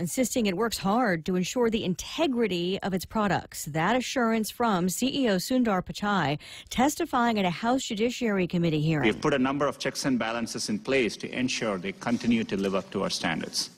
insisting it works hard to ensure the integrity of its products. That assurance from CEO Sundar Pichai testifying at a House Judiciary Committee hearing. We've put a number of checks and balances in place to ensure they continue to live up to our standards.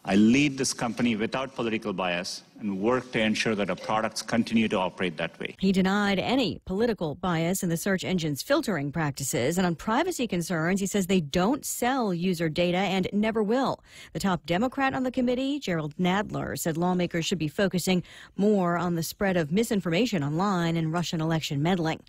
I lead this company without political bias and work to ensure that our products continue to operate that way. He denied any political bias in the search engine's filtering practices. And on privacy concerns, he says they don't sell user data and never will. The top Democrat on the committee, Gerald Nadler, said lawmakers should be focusing more on the spread of misinformation online and Russian election meddling.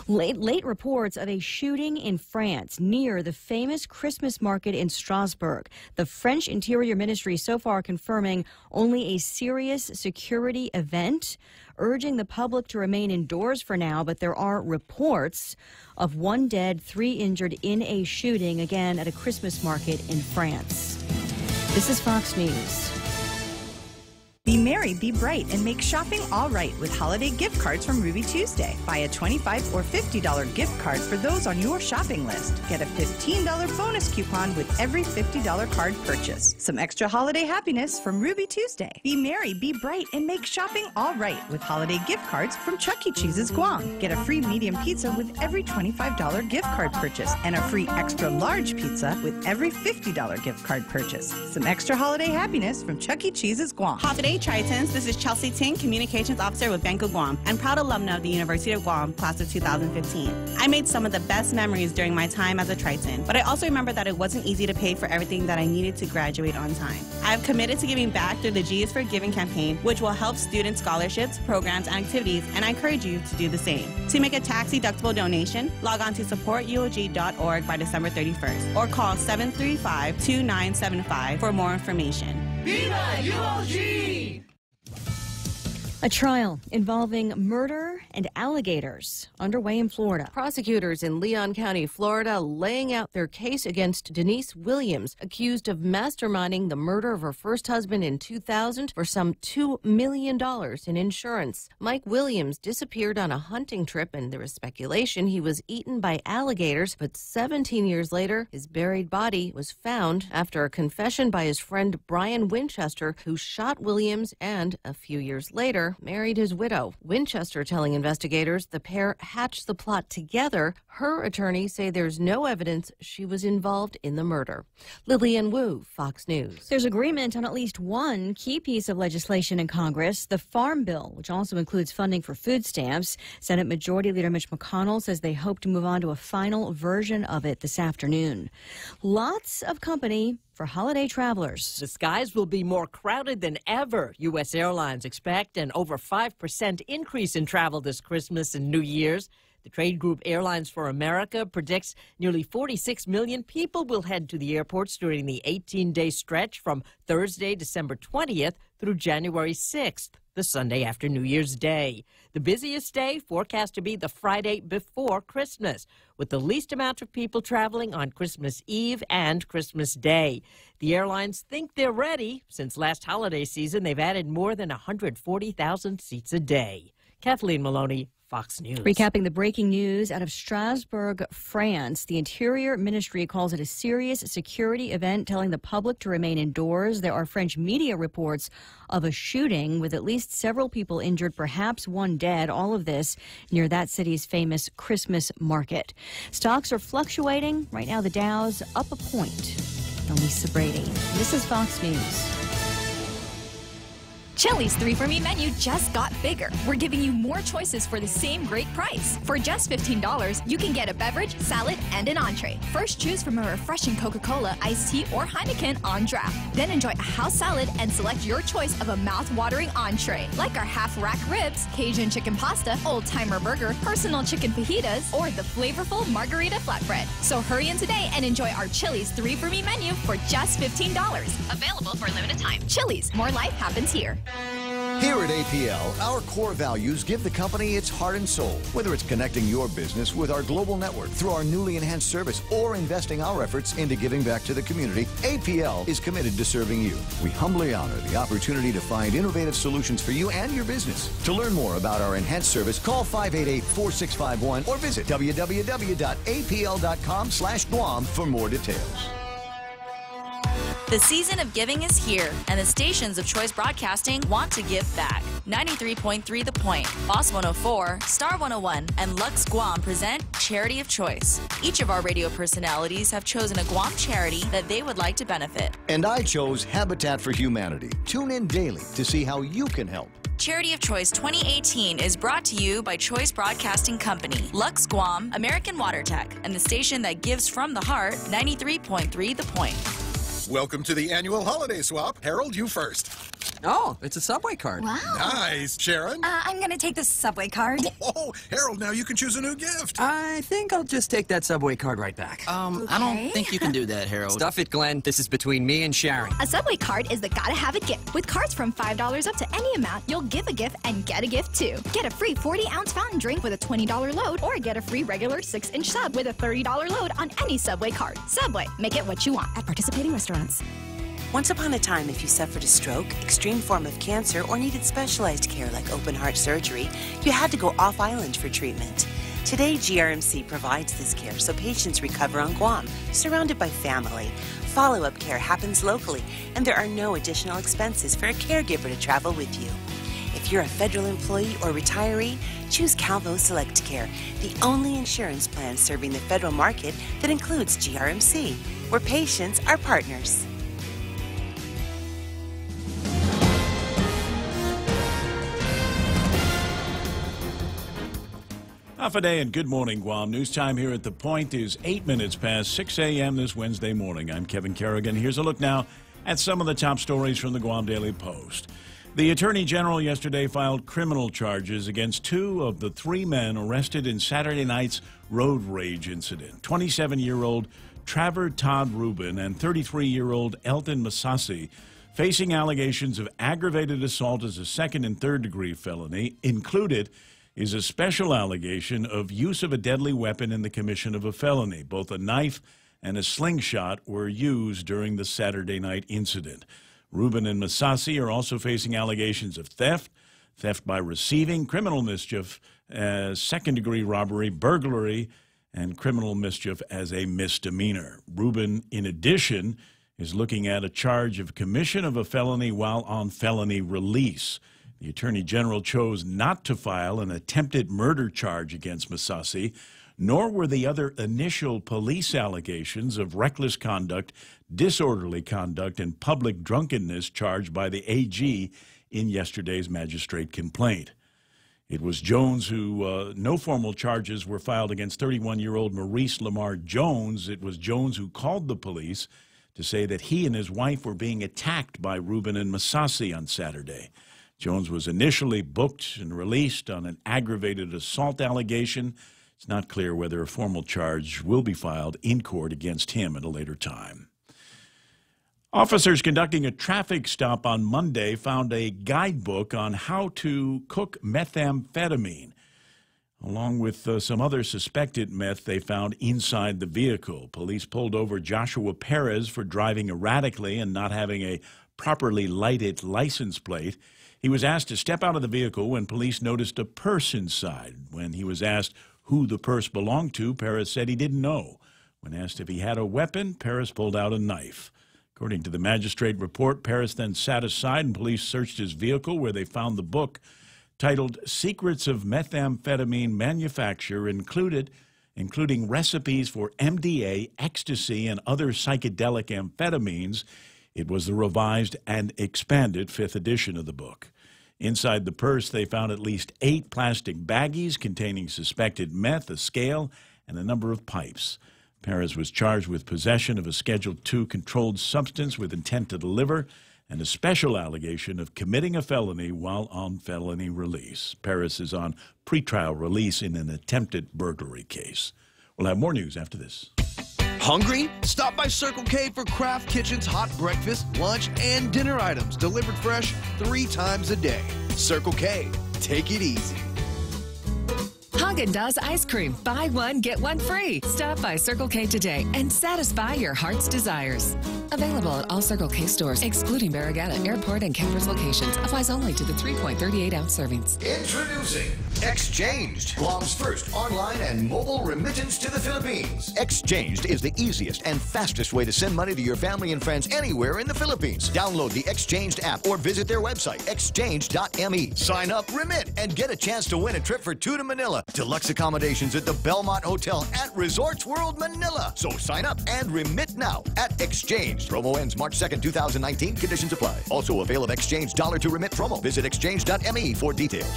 Late reports of a shooting in France near the famous Christmas market in Strasbourg. The French Interior Ministry so far confirming only a serious security event, urging the public to remain indoors for now, but there are reports of 1 dead, 3 injured in a shooting, again, at a Christmas market in France. This is Fox News. Be merry, be bright, and make shopping all right with holiday gift cards from Ruby Tuesday. Buy a $25 or $50 gift card for those on your shopping list. Get a $15 bonus coupon with every $50 card purchase. Some extra holiday happiness from Ruby Tuesday. Be merry, be bright, and make shopping all right with holiday gift cards from Chuck E. Cheese's Guam. Get a free medium pizza with every $25 gift card purchase and a free extra large pizza with every $50 gift card purchase. Some extra holiday happiness from Chuck E. Cheese's Guam. Holiday Tritons, this is Chelsea Ting, Communications Officer with Bank of Guam and proud alumna of the University of Guam, class of 2015. I made some of the best memories during my time as a Triton, but I also remember that it wasn't easy to pay for everything that I needed to graduate on time. I have committed to giving back through the G is for Giving campaign, which will help student scholarships, programs, and activities, and I encourage you to do the same. To make a tax-deductible donation, log on to supportuog.org by December 31st or call 735-2975 for more information. Viva UOG! A trial involving murder and alligators underway in Florida. Prosecutors in Leon County, Florida, laying out their case against Denise Williams, accused of masterminding the murder of her first husband in 2000 for some $2 million in insurance. Mike Williams disappeared on a hunting trip, and there was speculation he was eaten by alligators. But 17 years later, his buried body was found after a confession by his friend Brian Winchester, who shot Williams and, a few years later, married his widow. Winchester telling investigators the pair hatched the plot together. Her attorneys say there's no evidence she was involved in the murder. Lillian Wu, Fox News. There's agreement on at least one key piece of legislation in Congress, the Farm Bill, which also includes funding for food stamps. Senate Majority Leader Mitch McConnell says they hope to move on to a final version of it this afternoon. Lots of company for holiday travelers. The skies will be more crowded than ever. U.S. airlines expect an over 5% increase in travel this Christmas and New Year's. The trade group Airlines for America predicts nearly 46 million people will head to the airports during the 18-day stretch from Thursday, December 20th through January 6th, the Sunday after New Year's Day. The busiest day forecast to be the Friday before Christmas, with the least amount of people traveling on Christmas Eve and Christmas Day. The airlines think they're ready. Since last holiday season, they've added more than 140,000 seats a day. Kathleen Maloney, Fox News. Recapping the breaking news out of Strasbourg, France. The Interior Ministry calls it a serious security event, telling the public to remain indoors. There are French media reports of a shooting with at least several people injured, perhaps 1 dead. All of this near that city's famous Christmas market. Stocks are fluctuating. Right now, the Dow's up a point. I'm Lisa Brady. This is Fox News. Chili's 3 for Me menu just got bigger. We're giving you more choices for the same great price. For just $15, you can get a beverage, salad, and an entree. First, choose from a refreshing Coca-Cola, iced tea, or Heineken on draft. Then enjoy a house salad and select your choice of a mouth-watering entree, like our half-rack ribs, Cajun chicken pasta, old-timer burger, personal chicken fajitas, or the flavorful margarita flatbread. So hurry in today and enjoy our Chili's 3 for Me menu for just $15. Available for a limited time. Chili's, more life happens here. Here at APL, our core values give the company its heart and soul. Whether it's connecting your business with our global network through our newly enhanced service or investing our efforts into giving back to the community, APL is committed to serving you. We humbly honor the opportunity to find innovative solutions for you and your business. To learn more about our enhanced service, call 588-4651 or visit www.apl.com/Guam for more details. The season of giving is here, and the stations of Choice Broadcasting want to give back. 93.3 The Point, Boss 104, Star 101, and Lux Guam present Charity of Choice. Each of our radio personalities have chosen a Guam charity that they would like to benefit. And I chose Habitat for Humanity. Tune in daily to see how you can help. Charity of Choice 2018 is brought to you by Choice Broadcasting Company, Lux Guam, American Water Tech, and the station that gives from the heart, 93.3 The Point. Welcome to the annual holiday swap. Harold, you first. Oh, it's a Subway card. Wow. Nice. Sharon? I'm going to take the Subway card. Oh, Harold, now you can choose a new gift. I think I'll just take that Subway card right back. Okay. I don't think you can do that, Harold. Stuff it, Glenn. This is between me and Sharon. A Subway card is the gotta-have-it gift. With cards from $5 up to any amount, you'll give a gift and get a gift, too. Get a free 40-ounce fountain drink with a $20 load, or get a free regular 6-inch sub with a $30 load on any Subway card. Subway, make it what you want at participating restaurants. Once upon a time, if you suffered a stroke, extreme form of cancer, or needed specialized care like open heart surgery, you had to go off-island for treatment. Today, GRMC provides this care so patients recover on Guam, surrounded by family. Follow-up care happens locally, and there are no additional expenses for a caregiver to travel with you. If you're a federal employee or retiree, choose Calvo Select Care, the only insurance plan serving the federal market that includes GRMC, where patients are partners. Half a day and good morning, Guam. News time here at The Point is 8 minutes past 6 a.m. this Wednesday morning. I'm Kevin Kerrigan. Here's a look now at some of the top stories from the Guam Daily Post. The Attorney General yesterday filed criminal charges against 2 of the 3 men arrested in Saturday night's road rage incident. 27-year-old Trevor Todd Rubin and 33-year-old Elton Masasi facing allegations of aggravated assault as a second and third degree felony. Included is a special allegation of use of a deadly weapon in the commission of a felony. Both a knife and a slingshot were used during the Saturday night incident. Rubin and Masasi are also facing allegations of theft, theft by receiving, criminal mischief, second-degree robbery, burglary, and criminal mischief as a misdemeanor. Rubin, in addition, is looking at a charge of commission of a felony while on felony release. The Attorney General chose not to file an attempted murder charge against Masasi, nor were the other initial police allegations of reckless conduct, disorderly conduct, and public drunkenness charged by the AG in yesterday's magistrate complaint. It was Jones who, no formal charges were filed against 31-year-old Maurice Lamar Jones. It was Jones who called the police to say that he and his wife were being attacked by Rubin and Masasi on Saturday. Jones was initially booked and released on an aggravated assault allegation. It's not clear whether a formal charge will be filed in court against him at a later time. Officers conducting a traffic stop on Monday found a guidebook on how to cook methamphetamine, along with some other suspected meth they found inside the vehicle. Police pulled over Joshua Perez for driving erratically and not having a properly lighted license plate. He was asked to step out of the vehicle when police noticed a purse inside. When he was asked who the purse belonged to, Perez said he didn't know. When asked if he had a weapon, Perez pulled out a knife. According to the magistrate report, Perez then sat aside and police searched his vehicle, where they found the book titled Secrets of Methamphetamine Manufacture, including recipes for MDA, ecstasy, and other psychedelic amphetamines. It was the revised and expanded 5th edition of the book. Inside the purse, they found at least 8 plastic baggies containing suspected meth, a scale, and a number of pipes. Perez was charged with possession of a Schedule II controlled substance with intent to deliver and a special allegation of committing a felony while on felony release. Perez is on pretrial release in an attempted burglary case. We'll have more news after this. Hungry? Stop by Circle K for Craft Kitchen's hot breakfast, lunch, and dinner items delivered fresh 3 times a day. Circle K. Take it easy. Haagen-Dazs ice cream. Buy one, get one free. Stop by Circle K today and satisfy your heart's desires. Available at all Circle K stores, excluding Barragata, Airport, and Campers locations. Applies only to the 3.38-ounce servings. Introducing Exchanged, Guam's first online and mobile remittance to the Philippines. Exchanged is the easiest and fastest way to send money to your family and friends anywhere in the Philippines. Download the Exchanged app or visit their website, exchange.me. Sign up, remit, and get a chance to win a trip for two to Manila. Deluxe accommodations at the Belmont Hotel at Resorts World Manila. So sign up and remit now at Exchanged. Promo ends March 2nd, 2019. Conditions apply. Also avail of Exchange dollar to remit promo. Visit exchange.me for details.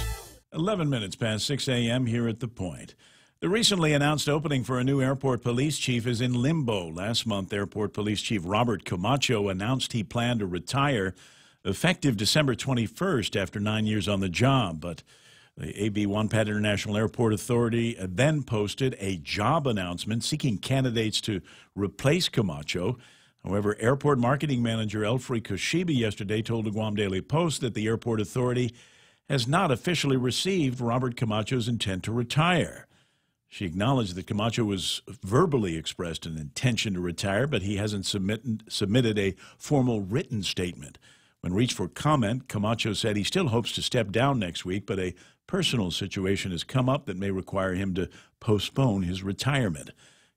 11 minutes past 6 a.m. here at The Point. The recently announced opening for a new airport police chief is in limbo. Last month, Airport Police Chief Robert Camacho announced he planned to retire effective December 21st after 9 years on the job. But the AB One-Pat International Airport Authority then posted a job announcement seeking candidates to replace Camacho. However, Airport Marketing Manager Elfrey Koshiba yesterday told the Guam Daily Post that the Airport Authority has not officially received Robert Camacho's intent to retire. She acknowledged that Camacho was verbally expressed an intention to retire, but he hasn't submitted a formal written statement. When reached for comment, Camacho said he still hopes to step down next week, but a personal situation has come up that may require him to postpone his retirement.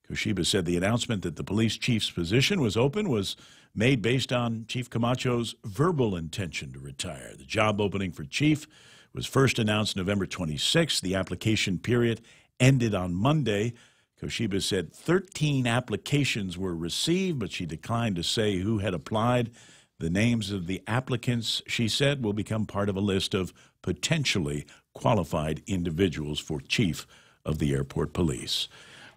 Koshiba said the announcement that the police chief's position was open was made based on Chief Camacho's verbal intention to retire. The job opening for chief was first announced November 26th. The application period ended on Monday. Koshiba said 13 applications were received, but she declined to say who had applied. The names of the applicants, she said, will become part of a list of potentially qualified individuals for chief of the airport police.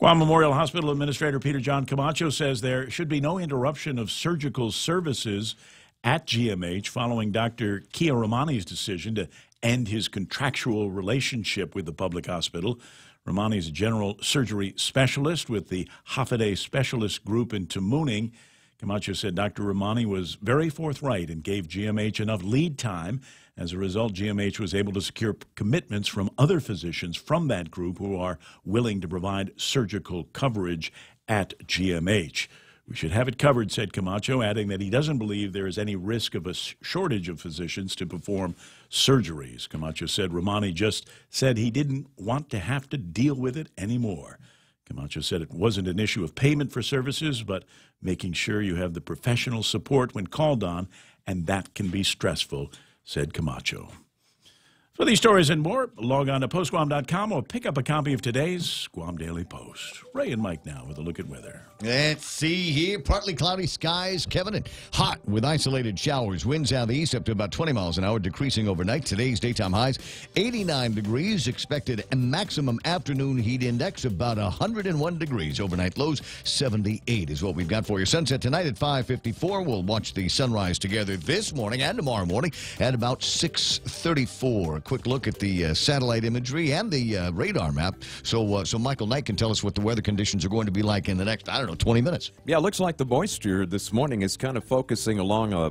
Guam Memorial Hospital Administrator Peter John Camacho says there should be no interruption of surgical services at GMH following Dr. Kia Romani's decision to end his contractual relationship with the public hospital. Romani is a general surgery specialist with the Hafaday Specialist Group in Tamuning. Camacho said Dr. Romani was very forthright and gave GMH enough lead time. As a result, GMH was able to secure commitments from other physicians from that group who are willing to provide surgical coverage at GMH. We should have it covered, said Camacho, adding that he doesn't believe there is any risk of a shortage of physicians to perform surgeries. Camacho said Romani just said he didn't want to have to deal with it anymore. Camacho said it wasn't an issue of payment for services, but making sure you have the professional support when called on, and that can be stressful, said Camacho. For these stories and more, log on to postguam.com or pick up a copy of today's Guam Daily Post. Ray and Mike now with a look at weather. Let's see here. Partly cloudy skies, Kevin, and hot with isolated showers. Winds out of the east up to about 20 miles an hour, decreasing overnight. Today's daytime highs, 89 degrees. Expected maximum afternoon heat index, about 101 degrees. Overnight lows, 78 is what we've got for you. Sunset tonight at 5:54. We'll watch the sunrise together this morning and tomorrow morning at about 6:34. A quick look at the satellite imagery and the radar map. So Michael Knight can tell us what the weather conditions are going to be like in the next, 20 minutes. Yeah, it looks like the moisture this morning is kind of focusing along a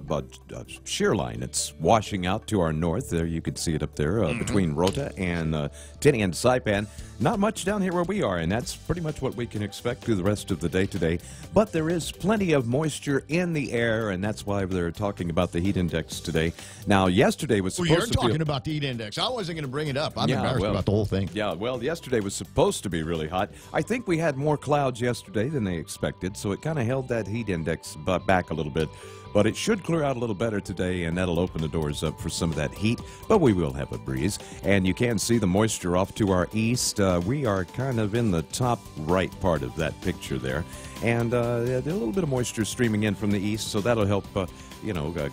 shear line. It's washing out to our north. There, you can see it up there between Rota and Tini and Saipan. Not much down here where we are, and that's pretty much what we can expect through the rest of the day today. But there is plenty of moisture in the air, and that's why they're talking about the heat index today. Now, yesterday was supposed to be... Well, you're talking about the heat index. I wasn't going to bring it up. I'm embarrassed about the whole thing. Yeah, well, yesterday was supposed to be really hot. I think we had more clouds yesterday than they expected, so it kind of held that heat index back a little bit. But it should clear out a little better today, and that'll open the doors up for some of that heat. But we will have a breeze. And you can see the moisture off to our east. We are kind of in the top right part of that picture there. And there's a little bit of moisture streaming in from the east, so that'll help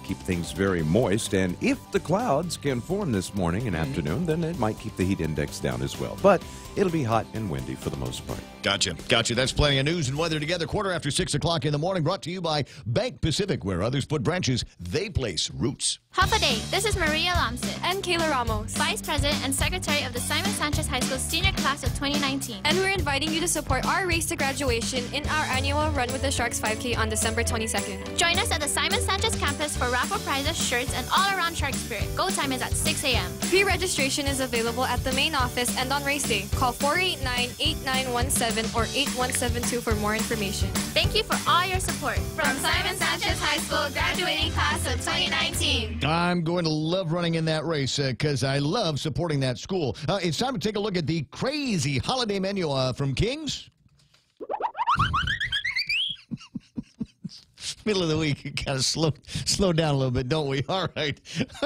keep things very moist. And if the clouds can form this morning and afternoon, then it might keep the heat index down as well. But it'll be hot and windy for the most part. Gotcha. That's plenty of news and weather together. 6:15 in the morning, brought to you by Bank Pacific. Where others put branches, they place roots. Half a day. This is Maria Lamsit and Kayla Ramos, Vice President and Secretary of the Simon Sanchez High School Senior Class of 2019. And we're inviting you to support our race to graduation in our annual Run with the Sharks 5K on December 22nd. Join us at the Simon Sanchez West Campus for raffle prizes, shirts, and all-around shark spirit. Go time is at 6 a.m. Pre-registration is available at the main office and on race day. Call 489-8917 or 8172 for more information. Thank you for all your support. From Simon Sanchez High School graduating class of 2019. I'm going to love running in that race because I love supporting that school. It's time to take a look at the crazy holiday menu from King's. Middle of the week, kind of slow down a little bit, don't we? All right.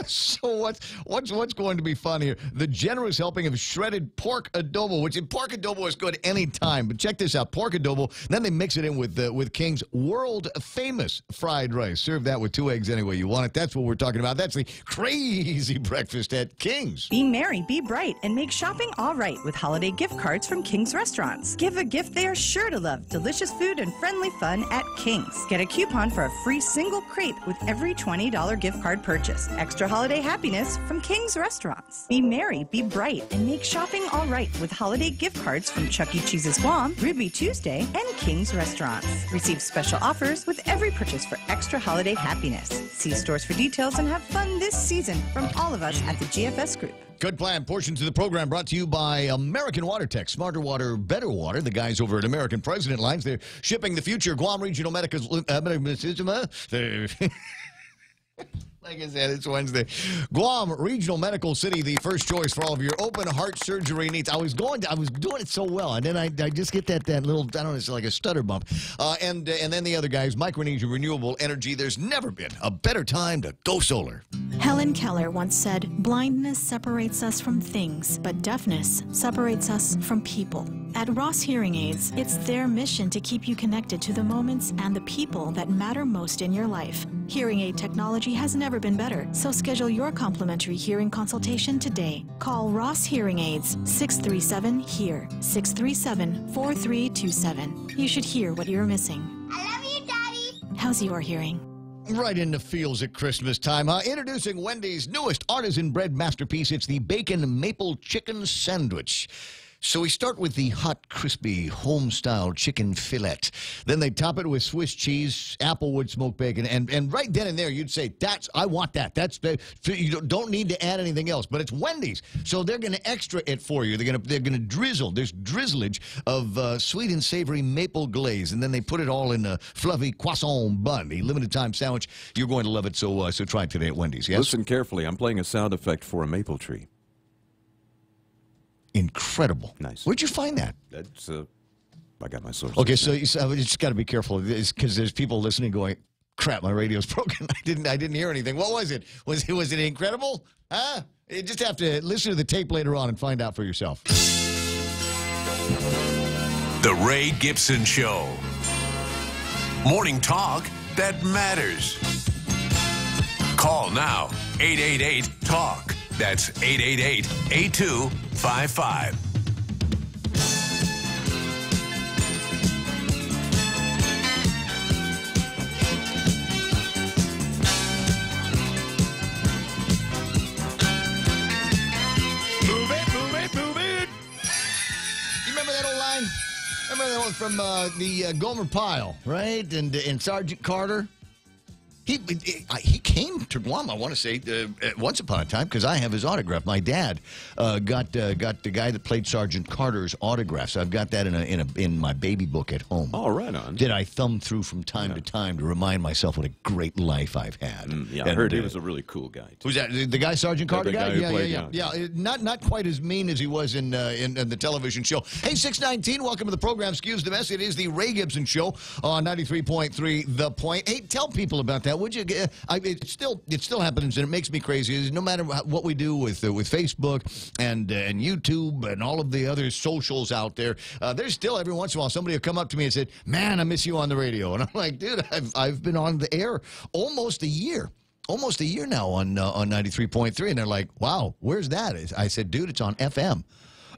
So what's going to be fun here? The generous helping of shredded pork adobo, which pork adobo is good any time. But check this out, pork adobo. Then they mix it in with King's world famous fried rice. Serve that with 2 eggs any way you want it. That's what we're talking about. That's the crazy breakfast at King's. Be merry, be bright, and make shopping all right with holiday gift cards from King's Restaurants. Give a gift they are sure to love. Delicious food and friendly fun at King's. Get a coupon for a free single crepe with every $20 gift card purchase. Extra holiday happiness from King's Restaurants. Be merry, be bright, and make shopping all right with holiday gift cards from Chuck E. Cheese's Guam, Ruby Tuesday, and King's Restaurants. Receive special offers with every purchase for extra holiday happiness. See stores for details and have fun this season from all of us at the GFS Group. Good plan. Portions of the program brought to you by American Water Tech. Smarter water, better water. The guys over at American President Lines, they're shipping the future. Guam Regional Medical... Like I said, it's Wednesday. Guam Regional Medical City, the first choice for all of your open heart surgery needs. I was doing it so well, and then I just get that little, I don't know, it's like a stutter bump. And then the other guys, Micronesia Renewable Energy. There's never been a better time to go solar. Helen Keller once said, "Blindness separates us from things, but deafness separates us from people." At Ross Hearing Aids, it's their mission to keep you connected to the moments and the people that matter most in your life. Hearing aid technology has never been better, so schedule your complimentary hearing consultation today. Call Ross Hearing Aids, 637-HEAR, 637-4327. You should hear what you're missing. I love you, Daddy. How's your hearing? Right in the feels at Christmas time, huh? Introducing Wendy's newest artisan bread masterpiece. It's the bacon maple chicken sandwich. So we start with the hot, crispy, home-style chicken fillet. Then they top it with Swiss cheese, applewood smoked bacon, and right then and there you'd say, I want that. You don't need to add anything else. But it's Wendy's, so they're going to extra it for you. They're going to drizzle. There's drizzlage of sweet and savory maple glaze, and then they put it all in a fluffy croissant bun. A limited-time sandwich. You're going to love it. So try it today at Wendy's. Yes. Listen carefully. I'm playing a sound effect for a maple tree. Incredible. Nice. Where'd you find that? That's I got my sources. Okay, so you just got to be careful because there's people listening going, "Crap, my radio's broken. I didn't hear anything." What was it? Was it incredible? Huh? You just have to listen to the tape later on and find out for yourself. The Ray Gibson Show. Morning talk that matters. Call now. 888-TALK. That's 888-8255. Move it. You remember that old line? Remember that one from the Gomer Pyle, right? And Sergeant Carter? He came to Guam, I want to say, once upon a time, because I have his autograph. My dad got the guy that played Sergeant Carter's autograph. So I've got that in my baby book at home. Oh, right on. That I thumb through from time to time to remind myself what a great life I've had. Yeah, I heard he was a really cool guy, too. Who's that? The guy Sergeant Carter guy? Yeah. Not quite as mean as he was in the television show. Hey, 619, welcome to the program. Excuse the mess. It is the Ray Gibson Show on 93.3 The Point. Hey, tell people about that, would you? It still happens, and it makes me crazy. No matter what we do with Facebook and YouTube and all of the other socials out there, there's still every once in a while somebody will come up to me and say, "Man, I miss you on the radio." And I'm like, "Dude, I've been on the air almost a year." Almost a year now on 93.3, and they're like, "Wow, where's that?" I said, "Dude, it's on FM."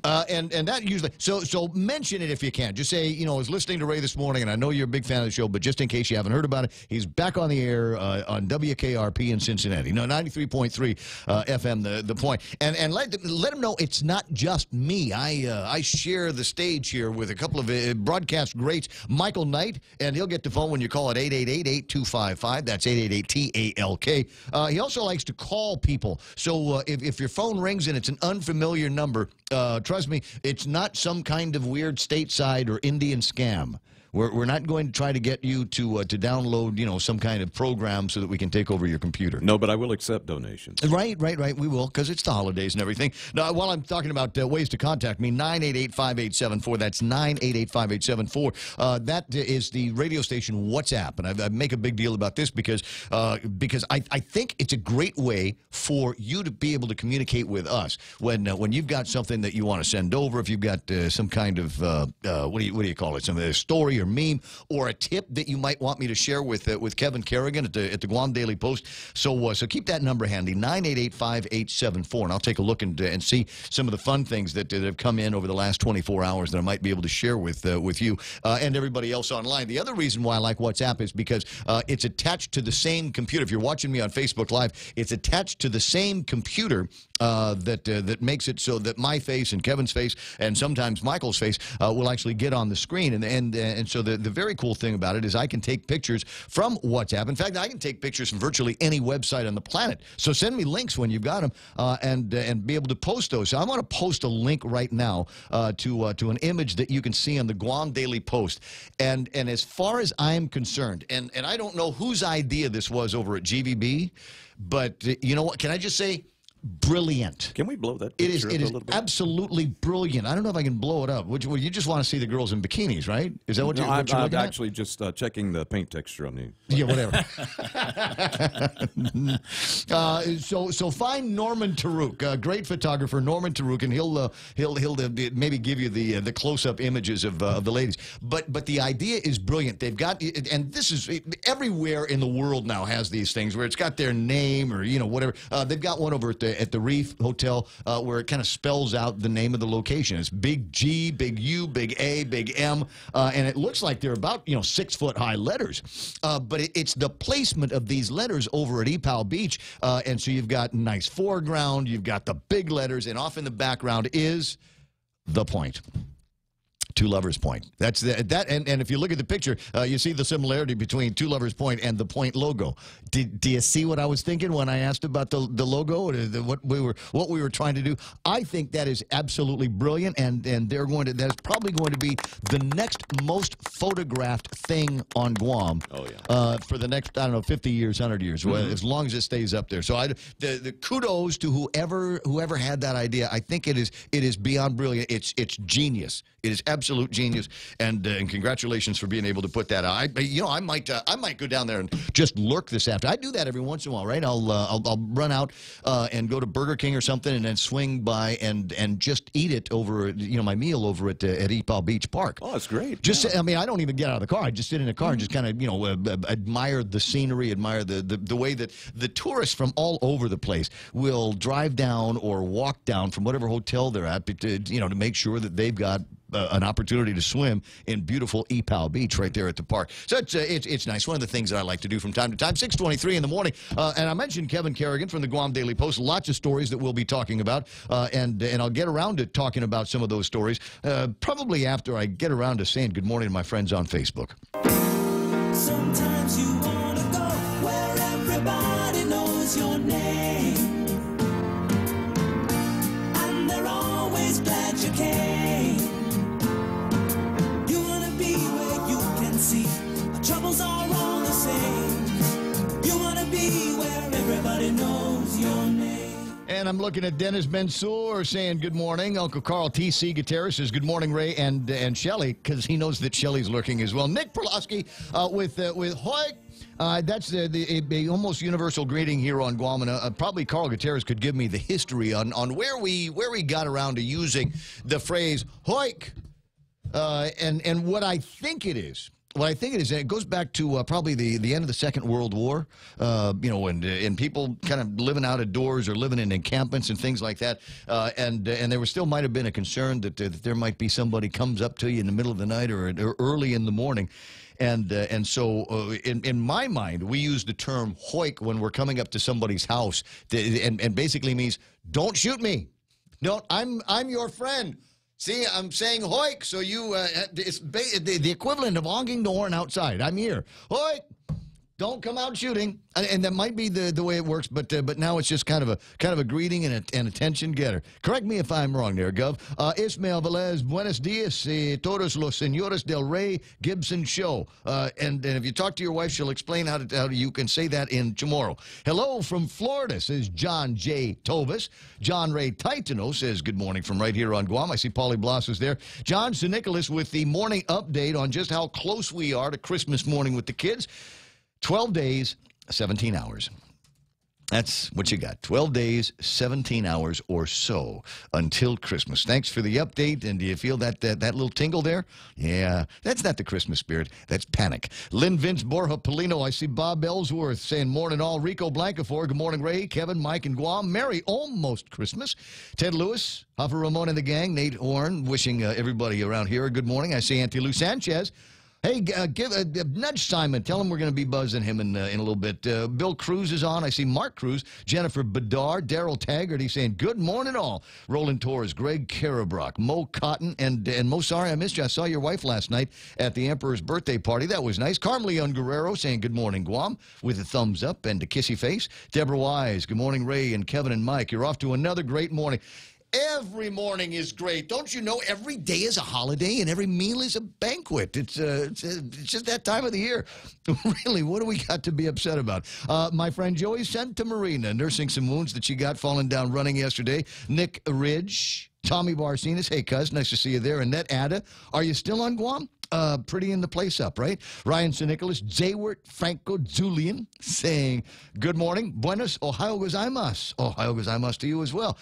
And that usually, so mention it if you can. Just say, you know, I was listening to Ray this morning, and I know you're a big fan of the show, but just in case you haven't heard about it, he's back on the air on WKRP in Cincinnati. No, 93.3 FM, the point. And let him know it's not just me. I share the stage here with a couple of broadcast greats, Michael Knight, and he'll get the phone when you call at 888-8255. That's 888-TALK. He also likes to call people. So if your phone rings and it's an unfamiliar number, trust me, it's not some kind of weird stateside or Indian scam. We're not going to try to get you to download, you know, some kind of program so that we can take over your computer. No, but I will accept donations. Right. We will, because it's the holidays and everything. Now, while I'm talking about ways to contact me, 988-5874. That's 988-5874. That is the radio station WhatsApp, and I make a big deal about this because I think it's a great way for you to be able to communicate with us when you've got something that you want to send over. If you've got some kind of what do you call it? Some story or meme or a tip that you might want me to share with Kevin Kerrigan at the Guam Daily Post. So keep that number handy, 988-5874, and I'll take a look and see some of the fun things that have come in over the last 24 hours that I might be able to share with you and everybody else online. The other reason why I like WhatsApp is because it's attached to the same computer. If you're watching me on Facebook Live, it's attached to the same computer that makes it so that my face and Kevin's face and sometimes Michael's face will actually get on the screen. And so the very cool thing about it is I can take pictures from WhatsApp. In fact, I can take pictures from virtually any website on the planet. So send me links when you've got them and be able to post those. So I want to post a link right now to an image that you can see on the Guam Daily Post. And as far as I'm concerned, and I don't know whose idea this was over at GVB, but you know what? Can I just say? Brilliant. Can we blow that It picture up a is little bit? Absolutely brilliant. I don't know if I can blow it up. Well, you just want to see the girls in bikinis, right? Is that what you're looking I'm at? actually just checking the paint texture on the... Yeah, whatever. So find Norman Taruk, great photographer, Norman Taruk, and he'll maybe give you the close-up images of the ladies. But the idea is brilliant. They've got, and this is everywhere in the world now has these things where it's got their name or whatever. They've got one over at the Reef Hotel where it kind of spells out the name of the location. It's big G, big U, big A, big M, and it looks like they're about 6-foot-high letters. But it's the placement of these letters over at Epal Beach, and so you've got nice foreground, you've got the big letters, and off in the background is the point. Two Lovers Point. That's that, and if you look at the picture, you see the similarity between Two Lovers Point and the Point logo. Do you see what I was thinking when I asked about the logo, what we were trying to do? I think that is absolutely brilliant, and that's probably going to be the next most photographed thing on Guam. Oh yeah. For the next 50 years, 100 years, as long as it stays up there. So the kudos to whoever had that idea. I think it is beyond brilliant. It's genius. It is absolute genius, and congratulations for being able to put that out. I might go down there and just lurk this after. I do that every once in a while, right? I'll run out and go to Burger King or something, and then swing by and just eat it over my meal over at Epal Beach Park. Oh, that's great. I don't even get out of the car. I just sit in the car and just kind of admire the scenery, admire the way that the tourists from all over the place will drive down or walk down from whatever hotel they're at to make sure that they've got an opportunity to swim in beautiful Epal Beach right there at the park. So it's nice. One of the things that I like to do from time to time. 6:23 in the morning. And I mentioned Kevin Kerrigan from the Guam Daily Post. Lots of stories that we'll be talking about. And I'll get around to talking about some of those stories probably after I get around to saying good morning to my friends on Facebook. Sometimes you want to go where everybody knows your name. And they're always glad you came. See, our troubles are all the same. You want to be where everybody knows your name. And I'm looking at Dennis Mansour saying good morning. Uncle Carl T.C. Gutierrez says good morning, Ray and Shelley, because he knows that Shelley's lurking as well. Nick Perlowski with Hoy. That's the almost universal greeting here on Guam, and probably Carl Gutierrez could give me the history on where we got around to using the phrase "hoik," and what I think it is. What I think it is, it goes back to probably the end of the Second World War, and people kind of living out of doors or living in encampments and things like that. And there still might have been a concern that there might be somebody comes up to you in the middle of the night or early in the morning. And so in my mind, we use the term hoik when we're coming up to somebody's house, and basically means, don't shoot me. I'm your friend. See, I'm saying hoik, so it's the equivalent of honking the horn outside. I'm here. Hoik! Don't come out shooting, and that might be the way it works, but now it's just kind of a greeting and an attention getter. Correct me if I'm wrong there, Gov. Ismael Velez, buenos dias, todos los señores del Ray Gibson show. And if you talk to your wife, she'll explain how you can say that in Chamorro. Hello from Florida, says John J. Tovis. John Ray Titano says good morning from right here on Guam. I see Polly Bloss is there. John St. Nicholas with the morning update on just how close we are to Christmas morning with the kids. 12 days, 17 hours. That's what you got. 12 days, 17 hours or so until Christmas. Thanks for the update. And do you feel that little tingle there? Yeah, that's not the Christmas spirit. That's panic. Lynn Vince Borja Polino. I see Bob Ellsworth saying morning all. Rico Blancafor. Good morning, Ray, Kevin, Mike, and Guam. Merry almost Christmas. Ted Lewis, Huffer Ramon and the gang. Nate Horn wishing everybody around here a good morning. I see Auntie Lou Sanchez. Hey, nudge Simon. Tell him we're going to be buzzing him in a little bit. Bill Cruz is on. I see Mark Cruz, Jennifer Bedard, Daryl Taggart. He's saying good morning all. Roland Torres, Greg Karabrock, Mo Cotton, and Mo, sorry I missed you. I saw your wife last night at the Emperor's birthday party. That was nice. Carmeleon Guerrero saying good morning, Guam, with a thumbs up and a kissy face. Deborah Wise, good morning, Ray and Kevin and Mike. You're off to another great morning. Every morning is great. Don't you know every day is a holiday and every meal is a banquet? It's just that time of the year. Really, what do we got to be upset about? My friend Joey Santa Marina, nursing some wounds that she got falling down running yesterday. Nick Ridge, Tommy Barcinas. Hey, cuz, nice to see you there. Annette Ada, are you still on Guam? Pretty in the place up, right? Ryan St. Nicholas, Zaywert Franco Julian saying, good morning. Buenos Ohio gozaimasu. Ohio gozaimasu to you as well.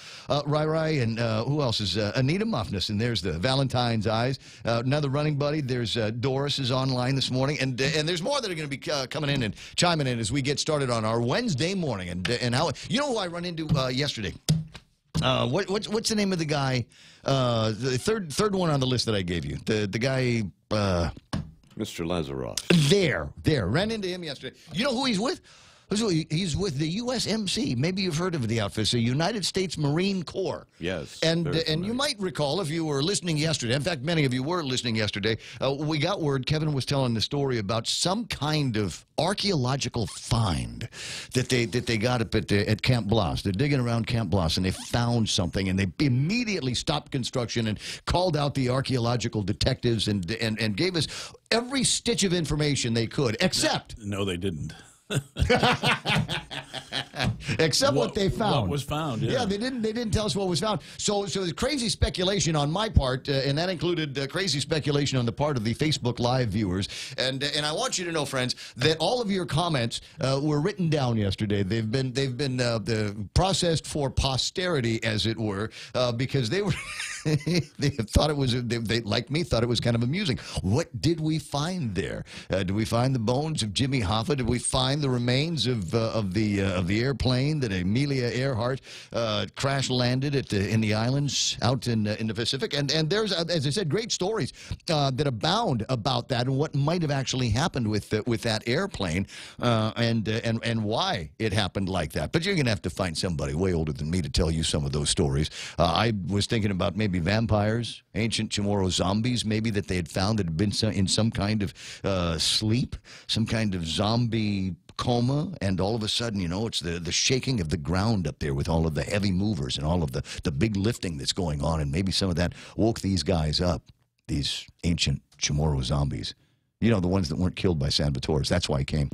Rai, and who else is Anita Muffness, and there's the Valentine's Eyes. Another running buddy. There's Doris is online this morning, and there's more that are going to be coming in and chiming in as we get started on our Wednesday morning. And how, you know who I run into yesterday? What's the name of the guy? The third one on the list that I gave you. The guy, Mr. Lazaroff. There. Ran into him yesterday. You know who he's with? He's with the USMC. Maybe you've heard of the outfit. It's the United States Marine Corps. Yes. And you might recall, if you were listening yesterday, in fact, many of you were listening yesterday, we got word, Kevin was telling the story about some kind of archaeological find that they got up at Camp Blas. They're digging around Camp Blas, and they found something, and they immediately stopped construction and called out the archaeological detectives and gave us every stitch of information they could, except... No, they didn't. Except what they found. What was found, yeah. They didn't tell us what was found. So there's crazy speculation on my part, and that included crazy speculation on the part of the Facebook Live viewers. And I want you to know, friends, that all of your comments were written down yesterday. They've been processed for posterity, as it were, because they were they thought it was they like me thought it was kind of amusing. What did we find there? Did we find the bones of Jimmy Hoffa? Did we find the remains of the airplane that Amelia Earhart crash landed in the islands out in the Pacific? And there's, as I said, great stories that abound about that and what might have actually happened with that airplane and why it happened like that. But you're going to have to find somebody way older than me to tell you some of those stories. I was thinking about maybe vampires, ancient Chamorro zombies, maybe that they had found that had been in some kind of sleep, some kind of zombie coma, and all of a sudden, it's the shaking of the ground up there with all of the heavy movers and all of the big lifting that's going on, and maybe some of that woke these guys up, these ancient Chamorro zombies. The ones that weren't killed by Salvatores. That's why he came.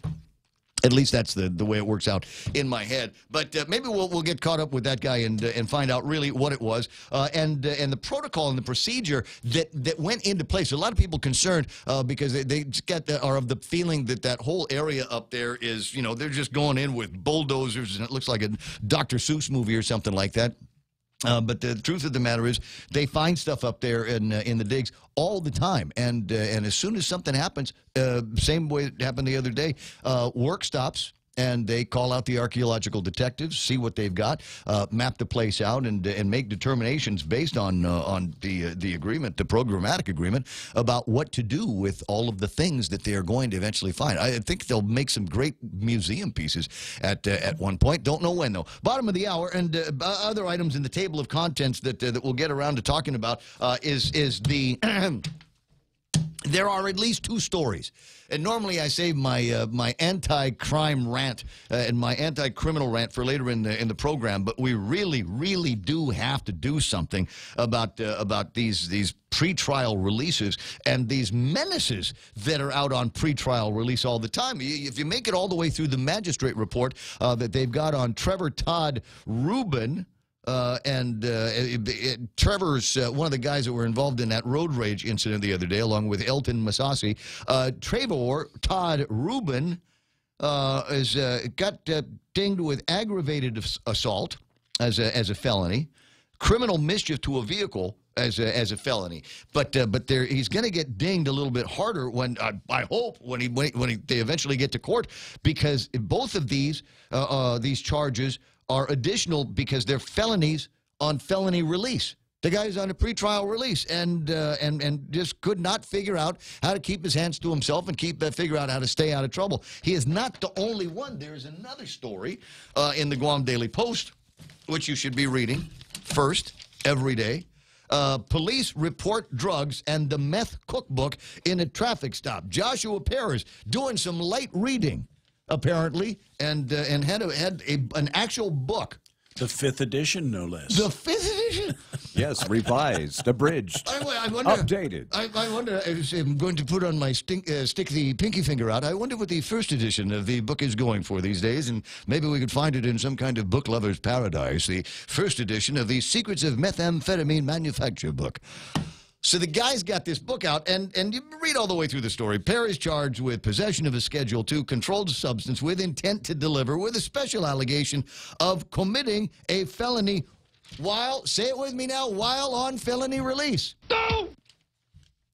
At least that's the way it works out in my head. But maybe we'll get caught up with that guy and find out really what it was and the protocol and the procedure that went into place. A lot of people concerned because they are of the feeling that whole area up there is, they're just going in with bulldozers and it looks like a Dr. Seuss movie or something like that. But the truth of the matter is, they find stuff up there in the digs all the time, and as soon as something happens, same way it happened the other day, work stops. And they call out the archaeological detectives, see what they've got, map the place out, and make determinations based on the agreement, the programmatic agreement, about what to do with all of the things that they are going to eventually find. I think they'll make some great museum pieces at one point. Don't know when, though. Bottom of the hour, and other items in the table of contents that we'll get around to talking about is the... There are at least two stories. And normally I save my my anti-crime rant and my anti-criminal rant for later in the program, but we really do have to do something about these pretrial releases and these menaces that are out on pretrial release all the time. If you make it all the way through the magistrate report that they've got on Trevor Todd Rubin, Trevor's one of the guys that were involved in that road rage incident the other day, along with Elton Masasi. Trevor Todd Rubin is got dinged with aggravated assault as a felony, criminal mischief to a vehicle as a felony. But he's going to get dinged a little bit harder when I hope when they eventually get to court, because both of these charges are additional because they're felonies on felony release. The guy's on a pretrial release and just could not figure out how to keep his hands to himself and figure out how to stay out of trouble. He is not the only one. There's another story in the Guam Daily Post, which you should be reading first every day. Police report drugs and the meth cookbook in a traffic stop. Joshua Perez doing some light reading, apparently, and had an actual book. The 5th edition, no less. The 5th edition? Yes, revised, abridged, I wonder, updated. I wonder, I'm going to put on my stick the pinky finger out. I wonder what the 1st edition of the book is going for these days, and maybe we could find it in some kind of book lover's paradise. The 1st edition of the Secrets of Methamphetamine Manufacture book. So the guy's got this book out, and you read all the way through the story. Perry's charged with possession of a Schedule II controlled substance with intent to deliver, with a special allegation of committing a felony while, say it with me now, while on felony release. No!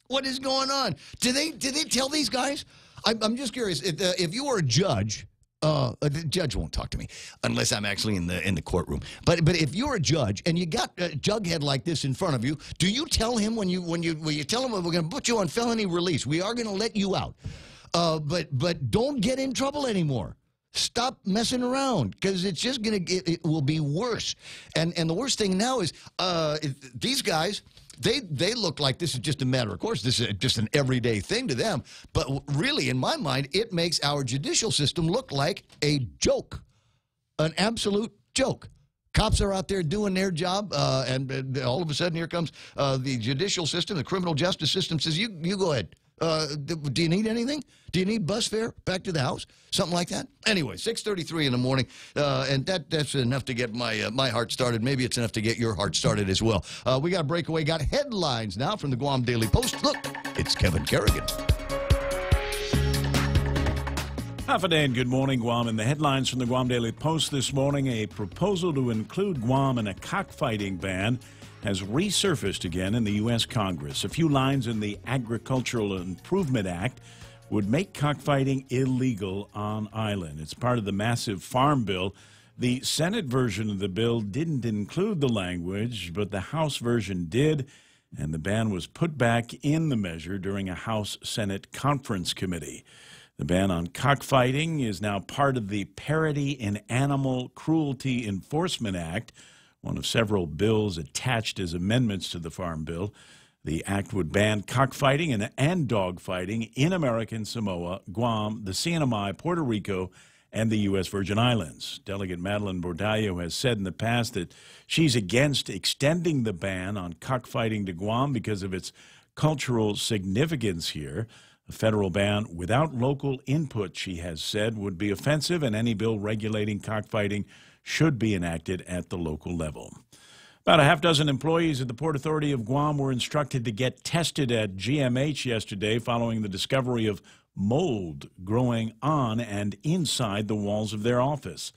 What is going on? Did they tell these guys? I'm just curious. If you were a judge... the judge won't talk to me unless I'm actually in the courtroom. But if you're a judge and you got a jughead like this in front of you, do you tell him when you tell him we're going to put you on felony release, we are going to let you out, but don't get in trouble anymore. Stop messing around, because it's just it will be worse. And the worst thing now is these guys. They look like this is just a matter of course. This is just an everyday thing to them. But really, in my mind, it makes our judicial system look like a joke, an absolute joke. Cops are out there doing their job, and all of a sudden here comes the judicial system, the criminal justice system says, you go ahead. Do you need anything? Do you need bus fare back to the house? Something like that? Anyway, 6:33 in the morning, and that's enough to get my heart started. Maybe it's enough to get your heart started as well. We got a breakaway, got headlines now from the Guam Daily Post. Look, it's Kevin Kerrigan. Half a day and good morning, Guam. In the headlines from the Guam Daily Post this morning, a proposal to include Guam in a cockfighting ban has resurfaced again in the U.S. Congress. A few lines in the Agricultural Improvement Act would make cockfighting illegal on island. It's part of the massive farm bill. The Senate version of the bill didn't include the language, but the House version did, and the ban was put back in the measure during a House-Senate conference committee. The ban on cockfighting is now part of the Parity in Animal Cruelty Enforcement Act, one of several bills attached as amendments to the Farm Bill. The act would ban cockfighting and dogfighting in American Samoa, Guam, the CNMI, Puerto Rico, and the U.S. Virgin Islands. Delegate Madeline Bordallo has said in the past that she's against extending the ban on cockfighting to Guam because of its cultural significance here. A federal ban without local input, she has said, would be offensive, and any bill regulating cockfighting should be enacted at the local level. About a half dozen employees at the Port Authority of Guam were instructed to get tested at GMH yesterday following the discovery of mold growing on and inside the walls of their office.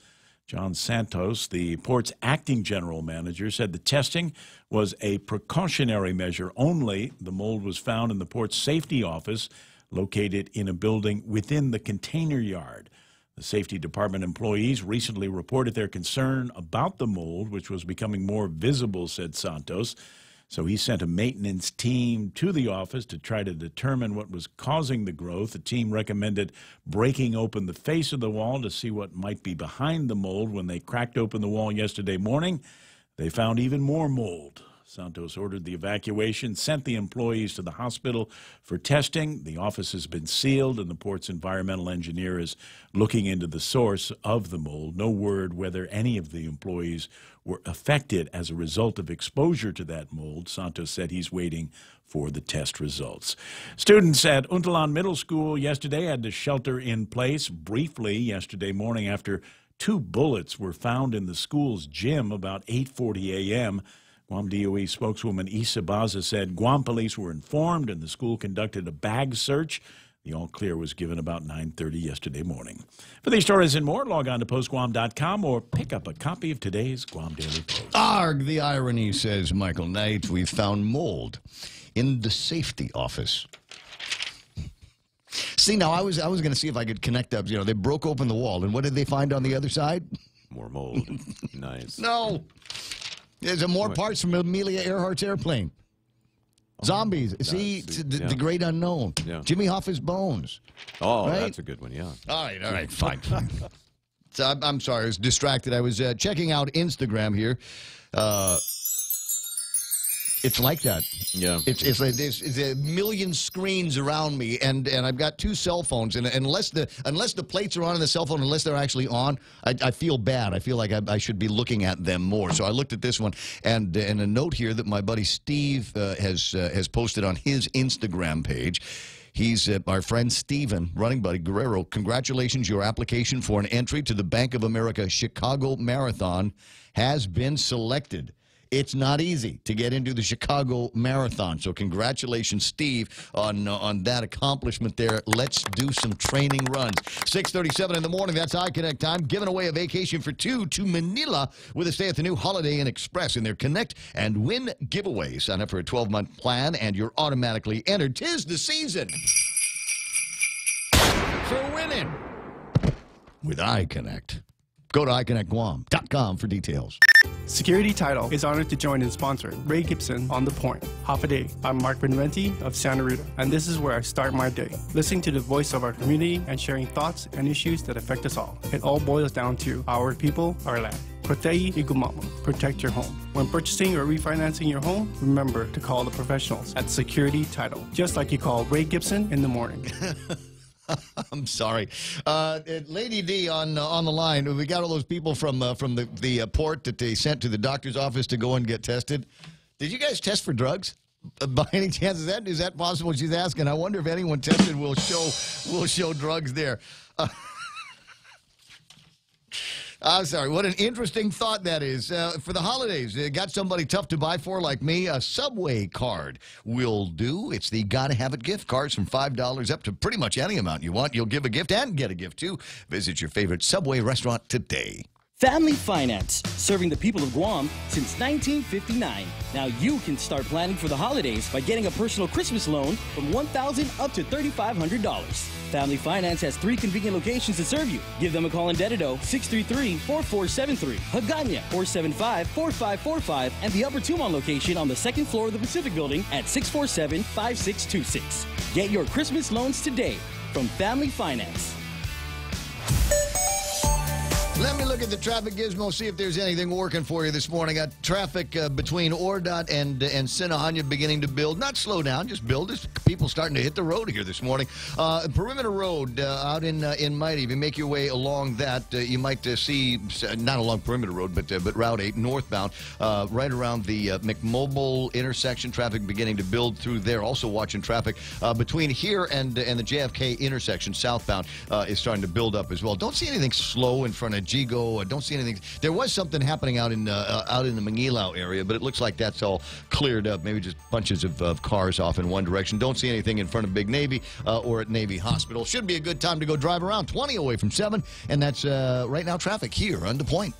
John Santos, the port's acting general manager, said the testing was a precautionary measure only. The mold was found in the port's safety office located in a building within the container yard. The safety department employees recently reported their concern about the mold, which was becoming more visible, said Santos. So he sent a maintenance team to the office to try to determine what was causing the growth. The team recommended breaking open the face of the wall to see what might be behind the mold. When they cracked open the wall yesterday morning, they found even more mold. Santos ordered the evacuation, sent the employees to the hospital for testing. The office has been sealed, and the port's environmental engineer is looking into the source of the mold. No word whether any of the employees were affected as a result of exposure to that mold. Santos said he's waiting for the test results. Students at Untalan Middle School yesterday had to shelter in place briefly yesterday morning after 2 bullets were found in the school's gym about 8:40 a.m. Guam DOE spokeswoman Isa Baza said Guam police were informed and the school conducted a bag search. The all-clear was given about 9:30 yesterday morning. For these stories and more, log on to postguam.com or pick up a copy of today's Guam Daily Post. Arg, the irony, says Michael Knight. We found mold in the safety office. See, now I was going to see if I could connect up. You know, they broke open the wall, and what did they find on the other side? More mold. Nice. No. There's more parts from Amelia Earhart's airplane. Zombies. See, the great unknown. Yeah. Jimmy Hoffa's bones. Oh, right? That's a good one, yeah. All right, fine. So I'm sorry, I was distracted. I was checking out Instagram here. It's like that. Yeah. It's like there's a million screens around me, and I've got 2 cell phones, and unless the plates are on the cell phone, unless they're actually on, I feel bad. I feel like I should be looking at them more. So I looked at this one, and a note here that my buddy Steve has posted on his Instagram page. He's our friend Steven, running buddy Guerrero. Congratulations, your application for an entry to the Bank of America Chicago Marathon has been selected. It's not easy to get into the Chicago Marathon. So congratulations, Steve, on that accomplishment there. Let's do some training runs. 6:37 in the morning, that's iConnect time. Giving away a vacation for 2 to Manila with a stay at the new Holiday Inn Express in their Connect and Win giveaway. Sign up for a 12-month plan, and you're automatically entered. 'Tis the season for winning with iConnect. Go to iConnectGuam.com for details. Security Title is honored to join in sponsoring Ray Gibson on The Point. Half a day. I'm Mark Benventi of Santa Rita, and this is where I start my day, listening to the voice of our community and sharing thoughts and issues that affect us all. It all boils down to our people, our land. Protei Igumamo. Protect your home. When purchasing or refinancing your home, remember to call the professionals at Security Title, just like you call Ray Gibson in the morning. I'm sorry. Lady D on the line. We got all those people from the port that they sent to the doctor's office to go and get tested. Did you guys test for drugs? By any chance, is that possible? She's asking. I wonder if anyone tested will show drugs there. I'm sorry. What an interesting thought that is. For the holidays, got somebody tough to buy for like me? A Subway card will do. It's the Gotta Have It gift cards from $5 up to pretty much any amount you want. You'll give a gift and get a gift, too. Visit your favorite Subway restaurant today. Family Finance, serving the people of Guam since 1959. Now you can start planning for the holidays by getting a personal Christmas loan from $1,000 up to $3,500. Family Finance has 3 convenient locations to serve you. Give them a call in Dededo, 633-4473, Hagåtña, 475-4545, and the Upper Tumon location on the 2nd floor of the Pacific Building at 647-5626. Get your Christmas loans today from Family Finance. Let me look at the traffic gizmo, see if there's anything working for you this morning. Got traffic between Ordot and Sinahaña beginning to build. Not slow down, just build. There's people starting to hit the road here this morning. Perimeter Road out in Mighty. If you make your way along that, you might see, not along Perimeter Road, but Route 8 northbound, right around the McMobile intersection. Traffic beginning to build through there. Also watching traffic between here and the JFK intersection southbound is starting to build up as well. Don't see anything slow in front of Jigo. I don't see anything. There was something happening out in the Mangilau area, but it looks like that's all cleared up. Maybe just bunches of cars off in one direction. Don't see anything in front of Big Navy or at Navy Hospital. Should be a good time to go drive around. 20 away from 7, and that's right now traffic here on The Point.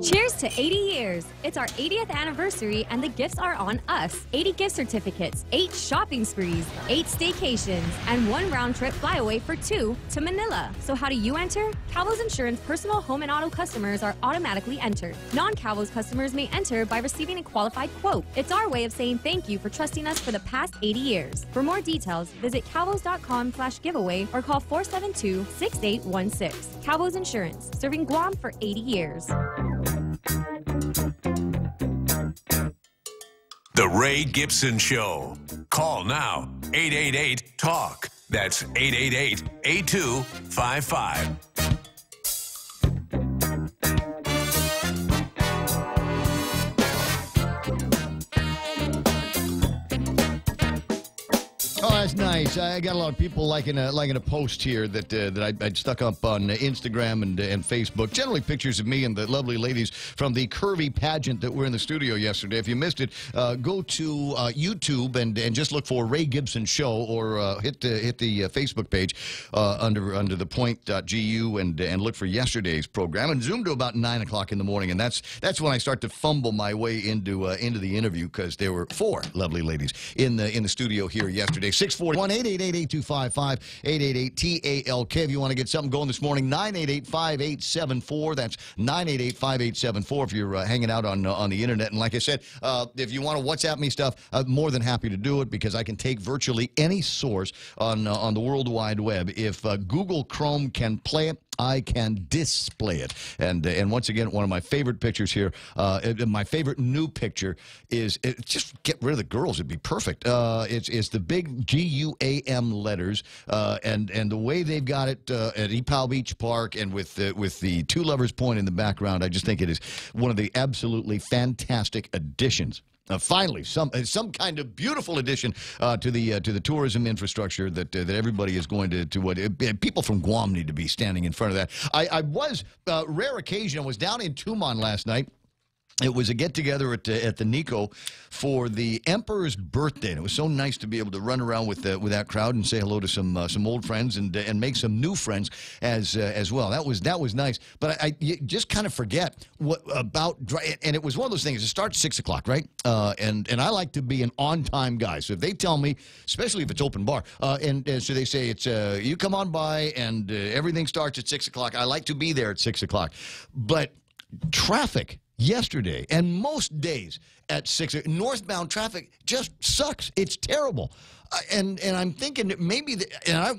Cheers to 80 years. It's our 80th anniversary, and the gifts are on us. 80 gift certificates, 8 shopping sprees, 8 staycations, and 1 round-trip flyaway for 2 to Manila. So how do you enter? Calvo's Insurance personal home and auto customers are automatically entered. Non-Calvo's customers may enter by receiving a qualified quote. It's our way of saying thank you for trusting us for the past 80 years. For more details, visit calvos.com/giveaway or call 472-6816. Calvo's Insurance, serving Guam for 80 years. The Ray Gibson Show. Call now, 888-TALK. That's 888-8255. Oh, that's nice. I got a lot of people liking a post here that I'd stuck up on Instagram and Facebook. Generally pictures of me and the lovely ladies from the curvy pageant that were in the studio yesterday. If you missed it, go to YouTube and just look for Ray Gibson Show, or hit the Facebook page under the point.gu and look for yesterday's program, and zoom to about 9 o'clock in the morning, and that's when I start to fumble my way into the interview, because there were 4 lovely ladies in the studio here yesterday. 641-888-8255, 888-TALK. If you want to get something going this morning, 988-5874. That's 988-5874 if you're hanging out on the internet. And like I said, if you want to WhatsApp me stuff, I'm more than happy to do it, because I can take virtually any source on the World Wide Web. If Google Chrome can play it, I can display it. And once again, one of my favorite pictures here, my favorite new picture is, just get rid of the girls, it'd be perfect. It's the big GUAM letters, and the way they've got it at Epal Beach Park, and with the Two Lovers Point in the background, I just think it is one of the absolutely fantastic additions. Finally, some kind of beautiful addition to the tourism infrastructure that everybody is going to what people from Guam need to be standing in front of that. I was rare occasion. I was down in Tumon last night. It was a get-together at the Nico for the Emperor's birthday, and it was so nice to be able to run around with that crowd and say hello to some old friends and make some new friends as well. That was nice. But you just kind of forget what about, and it was one of those things. It starts 6 o'clock, right? And I like to be an on-time guy. So if they tell me, especially if it's open bar, and so they say it's you come on by and everything starts at 6 o'clock. I like to be there at 6 o'clock, but traffic yesterday and most days at 6, northbound traffic just sucks. It's terrible. And I'm thinking that maybe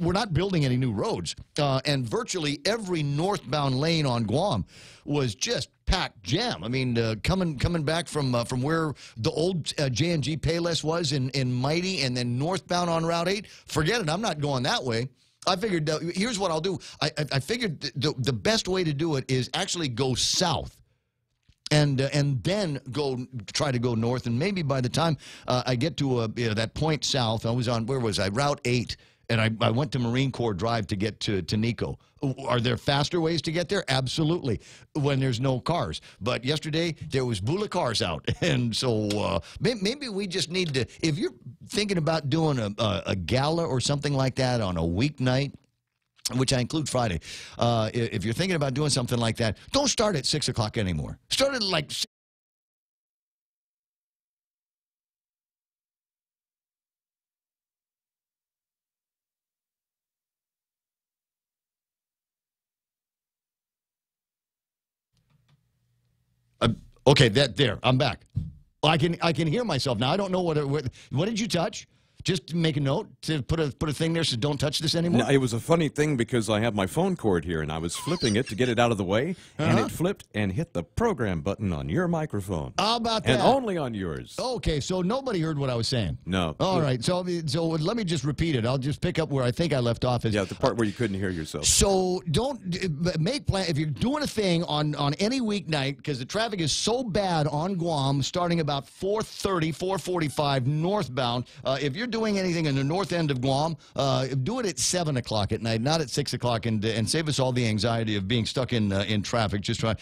we're not building any new roads, and virtually every northbound lane on Guam was just packed jam. I mean, coming back from where the old J&G Payless was in Mighty, and then northbound on Route 8, forget it. I'm not going that way. I figured, here's what I'll do. I figured the best way to do it is actually go south. And then try to go north, and maybe by the time I get to that point south, I was on, where was I? Route 8, and I went to Marine Corps Drive to get to Nico. Are there faster ways to get there? Absolutely, when there's no cars. But yesterday there was bula cars out, and so maybe we just need to. If you're thinking about doing a gala or something like that on a weeknight, which I include Friday, if you're thinking about doing something like that, don't start at 6 o'clock anymore. Start at like... Okay, there. I'm back. I can hear myself now. I don't know what did you touch? Just make a note to put a thing there so don't touch this anymore? No, it was a funny thing because I have my phone cord here, and I was flipping it to get it out of the way, and it flipped and hit the program button on your microphone. How about that? And only on yours. Okay, so nobody heard what I was saying. No. All right, so let me just repeat it. I'll just pick up where I think I left off. Yeah, the part where you couldn't hear yourself. So don't make plan if you're doing a thing on any weeknight, because the traffic is so bad on Guam, starting about 4:30, 4:45 northbound. If you're doing anything in the north end of Guam, do it at 7 o'clock at night, not at 6 o'clock, and save us all the anxiety of being stuck in traffic. Just trying.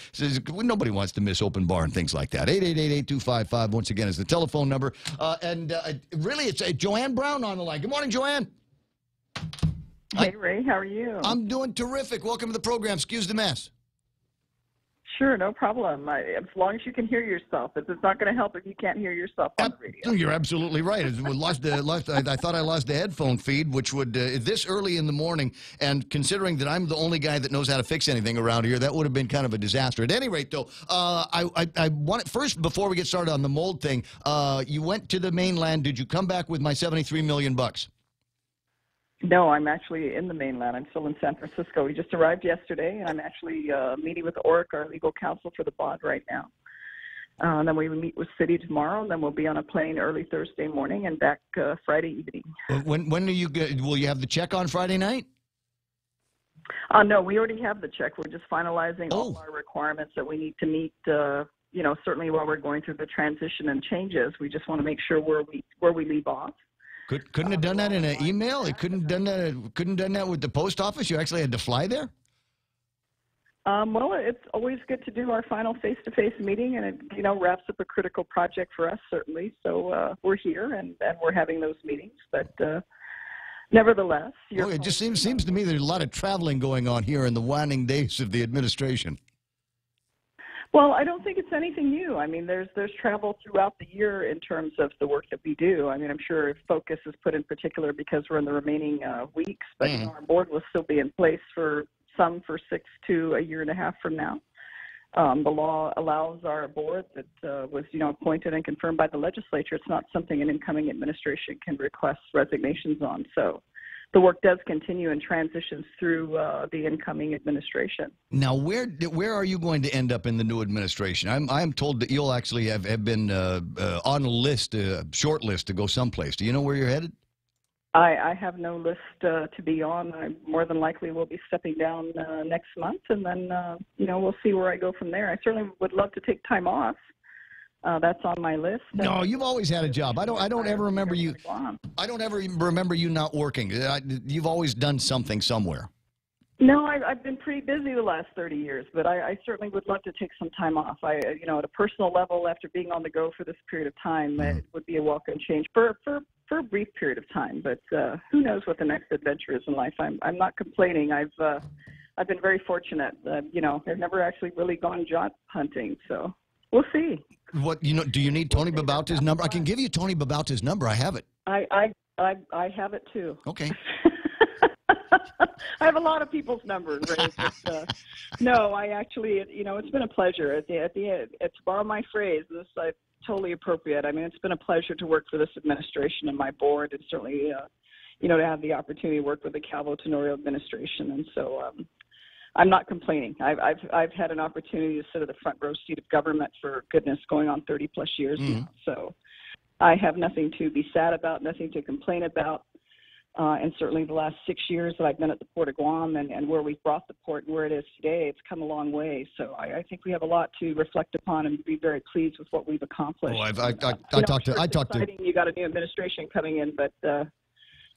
Nobody wants to miss open bar and things like that. 888-8255, once again, is the telephone number. Really, it's Joanne Brown on the line. Good morning, Joanne. Hey, Ray, how are you? I'm doing terrific. Welcome to the program. Excuse the mess. Sure, no problem. As long as you can hear yourself. It's not going to help if you can't hear yourself on the radio. You're absolutely right. I thought I lost the headphone feed, which would, this early in the morning, and considering that I'm the only guy that knows how to fix anything around here, that would have been kind of a disaster. At any rate, though, I want it first, before we get started on the mold thing, you went to the mainland. Did you come back with my $73 million? No, I'm actually in the mainland. I'm still in San Francisco. We just arrived yesterday, and I'm actually meeting with ORIC, our legal counsel for the bond, right now. And then we meet with City tomorrow, and then we'll be on a plane early Thursday morning and back Friday evening. When are you? Will you have the check on Friday night? No, we already have the check. We're just finalizing all our requirements that we need to meet. Certainly while we're going through the transition and changes, we just want to make sure where we leave off. Couldn't have done that in an email? It couldn't done that with the post office? You actually had to fly there? Well, it's always good to do our final face-to-face meeting, and it wraps up a critical project for us, certainly. So we're here, and we're having those meetings. But nevertheless, it just seems to me there's a lot of traveling going on here in the waning days of the administration. Well, I don't think it's anything new. I mean, there's travel throughout the year in terms of the work that we do. I mean, I'm sure focus is put in particular because we're in the remaining weeks, but our board will still be in place for 6 to a year and a half from now. The law allows our board that was appointed and confirmed by the legislature. It's not something an incoming administration can request resignations on. So the work does continue and transitions through the incoming administration. Now, where are you going to end up in the new administration? I'm told that you'll actually have been on a list, short list to go someplace. Do you know where you're headed? I have no list to be on. I more than likely will be stepping down next month, and then we'll see where I go from there. I certainly would love to take time off. That's on my list. No, you've always had a job. I don't ever remember you. I don't ever remember you not working. You've always done something somewhere. No, I've been pretty busy the last 30 years, but I certainly would love to take some time off. At a personal level, after being on the go for this period of time, it would be a welcome change for a brief period of time. But who knows what the next adventure is in life? I'm not complaining. I've been very fortunate. I've never actually really gone job hunting, so we'll see. What do you need Tony Babauta's number? I can give you Tony Babauta's number. I have it. I have it too. Okay. I have a lot of people's numbers, right? But, no, I actually, it's been a pleasure. At the end, to borrow my phrase, this is totally appropriate. I mean, it's been a pleasure to work for this administration and my board, and certainly, to have the opportunity to work with the Calvo Tenorio administration. And so, I'm not complaining. I've had an opportunity to sit at the front row seat of government for goodness, going on 30 plus years now. So, I have nothing to be sad about, nothing to complain about. And certainly the last 6 years that I've been at the Port of Guam and where we've brought the port and where it is today, it's come a long way. So I think we have a lot to reflect upon and be very pleased with what we've accomplished. Oh, I talked to. You got a new administration coming in, but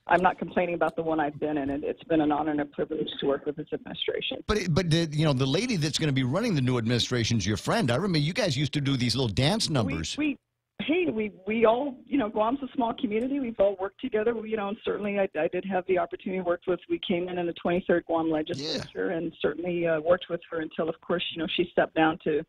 I'm not complaining about the one I've been in. It's been an honor and a privilege to work with this administration. But the lady that's going to be running the new administration is your friend. I remember you guys used to do these little dance numbers. We all, Guam's a small community. We've all worked together, and certainly I did have the opportunity to work with, we came in the 23rd Guam legislature and certainly worked with her until, of course, she stepped down to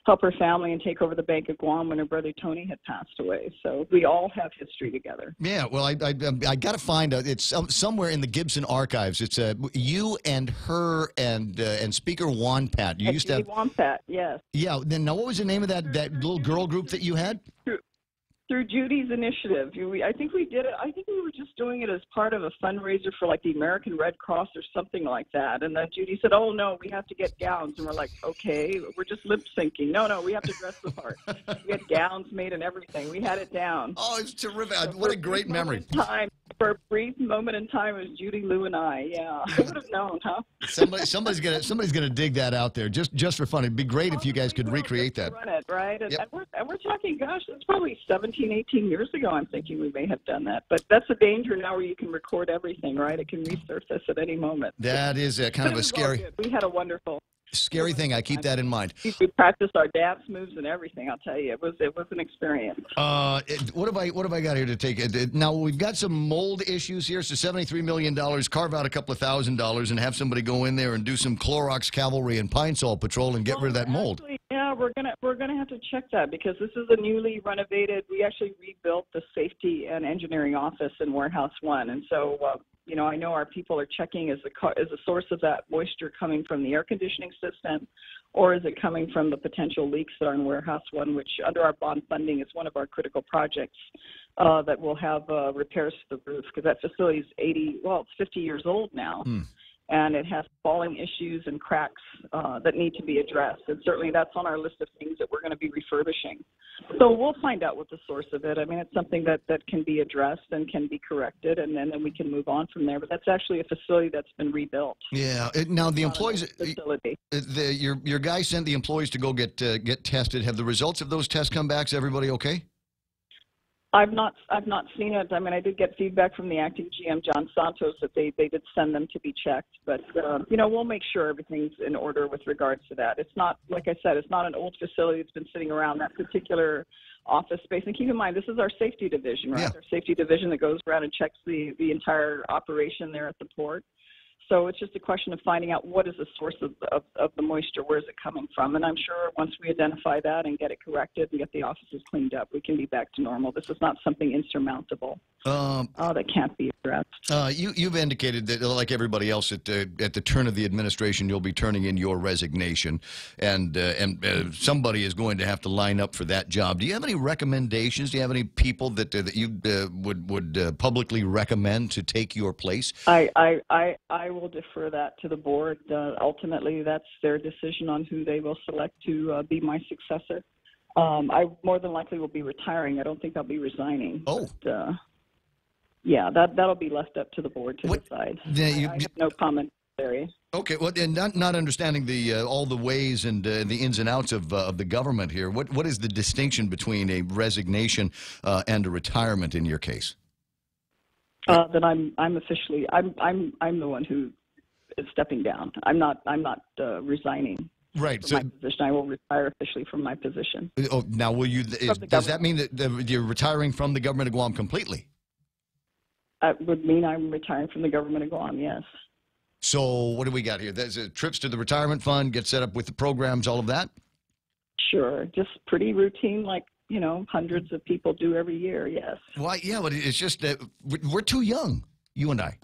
help her family and take over the Bank of Guam when her brother Tony had passed away. So we all have history together. Yeah, well, I got to find out. It's somewhere in the Gibson archives. It's you and her and Speaker Juan Pat. You used to have Juan Pat, yes. Yeah. Then now, what was the name of that little girl group that you had? Through Judy's initiative. I think we did it. I think we were just doing it as part of a fundraiser for like the American Red Cross or something like that. And then Judy said, "Oh no, we have to get gowns." And we're like, "Okay, we're just lip syncing." No, we have to dress the part. We had gowns made and everything. We had it down. Oh, it's terrific! What a great memory. Time For a brief moment in time, it was Judy, Lou, and I. Yeah, I would have known, huh? Somebody's gonna dig that out there just for fun. It'd be great if you guys could recreate that. Run it, right? And, Yep. and we're talking, gosh, it's probably 17, 18 years ago. I'm thinking we may have done that. But that's a danger now where you can record everything, right? It can resurface at any moment. That is kind of a scary Scary thing. I keep that in mind. We practiced our dance moves and everything. I'll tell you, it was an experience. What have I got here to take? Now we've got some mold issues here. So $73 million. Carve out a couple of $1,000s and have somebody go in there and do some Clorox Cavalry and Pine Sol patrol and get rid of that mold. Actually, yeah, we're gonna have to check that because this is a newly renovated. We actually rebuilt the safety and engineering office in Warehouse 1, and so. I know our people are checking is the source of that moisture coming from the air conditioning system, or is it coming from the potential leaks that are in Warehouse 1, which under our bond funding is one of our critical projects that will have repairs to the roof because that facility is it's 50 years old now. And it has falling issues and cracks that need to be addressed. And certainly that's on our list of things that we're going to be refurbishing. So we'll find out what the source of it. I mean, it's something that can be addressed and can be corrected, and then we can move on from there. But that's actually a facility that's been rebuilt. Yeah. Now the employees, facility. Your guy sent the employees to go get tested. Have the results of those tests come back? Is everybody okay? I've not seen it. I mean, I did get feedback from the acting GM, John Santos, that they did send them to be checked. But, we'll make sure everything's in order with regards to that. It's not, like I said, it's not an old facility that's been sitting around that particular office space. And keep in mind, this is our safety division, right? Yeah. Our safety division that goes around and checks the entire operation there at the port. So it's just a question of finding out what is the source of the moisture, where is it coming from. And I'm sure once we identify that and get it corrected and get the offices cleaned up, we can be back to normal. This is not something insurmountable that can't be addressed. You've indicated that, like everybody else, at the turn of the administration, you'll be turning in your resignation, and somebody is going to have to line up for that job. Do you have any recommendations? Do you have any people that you would publicly recommend to take your place? I will defer that to the board. Ultimately, that's their decision on who they will select to be my successor. I more than likely will be retiring. I don't think I'll be resigning. Oh. But, yeah, that'll be left up to the board to decide. I have no comment there. Okay, well, and not understanding all the ways and the ins and outs of the government here. What is the distinction between a resignation and a retirement in your case? Then I'm officially I'm the one who is stepping down. I'm not resigning. Right. From my position. I will retire officially from my position. Oh, now will you? Does that mean that you're retiring from the government of Guam completely? That would mean I'm retiring from the government of Guam. Yes. So what do we got here? There's trips to the retirement fund, get set up with the programs, all of that. Sure, just pretty routine, like hundreds of people do every year. Yes. Well, yeah, but it's just that we're too young, you and I,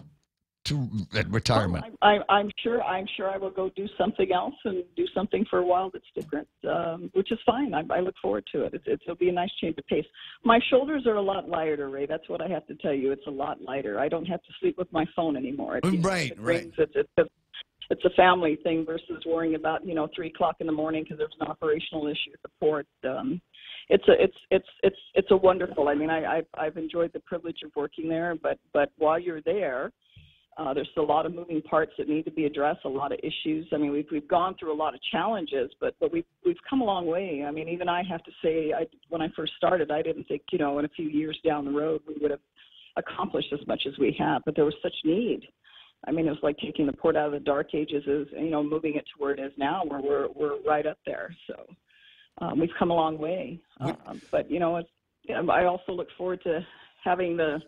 to retirement. I'm sure I will go do something else and do something for a while that's different, which is fine. I look forward to it. It'll be a nice change of pace. My shoulders are a lot lighter, Ray. That's what I have to tell you. It's a lot lighter. I don't have to sleep with my phone anymore. Right. It's a family thing versus worrying about 3 o'clock in the morning because there's an operational issue at the port. It's a wonderful. I mean, I've enjoyed the privilege of working there, but while you're there, there's a lot of moving parts that need to be addressed, a lot of issues. I mean, we've gone through a lot of challenges, but we've come a long way. I mean, even I have to say, when I first started, I didn't think in a few years down the road we would have accomplished as much as we have. But there was such need. I mean, it was like taking the port out of the dark ages, moving it to where it is now, where we're right up there. So we've come a long way. But I also look forward to having the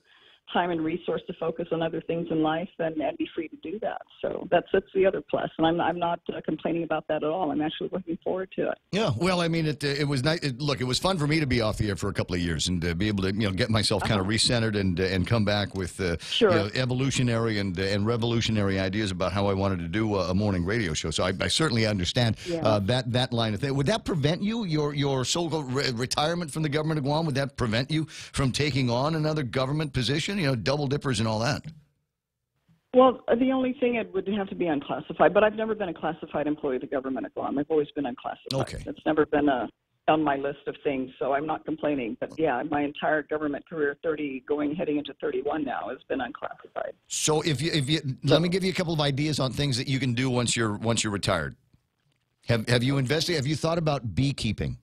time and resource to focus on other things in life and be free to do that. So that's the other plus, and I'm not complaining about that at all. I'm actually looking forward to it. Yeah, well, I mean, it was nice. Look, it was fun for me to be off the air for a couple of years and be able to get myself kind of recentered and come back with evolutionary and revolutionary ideas about how I wanted to do a morning radio show. So I certainly understand that line of thing. Would that prevent you, your so-called retirement from the government of Guam? Would that prevent you from taking on another government position? Double dippers and all that. Well, the only thing it would have to be unclassified, but I've never been a classified employee of the government of Guam. I've always been unclassified. Okay. It's never been on my list of things, so I'm not complaining. But yeah, my entire government career, heading into 31 now, has been unclassified. So let me give you a couple of ideas on things that you can do once you're retired. Have you investigated? Have you thought about beekeeping?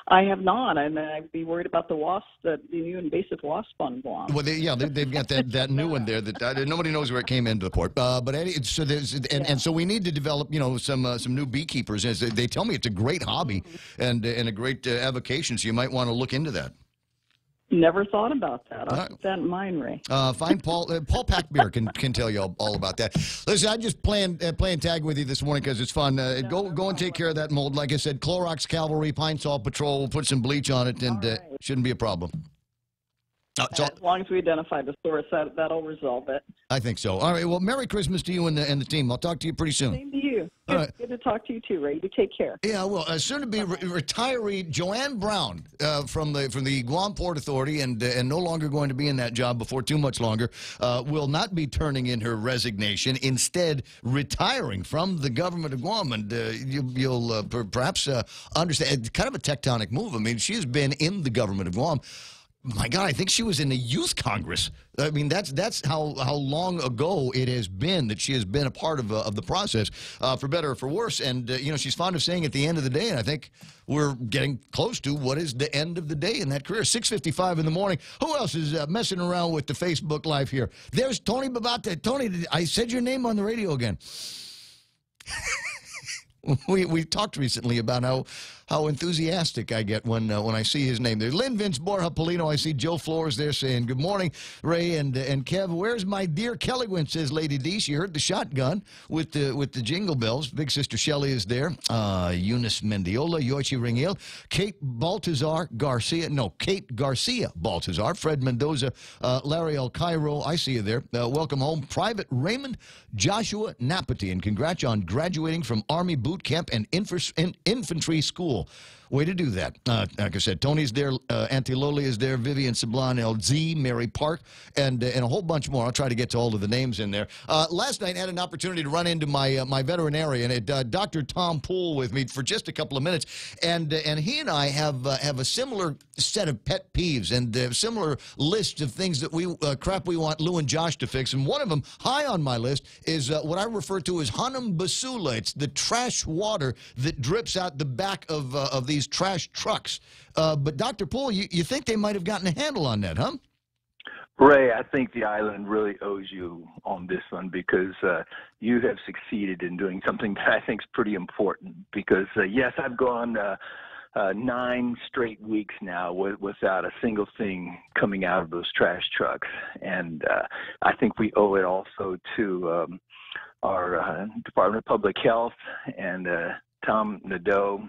I have not, and I'd be worried about the wasp, the new invasive wasp on Guam. Well, they've got that new one there that nobody knows where it came into the port. But so there's and so we need to develop some new beekeepers. As they tell me, it's a great hobby and a great avocation. So you might want to look into that. Never thought about that. I'll keep that in mind, Ray. Find Paul. Paul Packbeer can tell you all about that. Listen, I just playing tag with you this morning because it's fun. Go and take care of that mold. Like I said, Clorox Cavalry, Pine Sol Patrol. We'll put some bleach on it, and shouldn't be a problem. As long as we identify the source, that'll resolve it. I think so. All right. Well, Merry Christmas to you and the team. I'll talk to you pretty soon. Same to you. All right. Good to talk to you too, Ray. You take care. Yeah, well, soon to be retiree Joanne Brown from the Guam Port Authority, and no longer going to be in that job before too much longer, will not be turning in her resignation. Instead, retiring from the government of Guam, and you'll perhaps understand. It's kind of a tectonic move. I mean, she's been in the government of Guam. My God, I think she was in the Youth Congress. I mean, that's how long ago it has been that she has been a part of the process, for better or for worse. And, she's fond of saying at the end of the day, and I think we're getting close to what is the end of the day in that career. 6:55 in the morning. Who else is messing around with the Facebook Live here? There's Tony Babate. Tony, I said your name on the radio again. We talked recently about how enthusiastic I get when I see his name there. Lynn Vince Borja Polino. I see Joe Flores there saying good morning, Ray and Kev. Where's my dear Kelligwin? Says Lady D. She heard the shotgun with the jingle bells. Big sister Shelley is there. Eunice Mendiola, Yoichi Ringil, Kate Garcia Baltazar, Fred Mendoza, Larry El Cairo. I see you there. Welcome home, Private Raymond Joshua Napati, and congrats on graduating from Army Boot Camp and Infantry School. Way to do that. Like I said, Tony's there, Auntie Loli is there, Vivian Sablan, LZ, Mary Park, and a whole bunch more. I'll try to get to all of the names in there. Last night, I had an opportunity to run into my veterinarian, Dr. Tom Poole, with me for just a couple of minutes, and he and I have a similar set of pet peeves and a similar list of things that crap we want Lou and Josh to fix. And one of them, high on my list, is what I refer to as Hanum Basula. It's the trash water that drips out the back of these trash trucks. But Dr. Poole, you think they might have gotten a handle on that, huh? Ray, I think the island really owes you on this one because you have succeeded in doing something that I think is pretty important. Because, yes, I've gone 9 straight weeks now without a single thing coming out of those trash trucks. And I think we owe it also to our Department of Public Health and Tom Nadeau.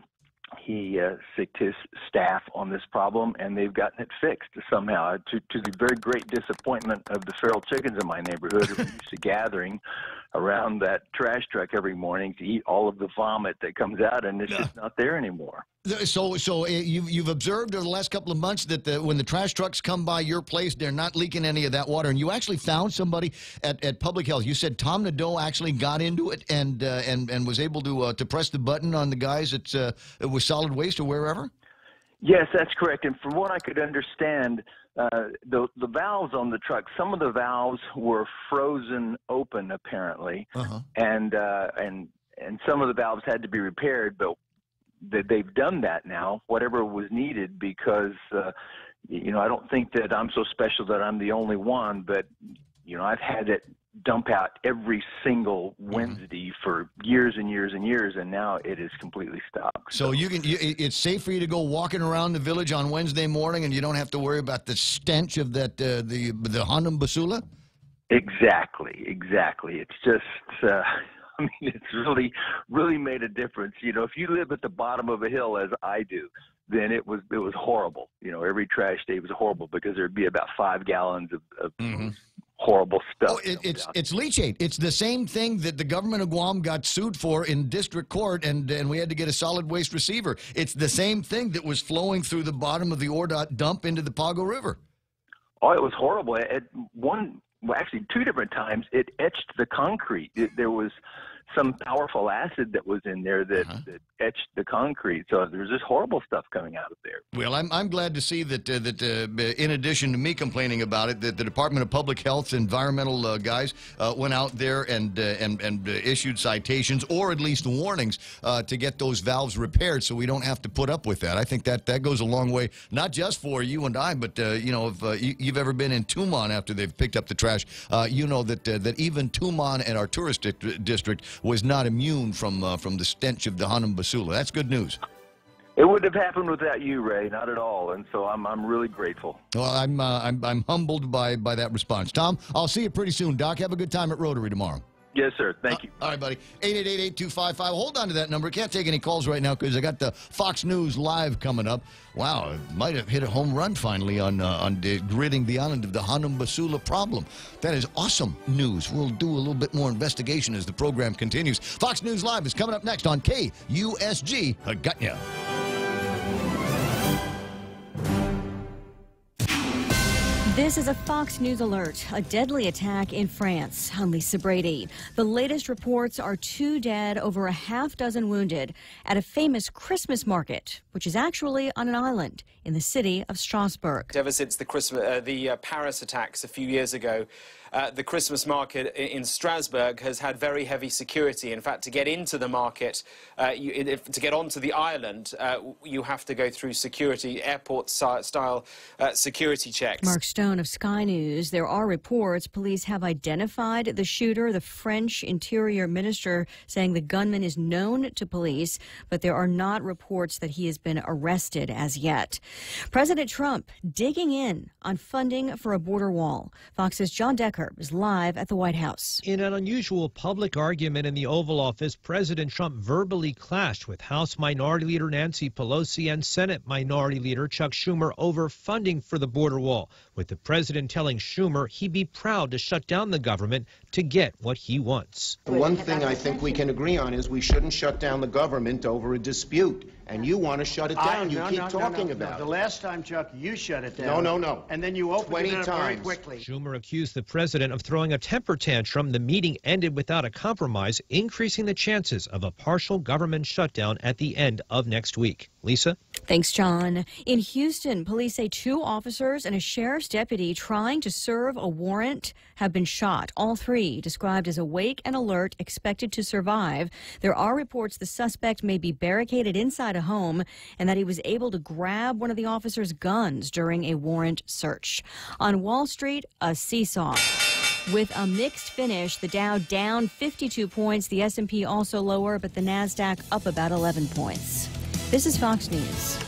He sicked his staff on this problem, and they've gotten it fixed somehow, to the very great disappointment of the feral chickens in my neighborhood who are used to gathering around that trash truck every morning to eat all of the vomit that comes out, and it's just not there anymore. So you've observed over the last couple of months that when the trash trucks come by your place, they're not leaking any of that water, and you actually found somebody at Public Health. You said Tom Nadeau actually got into it and was able to press the button on the guys with solid waste or wherever? Yes, that's correct. And from what I could understand, the valves on the truck, some of the valves were frozen open apparently, and some of the valves had to be repaired, but they've done that now, whatever was needed, because I don't think that I'm so special that I'm the only one, but I've had it dump out every single Wednesday for years and years and years, and now it is completely stopped. So it's safe for you to go walking around the village on Wednesday morning, and you don't have to worry about the stench of that the Hanum Basula? Exactly. It's just I mean, it's really made a difference. If you live at the bottom of a hill, as I do, then it was horrible. Every trash day was horrible because there'd be about 5 gallons of horrible stuff. Oh, it's leachate. It's the same thing that the government of Guam got sued for in district court, and we had to get a solid waste receiver. It's the same thing that was flowing through the bottom of the ORDOT dump into the Pago River. Oh, it was horrible. Actually 2 different times, it etched the concrete. There was some powerful acid that was in there that etched the concrete. So there's just horrible stuff coming out of there. Well, I'm glad to see that in addition to me complaining about it, that the Department of Public Health's environmental guys went out there and issued citations or at least warnings to get those valves repaired, so we don't have to put up with that. I think that goes a long way, not just for you and I, but you know, if you've ever been in Tumon after they've picked up the trash, you know that even Tumon and our tourist district was not immune from the stench of the Hanum Basula. That's good news. It wouldn't have happened without you, Ray, not at all. And so I'm really grateful. Well, I'm humbled by that response. Tom, I'll see you pretty soon. Doc, have a good time at Rotary tomorrow. Yes, sir. Thank you. All right, buddy. 888-8255. Hold on to that number. Can't take any calls right now because I got the Fox News Live coming up. Wow, it might have hit a home run finally on ridding the island of the Hanum Basula problem. That is awesome news. We'll do a little bit more investigation as the program continues. Fox News Live is coming up next on KUSG. I got ya. This is a Fox News alert. A deadly attack in France. I'm Lisa Brady. The latest reports are 2 dead, over a half dozen wounded at a famous Christmas market, which is actually on an island in the city of Strasbourg. Ever since the Paris attacks a few years ago, the Christmas market in Strasbourg has had very heavy security. In fact, to get into the market, to get onto the island, you have to go through security, airport-style security checks. Mark Stone of Sky News. There are reports police have identified the shooter. The French Interior Minister saying the gunman is known to police, but there are not reports that he has been arrested as yet. President Trump digging in on funding for a border wall. Fox's John Decker is live at the White House. In an unusual public argument in the Oval Office, President Trump verbally clashed with House Minority Leader Nancy Pelosi and Senate Minority Leader Chuck Schumer over funding for the border wall, with the president telling Schumer he'd be proud to shut down the government to get what he wants. The one thing I think we can agree on is we shouldn't shut down the government over a dispute. And you want to shut it down. You keep talking about it. The last time, Chuck, you shut it down. No. And then you opened it up very quickly. Schumer accused the president of throwing a temper tantrum. The meeting ended without a compromise, increasing the chances of a partial government shutdown at the end of next week. Lisa? Thanks, John. In Houston, police say 2 officers and a sheriff's deputy trying to serve a warrant have been shot. All 3 described as awake and alert, expected to survive. There are reports the suspect may be barricaded inside a home and that he was able to grab one of the officers' guns during a warrant search. On Wall Street, a seesaw. With a mixed finish, the Dow down 52 points, the S&P also lower, but the NASDAQ up about 11 points. This is Fox News.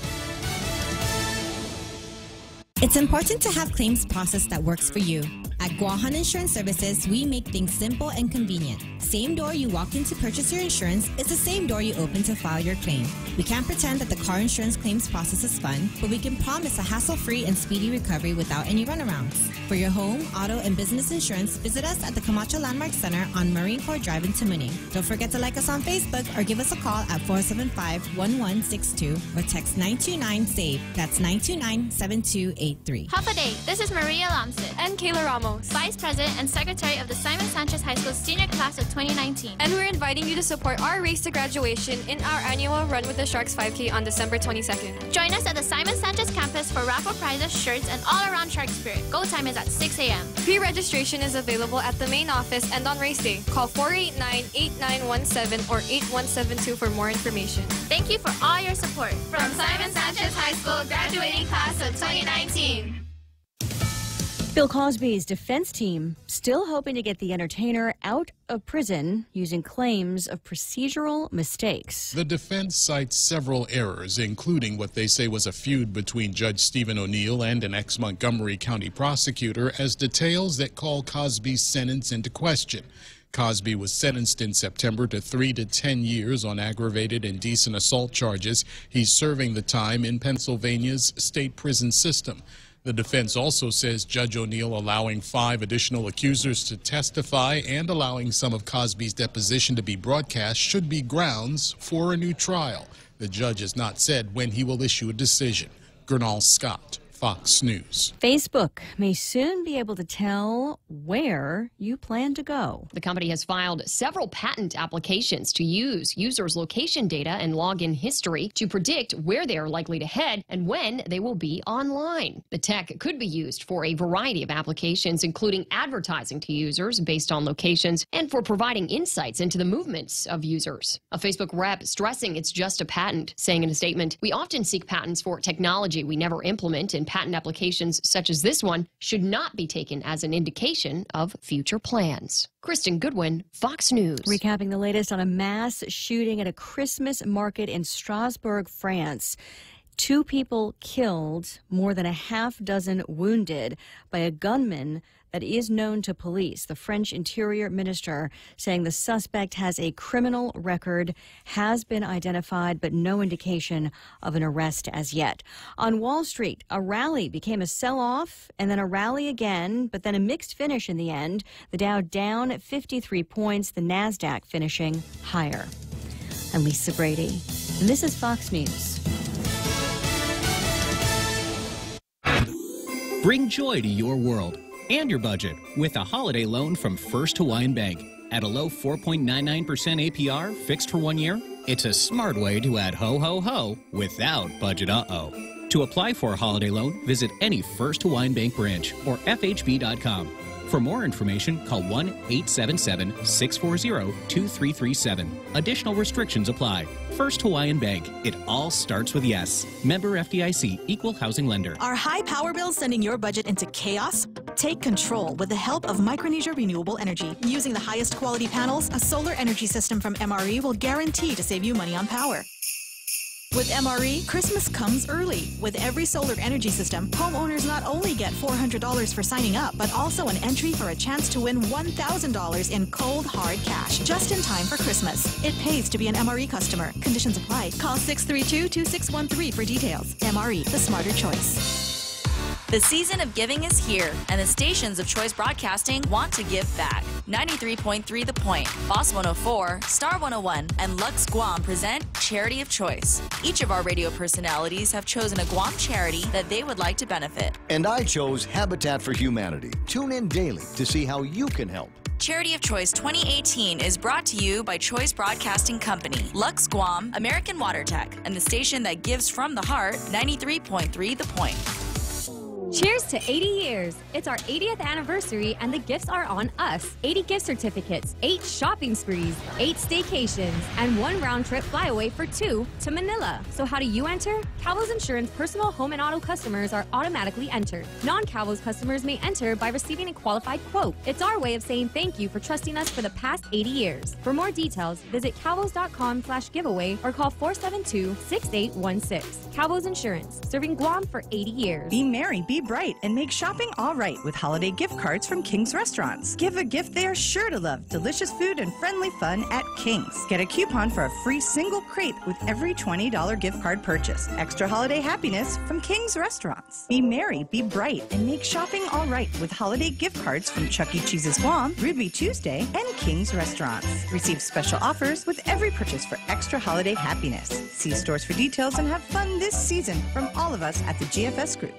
It's important to have claims process that works for you. At Guahan Insurance Services, we make things simple and convenient. Same door you walk in to purchase your insurance is the same door you open to file your claim. We can't pretend that the car insurance claims process is fun, but we can promise a hassle-free and speedy recovery without any runarounds. For your home, auto, and business insurance, visit us at the Camacho Landmark Center on Marine Corps Drive in Tamuning. Don't forget to like us on Facebook or give us a call at 475-1162 or text 929-SAVE. That's 929-7283. Half a day. This is Maria Lamsit And Kayla Ramos. Vice President and Secretary of the Simon Sanchez High School Senior Class of 2019. And we're inviting you to support our race to graduation in our annual Run with the Sharks 5K on December 22nd. Join us at the Simon Sanchez campus for raffle prizes, shirts, and all-around Shark spirit. Go time is at 6 a.m. Pre-registration is available at the main office and on race day. Call 489-8917 or 8172 for more information. Thank you for all your support. From Simon Sanchez High School graduating class of 2019. Bill Cosby's defense team still hoping to get the entertainer out of prison using claims of procedural mistakes. The defense cites several errors, including what they say was a feud between Judge Stephen O'Neill and an ex-Montgomery County prosecutor as details that call Cosby's sentence into question. Cosby was sentenced in September to 3 to 10 years on aggravated indecent assault charges. He's serving the time in Pennsylvania's state prison system. The defense also says Judge O'Neill allowing 5 additional accusers to testify and allowing some of Cosby's deposition to be broadcast should be grounds for a new trial. The judge has not said when he will issue a decision. Gernal Scott, Fox News. Facebook may soon be able to tell where you plan to go. The company has filed several patent applications to use users' location data and login history to predict where they are likely to head and when they will be online. The tech could be used for a variety of applications, including advertising to users based on locations and for providing insights into the movements of users. A Facebook rep stressing it's just a patent, saying in a statement, "We often seek patents for technology we never implement, and patent applications such as this one should not be taken as an indication of future plans." Kristen Goodwin, Fox News. Recapping the latest on a mass shooting at a Christmas market in Strasbourg, France. 2 people killed, more than a half dozen wounded by a gunman that is known to police. The French Interior Minister saying the suspect has a criminal record, has been identified, but no indication of an arrest as yet. On Wall Street, a rally became a sell-off and then a rally again, but then a mixed finish in the end. The Dow down 53 points, the NASDAQ finishing higher. I'm Lisa Brady, and this is Fox News. Bring joy to your world and your budget with a holiday loan from First Hawaiian Bank. At a low 4.99% APR, fixed for 1 year, it's a smart way to add ho-ho-ho without budget uh-oh. To apply for a holiday loan, visit any First Hawaiian Bank branch or FHB.com. For more information, call 1-877-640-2337. Additional restrictions apply. First Hawaiian Bank. It all starts with yes. Member FDIC, Equal Housing Lender. Are high power bills sending your budget into chaos? Take control with the help of Micronesia Renewable Energy. Using the highest quality panels, a solar energy system from MRE will guarantee to save you money on power. With MRE, Christmas comes early. With every solar energy system, homeowners not only get $400 for signing up, but also an entry for a chance to win $1,000 in cold, hard cash, just in time for Christmas. It pays to be an MRE customer. Conditions apply. Call 632-2613 for details. MRE, the smarter choice. The season of giving is here, and the stations of Choice Broadcasting want to give back. 93.3 The Point, Boss 104, Star 101, and Lux Guam present Charity of Choice. Each of our radio personalities have chosen a Guam charity that they would like to benefit. And I chose Habitat for Humanity. Tune in daily to see how you can help. Charity of Choice 2018 is brought to you by Choice Broadcasting Company, Lux Guam, American Water Tech, and the station that gives from the heart, 93.3 The Point. Cheers to 80 years. It's our 80th anniversary and the gifts are on us. 80 gift certificates, 8 shopping sprees, 8 staycations, and 1 round-trip flyaway for 2 to Manila. So how do you enter? Calvo's Insurance personal home and auto customers are automatically entered. Non-Calvo's customers may enter by receiving a qualified quote. It's our way of saying thank you for trusting us for the past 80 years. For more details, visit calvos.com/giveaway or call 472-6816. Calvo's Insurance, serving Guam for 80 years. Be merry, be bright, and make shopping all right with holiday gift cards from King's Restaurants. Give a gift they are sure to love. Delicious food and friendly fun at King's. Get a coupon for a free single crate with every $20 gift card purchase. Extra holiday happiness from King's Restaurants. Be merry, be bright, and make shopping all right with holiday gift cards from Chuck E. Cheese's Guam, Ruby Tuesday, and King's Restaurants. Receive special offers with every purchase for extra holiday happiness. See stores for details and have fun this season from all of us at the GFS Group.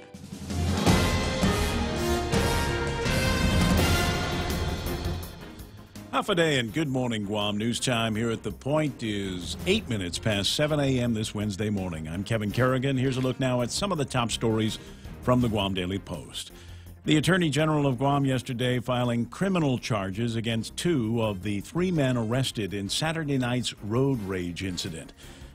Half a day and good morning, Guam. News time here at The Point is 8 minutes past 7 a.m. this Wednesday morning. I'm Kevin Kerrigan. Here's a look now at some of the top stories from the Guam Daily Post. The Attorney General of Guam yesterday filing criminal charges against 2 of the 3 men arrested in Saturday night's road rage incident.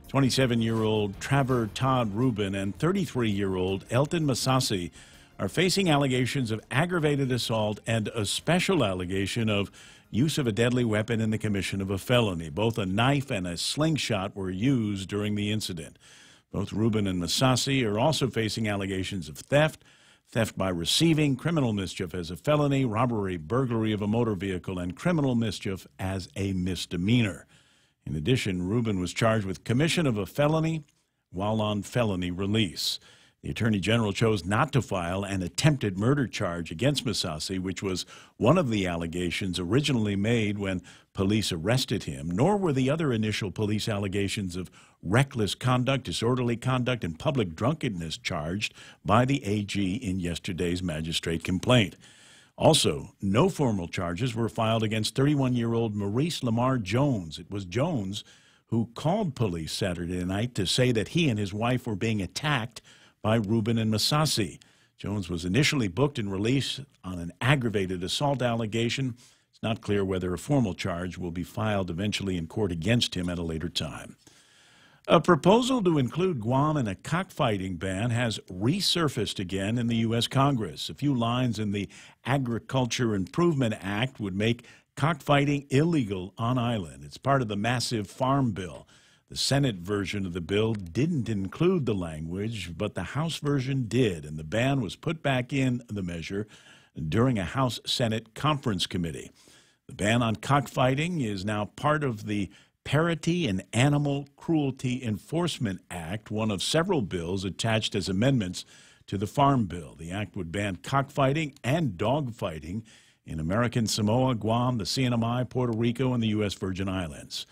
27-year-old Trevor Todd Rubin and 33-year-old Elton Masasi are facing allegations of aggravated assault and a special allegation of use of a deadly weapon in the commission of a felony. Both a knife and a slingshot were used during the incident. Both Rubin and Masasi are also facing allegations of theft, theft by receiving, criminal mischief as a felony, robbery, burglary of a motor vehicle, and criminal mischief as a misdemeanor. In addition, Rubin was charged with commission of a felony while on felony release. The Attorney General chose not to file an attempted murder charge against Masasi, which was one of the allegations originally made when police arrested him, nor were the other initial police allegations of reckless conduct, disorderly conduct, and public drunkenness charged by the AG in yesterday's magistrate complaint. Also, no formal charges were filed against 31-year-old Maurice Lamar Jones. It was Jones who called police Saturday night to say that he and his wife were being attacked by Rubin and Masasi. Jones was initially booked and released on an aggravated assault allegation. It's not clear whether a formal charge will be filed eventually in court against him at a later time. A proposal to include Guam in a cockfighting ban has resurfaced again in the U.S. Congress. A few lines in the Agriculture Improvement Act would make cockfighting illegal on island. It's part of the massive farm bill. The Senate version of the bill didn't include the language, but the House version did, and the ban was put back in the measure during a House-Senate conference committee. The ban on cockfighting is now part of the Parity and Animal Cruelty Enforcement Act, one of several bills attached as amendments to the Farm Bill. The act would ban cockfighting and dogfighting in American Samoa, Guam, the CNMI, Puerto Rico, and the U.S. Virgin Islands.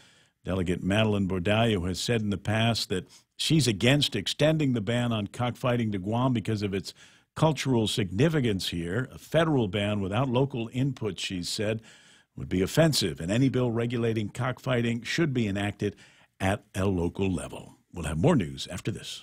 Delegate Madeline Bordallo has said in the past that she's against extending the ban on cockfighting to Guam because of its cultural significance here. A federal ban without local input, she said, would be offensive, and any bill regulating cockfighting should be enacted at a local level. We'll have more news after this.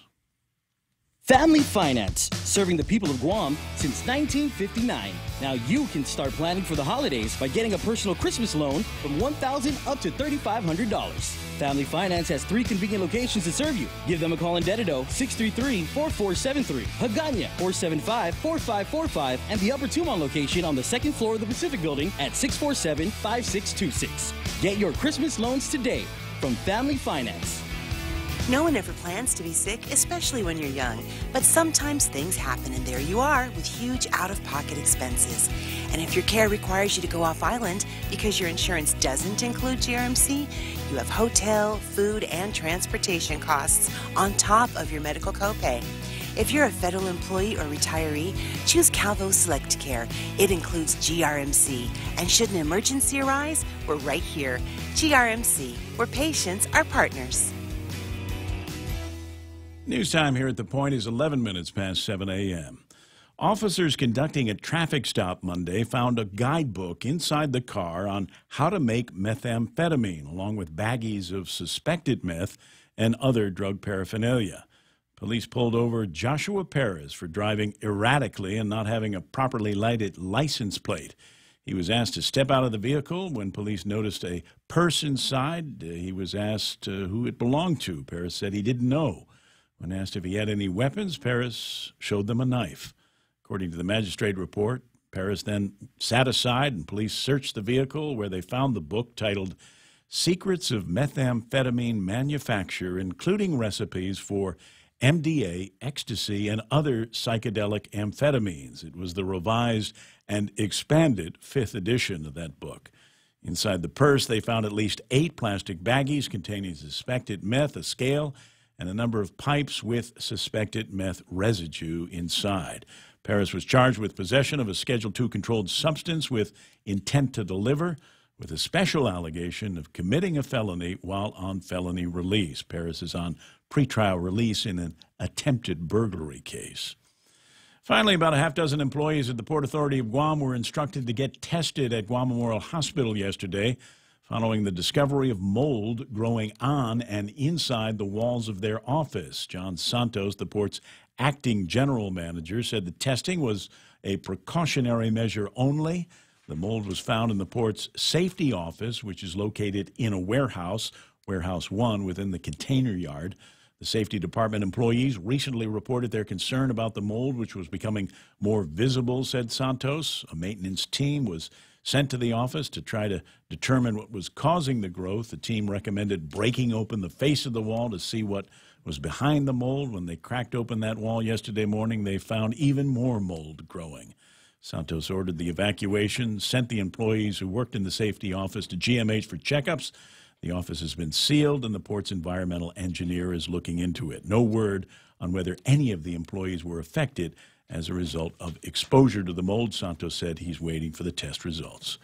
Family Finance, serving the people of Guam since 1959. Now you can start planning for the holidays by getting a personal Christmas loan from $1,000 up to $3,500. Family Finance has 3 convenient locations to serve you. Give them a call in Dededo, 633-4473, Hagana, 475-4545, and the Upper Tumon location on the 2nd floor of the Pacific Building at 647-5626. Get your Christmas loans today from Family Finance. No one ever plans to be sick, especially when you're young. But sometimes things happen, and there you are with huge out-of-pocket expenses. And if your care requires you to go off-island because your insurance doesn't include GRMC, you have hotel, food, and transportation costs on top of your medical copay. If you're a federal employee or retiree, choose Calvo Select Care. It includes GRMC. And should an emergency arise, we're right here. GRMC, where patients are partners. News time here at The Point is 11 minutes past 7 a.m. Officers conducting a traffic stop Monday found a guidebook inside the car on how to make methamphetamine, along with baggies of suspected meth and other drug paraphernalia. Police pulled over Joshua Perez for driving erratically and not having a properly lighted license plate. He was asked to step out of the vehicle. When police noticed a purse inside, he was asked who it belonged to. Perez said he didn't know. When asked if he had any weapons, Perez showed them a knife. According to the magistrate report, Perez then sat aside and police searched the vehicle, where they found the book titled Secrets of Methamphetamine Manufacture, including recipes for MDA, ecstasy, and other psychedelic amphetamines. It was the revised and expanded 5th edition of that book. Inside the purse, they found at least 8 plastic baggies containing suspected meth, a scale, and a number of pipes with suspected meth residue inside. Perez was charged with possession of a Schedule II controlled substance with intent to deliver, with a special allegation of committing a felony while on felony release. Perez is on pretrial release in an attempted burglary case. Finally, about a half-dozen employees at the Port Authority of Guam were instructed to get tested at Guam Memorial Hospital yesterday, following the discovery of mold growing on and inside the walls of their office. John Santos, the port's acting general manager, said the testing was a precautionary measure only. The mold was found in the port's safety office, which is located in a warehouse, Warehouse 1, within the container yard. The safety department employees recently reported their concern about the mold, which was becoming more visible, said Santos. A maintenance team was sent to the office to try to determine what was causing the growth. The team recommended breaking open the face of the wall to see what was behind the mold. When they cracked open that wall yesterday morning, they found even more mold growing. Santos ordered the evacuation, sent the employees who worked in the safety office to GMH for checkups. The office has been sealed, and the port's environmental engineer is looking into it. No word on whether any of the employees were affected as a result of exposure to the mold. Santos said he's waiting for the test results.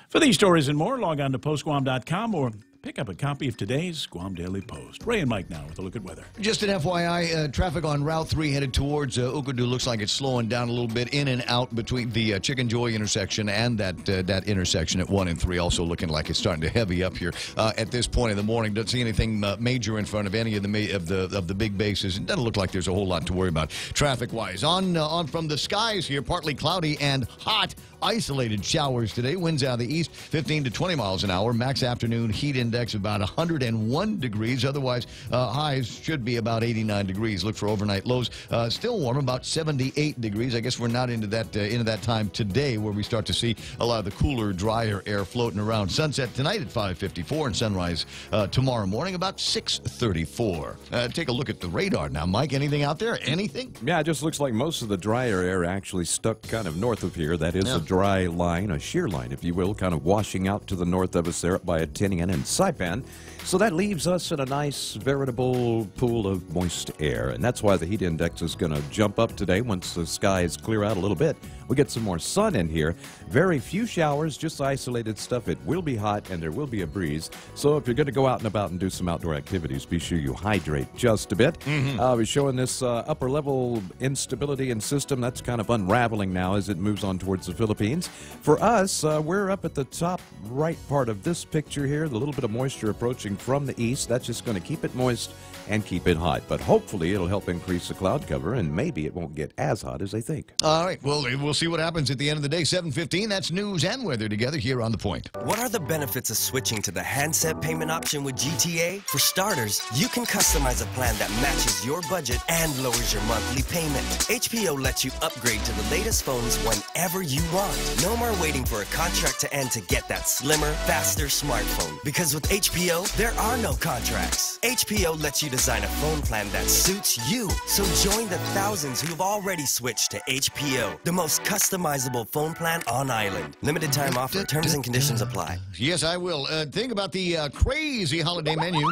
For these stories and more, log on to postguam.com or pick up a copy of today's Guam Daily Post. Ray and Mike now with a look at weather. Just an FYI, traffic on Route 3 headed towards Ukadu looks like it's slowing down a little bit in and out between the Chicken Joy intersection and that intersection at 1 and 3. Also looking like it's starting to heavy up here at this point in the morning. Don't see anything major in front of any of the big bases. It doesn't look like there's a whole lot to worry about traffic-wise. On from the skies here, partly cloudy and hot. Isolated showers today. Winds out of the east, 15 to 20 miles an hour. Max afternoon heat index about 101 degrees. Otherwise, highs should be about 89 degrees. Look for overnight lows. Still warm, about 78 degrees. I guess we're not into that time today where we start to see a lot of the cooler, drier air floating around. Sunset tonight at 5:54 and sunrise tomorrow morning about 6:34. Take a look at the radar now. Mike, anything out there? Anything? Yeah, it just looks like most of the drier air actually stuck kind of north of here. That is a dry line, a shear line, if you will, kind of washing out to the north of us there by Tinian and Saipan. So that leaves us in a nice, veritable pool of moist air. And that's why the heat index is going to jump up today once the skies clear out a little bit. We get some more sun in here. Very few showers, just isolated stuff. It will be hot and there will be a breeze. So if you're going to go out and about and do some outdoor activities, be sure you hydrate just a bit. We're showing this upper level instability in system. That's kind of unraveling now as it moves on towards the Philippines. For us, we're up at the top right part of this picture here. The little bit of moisture approaching from the east. That's just going to keep it moist and keep it hot. But hopefully it'll help increase the cloud cover, and maybe it won't get as hot as they think. All right. Well, we'll see what happens at the end of the day. 7:15. That's news and weather together here on The Point. What are the benefits of switching to the handset payment option with GTA? For starters, you can customize a plan that matches your budget and lowers your monthly payment. HPO lets you upgrade to the latest phones whenever you want. No more waiting for a contract to end to get that slimmer, faster smartphone. Because with HPO, there are no contracts. HPO lets you design a phone plan that suits you. So join the thousands who've already switched to HPO, the most customizable phone plan on island. Limited time offer. Terms and conditions apply. Yes, I will. Think about the crazy holiday menu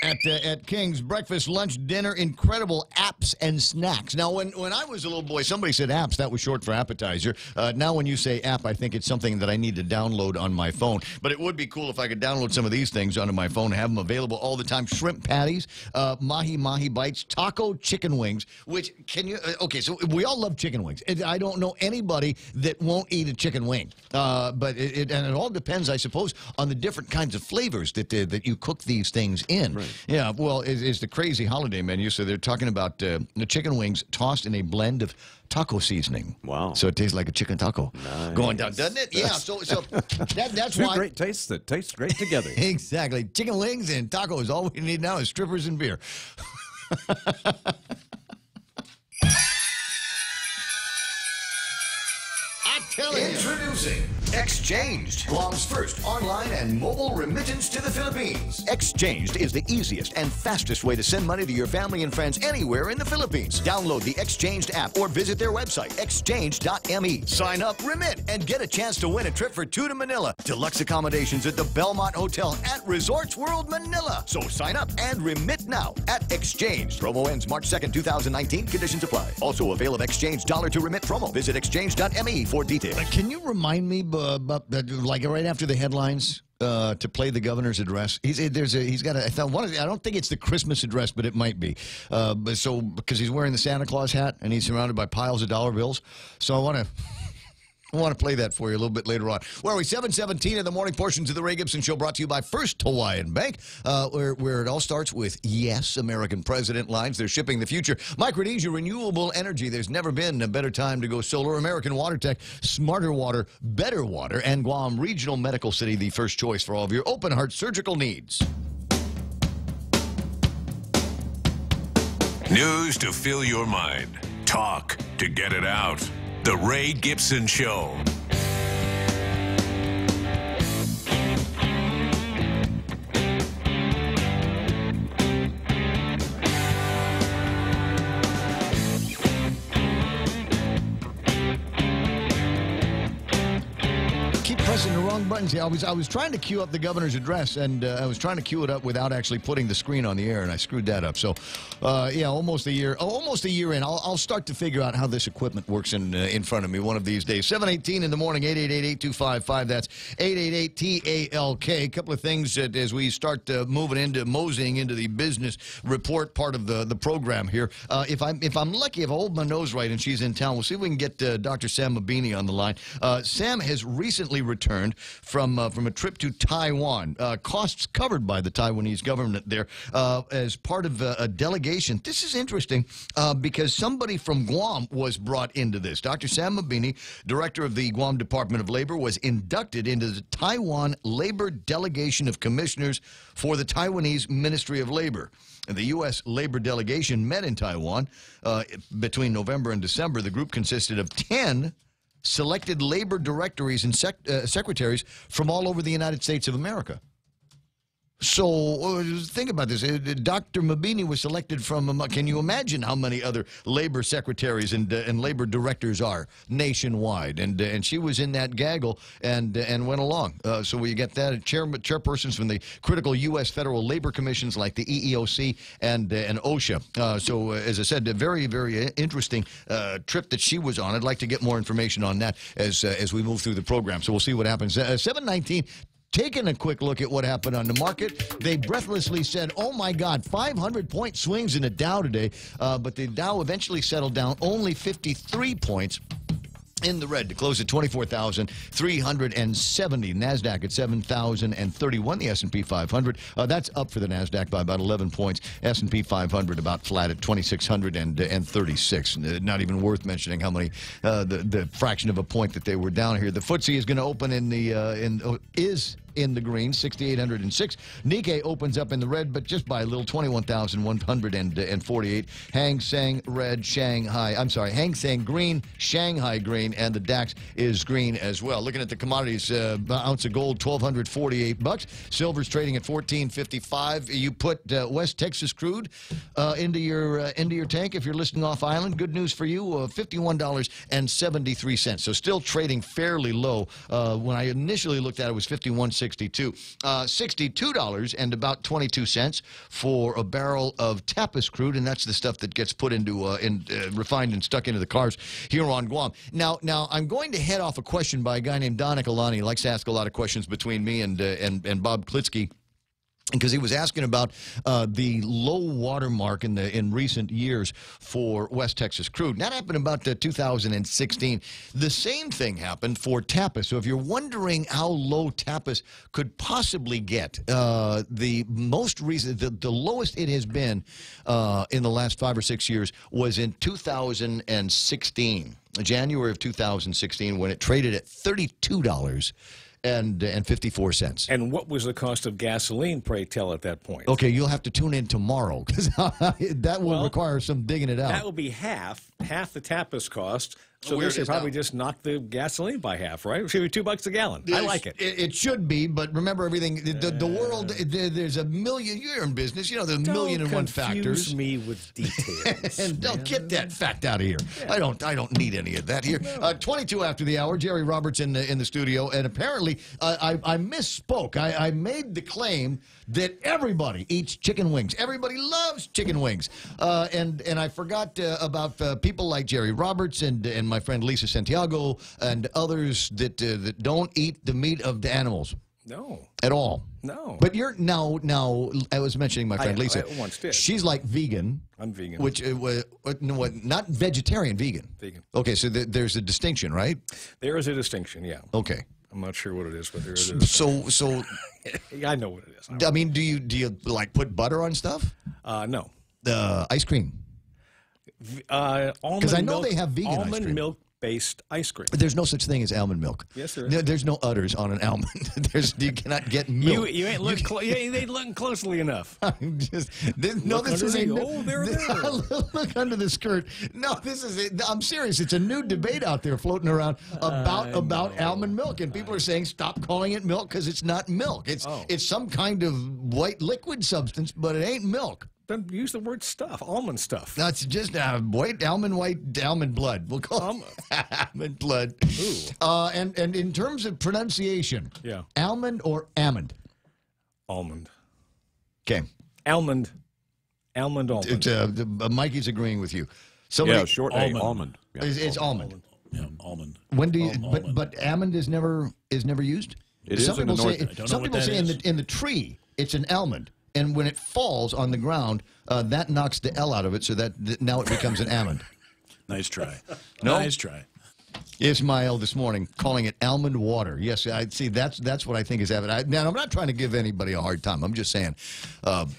at King's. Breakfast, lunch, dinner, incredible apps and snacks. Now, when I was a little boy, somebody said apps. That was short for appetizer. Now, when you say app, I think it's something that I need to download on my phone. But it would be cool if I could download some of these things onto my phone and have them available all the time. Shrimp patties, mahi bites, taco chicken wings, which can you... okay, so we all love chicken wings. I don't know anybody that won't eat a chicken wing. But it all depends, I suppose, on the different kinds of flavors that you cook these things in. Right. Yeah, well, it's the crazy holiday menu. So they're talking about the chicken wings tossed in a blend of taco seasoning. Wow. So it tastes like a chicken taco. Nice. Going down, doesn't it? Yeah, so that's two why... great tastes that taste great together. Exactly. Chicken wings and tacos. All we need now is strippers and beer. Introducing Exchanged, Guam's first online and mobile remittance to the Philippines. Exchanged is the easiest and fastest way to send money to your family and friends anywhere in the Philippines. Download the Exchanged app or visit their website, exchange.me. Sign up, remit, and get a chance to win a trip for 2 to Manila. Deluxe accommodations at the Belmont Hotel at Resorts World Manila. So sign up and remit now at Exchanged. Promo ends March 2nd, 2019. Conditions apply. Also avail of Exchange dollar to remit promo. Visit exchange.me for details. Can you remind me about like right after the headlines to play the governor's address? He's got a, I don't think it's the Christmas address, but it might be. Because he's wearing the Santa Claus hat and he's surrounded by piles of dollar bills. So I want to play that for you a little bit later on. Where are we? 7:17 in the morning. Portions of the Ray Gibson Show brought to you by First Hawaiian Bank, where it all starts with yes, American President lines. They're shipping the future. Micronesia Renewable Energy. There's never been a better time to go solar. American Water Tech, smarter water, better water, and Guam Regional Medical City, the first choice for all of your open heart surgical needs. News to fill your mind. Talk to get it out. The Ray Gibson Show. Keep pressing the wrong wrong buttons here. I was trying to queue up the governor's address, and I was trying to queue it up without actually putting the screen on the air, and I screwed that up. So, yeah, almost a year in. I'll start to figure out how this equipment works in front of me one of these days. 7:18 in the morning, 888-8255. That's 888-TALK. A couple of things as we start moseying into the business report part of the program here. If I'm lucky, if I hold my nose right and she's in town, we'll see if we can get Dr. Sam Mabini on the line. Sam has recently returned from a trip to Taiwan. Costs covered by the Taiwanese government there as part of a delegation. This is interesting because somebody from Guam was brought into this. Dr. Sam Mabini, director of the Guam Department of Labor, was inducted into the Taiwan Labor Delegation of Commissioners for the Taiwanese Ministry of Labor. The U.S. labor delegation met in Taiwan between November and December. The group consisted of 10 selected labor directories and secretaries from all over the United States of America. So think about this. Dr. Mabini was selected from, can you imagine how many other labor secretaries and labor directors are nationwide? And she was in that gaggle and went along. So we get that. Chairpersons from the critical U.S. federal labor commissions like the EEOC and OSHA. So as I said, a very, very interesting trip that she was on. I'd like to get more information on that as we move through the program. So we'll see what happens. 7:19. Taking a quick look at what happened on the market, they breathlessly said, oh, my God, 500-point swings in the Dow today. But the Dow eventually settled down only 53 points in the red to close at 24,370. NASDAQ at 7,031. The S&P 500, that's up for the NASDAQ by about 11 points. S&P 500 about flat at 2,636. Not even worth mentioning how many, the fraction of a point that they were down here. The FTSE is going to open in the green, 6,806. Nikkei opens up in the red, but just by a little, 21,148. Hang Seng red, Hang Seng green, Shanghai green, and the DAX is green as well. Looking at the commodities, ounce of gold, $1,248. Silver's trading at $14.55. You put West Texas crude into your tank if you're listening off island. Good news for you, $51.73. So still trading fairly low. When I initially looked at it, it was $51.62. $62 and about 22 cents for a barrel of Tapas crude, and that's the stuff that gets put into refined and stuck into the cars here on Guam. Now I'm going to head off a question by a guy named Don Nicolani. He likes to ask a lot of questions between me and Bob Klitsky, because he was asking about the low water mark in recent years for West Texas crude. And that happened about 2016. The same thing happened for Tapas. So if you're wondering how low Tapas could possibly get, the lowest it has been in the last 5 or 6 years was in 2016, January of 2016, when it traded at $32. And 54 cents. And what was the cost of gasoline, pray tell, at that point? Okay, you'll have to tune in tomorrow, because that will require some digging it out. That will be half the Tapas cost. So we should probably just knock the gasoline by half, right? It should be $2 a gallon. I like it. It should be, but remember everything. The world, there's a million. You're in business, you know. There's a million and one factors. Don't confuse me with details. And don't get that fact out of here. Yeah. I don't need any of that here. No. 22 after the hour. Jerry Roberts in the studio, and apparently I misspoke. I made the claim that everybody eats chicken wings. Everybody loves chicken wings, and I forgot about people like Jerry Roberts and my friend Lisa Santiago and others that don't eat the meat of the animals. No. At all. No. But you're now I was mentioning my friend Lisa. I once did. She's like vegan. I'm vegan. Which not vegetarian, vegan. Vegan. Okay, so there's a distinction, right? There is a distinction, yeah. Okay. I'm not sure what it is, but there is a distinction. So I know what it is. I mean, do you like put butter on stuff? No. Ice cream. Because I know they have vegan ice cream. Almond milk-based ice cream. But there's no such thing as almond milk. Yes, there is. There's no udders on an almond. You cannot get milk. You ain't looking closely enough. I'm just this is a look under the skirt. No, this is I'm serious. It's a new debate out there floating around about almond milk, and people are saying stop calling it milk because it's not milk. It's some kind of white liquid substance, but it ain't milk. Then use the word stuff, almond stuff. That's just white almond blood. We'll call it almond blood. Ooh. And in terms of pronunciation, yeah, almond or almond? Almond. Okay. Almond. Almond. Mikey's agreeing with you. Short almond. Almond. Yeah. It's almond. Yeah, almond. When do you? But almond is never used. It is in the north. Some people say in the tree it's an almond. And when it falls on the ground, that knocks the L out of it, so that now it becomes an almond. Nice try. No? Nice try. Ismail this morning calling it almond water. Yes, I see. That's what I think is happening. Now, I'm not trying to give anybody a hard time. I'm just saying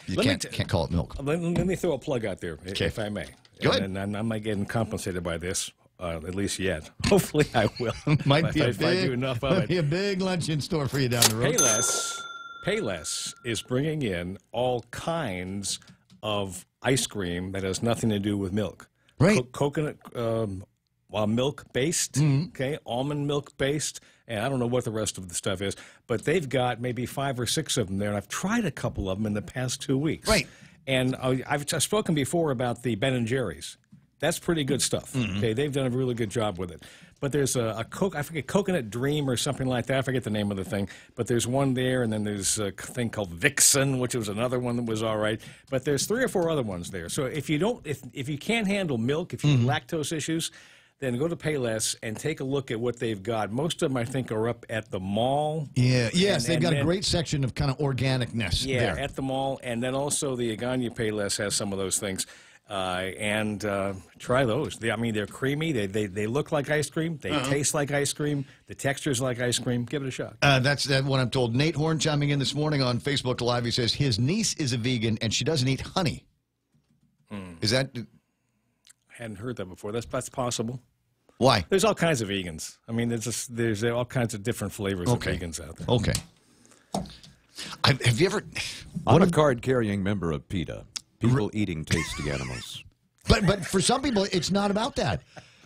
you can't call it milk. Let me throw a plug out there, if I may. Go ahead. And I'm not getting compensated by this, at least yet. Hopefully, I will. Might be if I do enough of it. Be a big lunch in store for you down the road. Payless is bringing in all kinds of ice cream that has nothing to do with milk. Right. Coconut milk-based, okay, almond milk-based, and I don't know what the rest of the stuff is, but they've got maybe 5 or 6 of them there, and I've tried a couple of them in the past 2 weeks. Right. And I've spoken before about the Ben & Jerry's. That's pretty good stuff. Okay, they've done a really good job with it. But there's I forget, Coconut Dream or something like that. I forget the name of the thing. But there's one there, and then there's a thing called Vixen, which was another one that was all right. But there's 3 or 4 other ones there. So if you can't handle milk, if you have lactose issues, then go to Payless and take a look at what they've got. Most of them, I think, are up at the mall. Yeah, yes, they've got a great section of kind of organicness there. At the mall. And then also the Agana Payless has some of those things. And try those. They're creamy. They look like ice cream. They taste like ice cream. The texture's like ice cream. Give it a shot. That's what I'm told. Nate Horn chiming in this morning on Facebook Live. He says his niece is a vegan and she doesn't eat honey. Is that... I hadn't heard that before. That's possible. Why? There's all kinds of vegans. I mean, there's all kinds of different flavors of vegans out there. Okay. Have you ever... I'm a card-carrying member of PETA. People eating tasty animals. But for some people, it's not about that.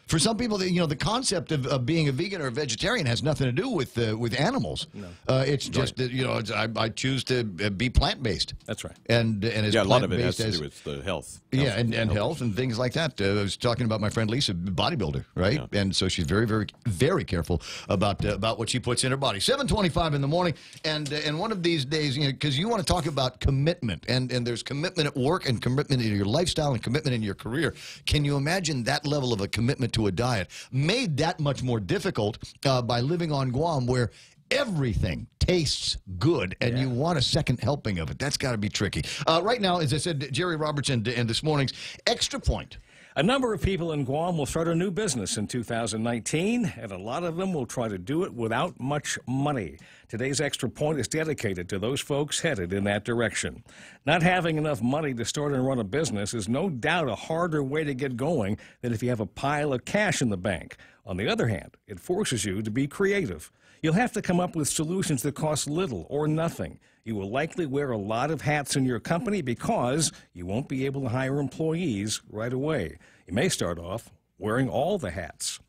For some people, the concept of being a vegan or a vegetarian has nothing to do with animals. No. It's just that I choose to be plant-based. That's right. And as a lot of it has to do with the health. Yeah, and health and things like that. I was talking about my friend Lisa, bodybuilder, right? Yeah. And so she's very, very, very careful about what she puts in her body. 7:25 in the morning, and one of these days, because you want to talk about commitment, and there's commitment at work and commitment in your lifestyle and commitment in your career. Can you imagine that level of a commitment to a diet made that much more difficult by living on Guam, where everything tastes good and you want a second helping of it? That's got to be tricky. Right now, as I said, Jerry Robertson and this morning's Extra Point. A number of people in Guam will start a new business in 2019, and a lot of them will try to do it without much money. Today's Extra Point is dedicated to those folks headed in that direction. Not having enough money to start and run a business is no doubt a harder way to get going than if you have a pile of cash in the bank. On the other hand, it forces you to be creative. You'll have to come up with solutions that cost little or nothing. You will likely wear a lot of hats in your company because you won't be able to hire employees right away. You may start off wearing all the hats.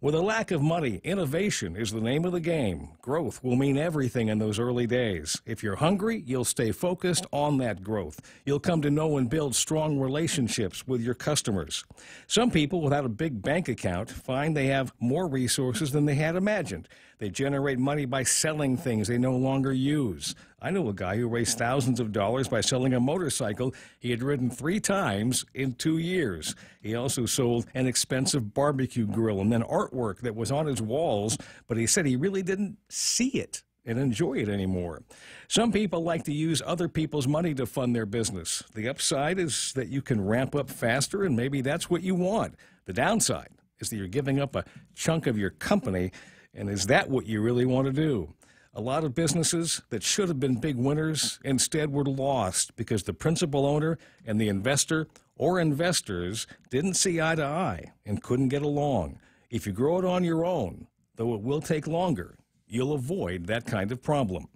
With a lack of money, innovation is the name of the game. Growth will mean everything in those early days. If you're hungry, you'll stay focused on that growth. You'll come to know and build strong relationships with your customers. Some people without a big bank account find they have more resources than they had imagined. They generate money by selling things they no longer use. I know a guy who raised thousands of dollars by selling a motorcycle he had ridden 3 times in 2 years. He also sold an expensive barbecue grill and then artwork that was on his walls, but he said he really didn't see it and enjoy it anymore. Some people like to use other people's money to fund their business. The upside is that you can ramp up faster, and maybe that's what you want. The downside is that you're giving up a chunk of your company, and is that what you really want to do? A lot of businesses that should have been big winners instead were lost because the principal owner and the investor or investors didn't see eye to eye and couldn't get along. If you grow it on your own, though it will take longer, you'll avoid that kind of problem.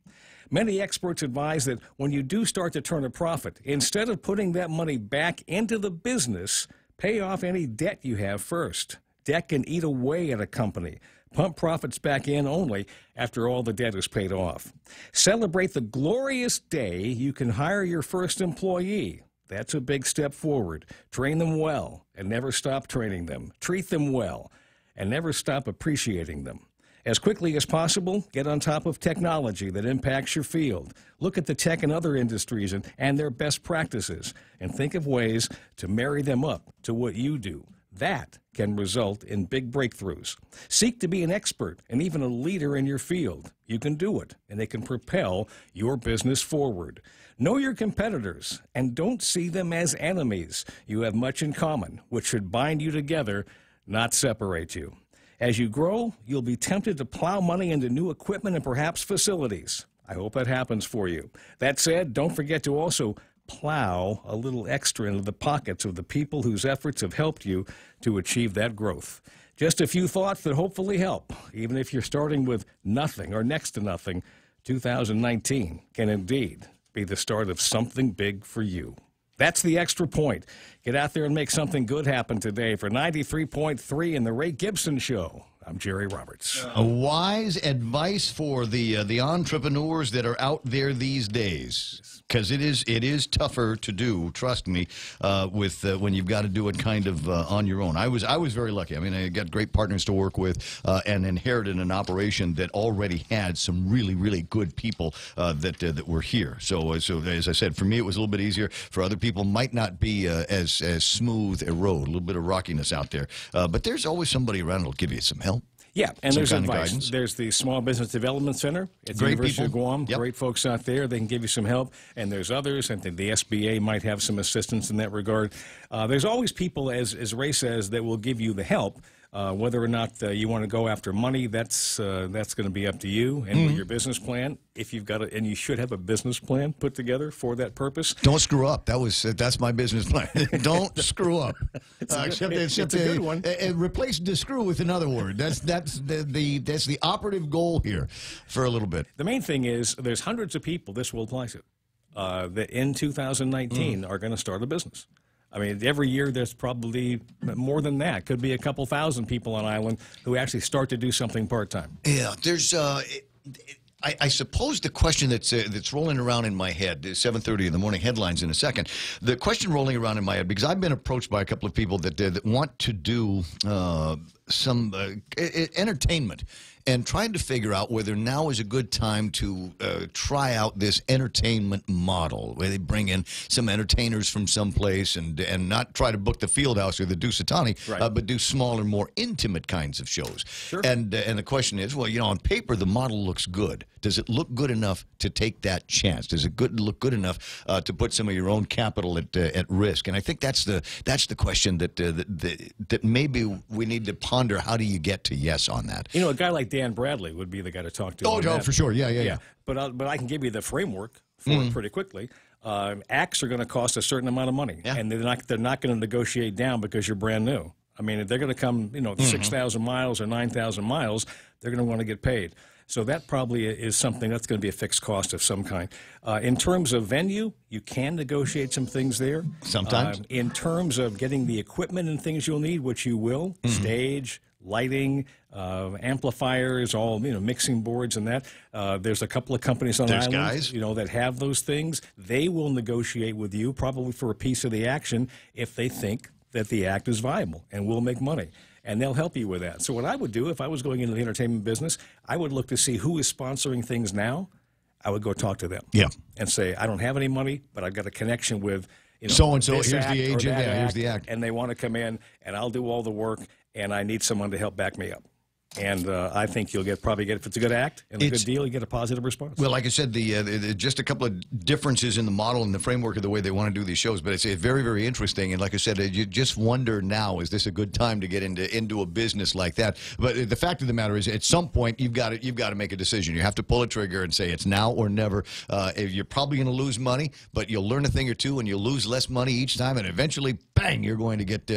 Many experts advise that when you do start to turn a profit, instead of putting that money back into the business, pay off any debt you have first. Debt can eat away at a company. Pump profits back in only after all the debt is paid off. Celebrate the glorious day you can hire your first employee. That's a big step forward. Train them well and never stop training them. Treat them well and never stop appreciating them. As quickly as possible, get on top of technology that impacts your field. Look at the tech and other industries and their best practices, and think of ways to marry them up to what you do. That can result in big breakthroughs. Seek to be an expert and even a leader in your field. You can do it, and it can propel your business forward. Know your competitors, and don't see them as enemies. You have much in common, which should bind you together, not separate you. As you grow, you'll be tempted to plow money into new equipment and perhaps facilities. I hope that happens for you. That said, don't forget to also plow a little extra into the pockets of the people whose efforts have helped you to achieve that growth. Just a few thoughts that hopefully help. Even if you're starting with nothing or next to nothing, 2019 can indeed be the start of something big for you. That's the Extra Point. Get out there and make something good happen today. For 93.3 in the Ray Gibson Show, I'm Jerry Roberts. Wise advice for the entrepreneurs that are out there these days, because it is tougher to do. Trust me, with when you've got to do it kind of on your own. I was very lucky. I mean, I got great partners to work with, and inherited an operation that already had some really good people that were here. So as I said, for me it was a little bit easier. For other people, might not be as smooth a road. A little bit of rockiness out there, but there's always somebody around that'll give you some help. Yeah, and Some there's kind of advice. guidance. There's the Small Business Development Center at the Great University of people. Guam. Yep. Great folks out there. They can give you some help. And there's others. I think the SBA might have some assistance in that regard. There's always people, as Ray says, that will give you the help. Whether or not you want to go after money, that's going to be up to you and with your business plan. If you've got and you should have a business plan put together for that purpose. Don't screw up. That's my business plan. Don't screw up. It's a good one. Replace the screw with another word. That's the operative goal here for a little bit. The main thing is there's hundreds of people this will apply to that in 2019 are going to start a business. I mean, every year there's probably more than that. Could be a couple thousand people on island who actually start to do something part-time. Yeah, there's. I suppose the question that's rolling around in my head, 7:30 in the morning headlines in a second. The question rolling around in my head, because I've been approached by a couple of people that want to do some entertainment, and trying to figure out whether now is a good time to try out this entertainment model, where they bring in some entertainers from someplace and not try to book the Fieldhouse or the Dusitani, Right. but do smaller, more intimate kinds of shows. Sure. And the question is, well, on paper the model looks good. Does it look good enough to take that chance? Does it look good enough to put some of your own capital at risk? And I think that's the question that maybe we need to ponder. How do you get to yes on that? A guy like Dan Bradley would be the guy to talk to. Oh, on no, that. for sure. Yeah. But I can give you the framework for it pretty quickly. Acts are going to cost a certain amount of money, and they're not going to negotiate down because you're brand new. I mean, if they're going to come, 6,000 miles or 9,000 miles, they're going to want to get paid. So that probably is something that's going to be a fixed cost of some kind. In terms of venue, you can negotiate some things there. Sometimes. In terms of getting the equipment and things you'll need, which you will, stage, lighting, amplifiers, all mixing boards, and that. There's a couple of companies on There's island, guys. that have those things. They will negotiate with you probably for a piece of the action if they think that the act is viable and will make money. And they'll help you with that. So what I would do if I was going into the entertainment business, I would look to see who is sponsoring things now. I would go talk to them. Yeah. And say, I don't have any money, but I've got a connection with So-and-so, this here's the act or agent, that yeah, here's the act. And they want to come in, and I'll do all the work, and I need someone to help back me up. And I think you'll probably get, if it's a good act and a good deal, you get a positive response. Well, like I said, just a couple of differences in the model and the framework of the way they want to do these shows, but it's very, very interesting. And like I said, you just wonder now, is this a good time to get into a business like that? But the fact of the matter is, at some point, you've got to make a decision. You have to pull a trigger and say it's now or never. You're probably going to lose money, but you'll learn a thing or two, and you'll lose less money each time, and eventually, bang, you're going to get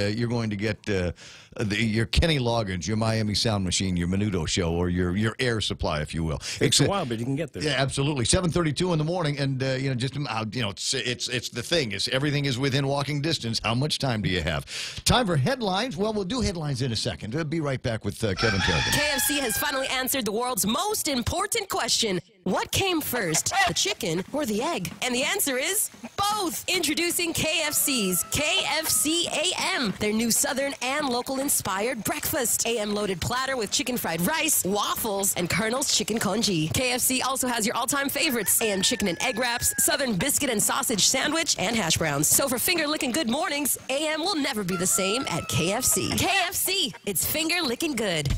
your Kenny Loggins, your Miami Sound Machine, your Menudo Show, or your Air Supply, if you will. Takes a while, but you can get there. Yeah, absolutely. 7:32 in the morning, and it's the thing is everything is within walking distance. How much time do you have? Time for headlines. Well, we'll do headlines in a second. We'll be right back with Kevin Kerrigan. KFC has finally answered the world's most important question. What came first, the chicken or the egg? And the answer is both. Introducing KFC's KFC AM, their new Southern and local-inspired breakfast. AM-loaded platter with chicken fried rice, waffles, and Colonel's chicken congee. KFC also has your all-time favorites, AM chicken and egg wraps, Southern biscuit and sausage sandwich, and hash browns. So for finger-licking good mornings, AM will never be the same at KFC. KFC, it's finger-licking good.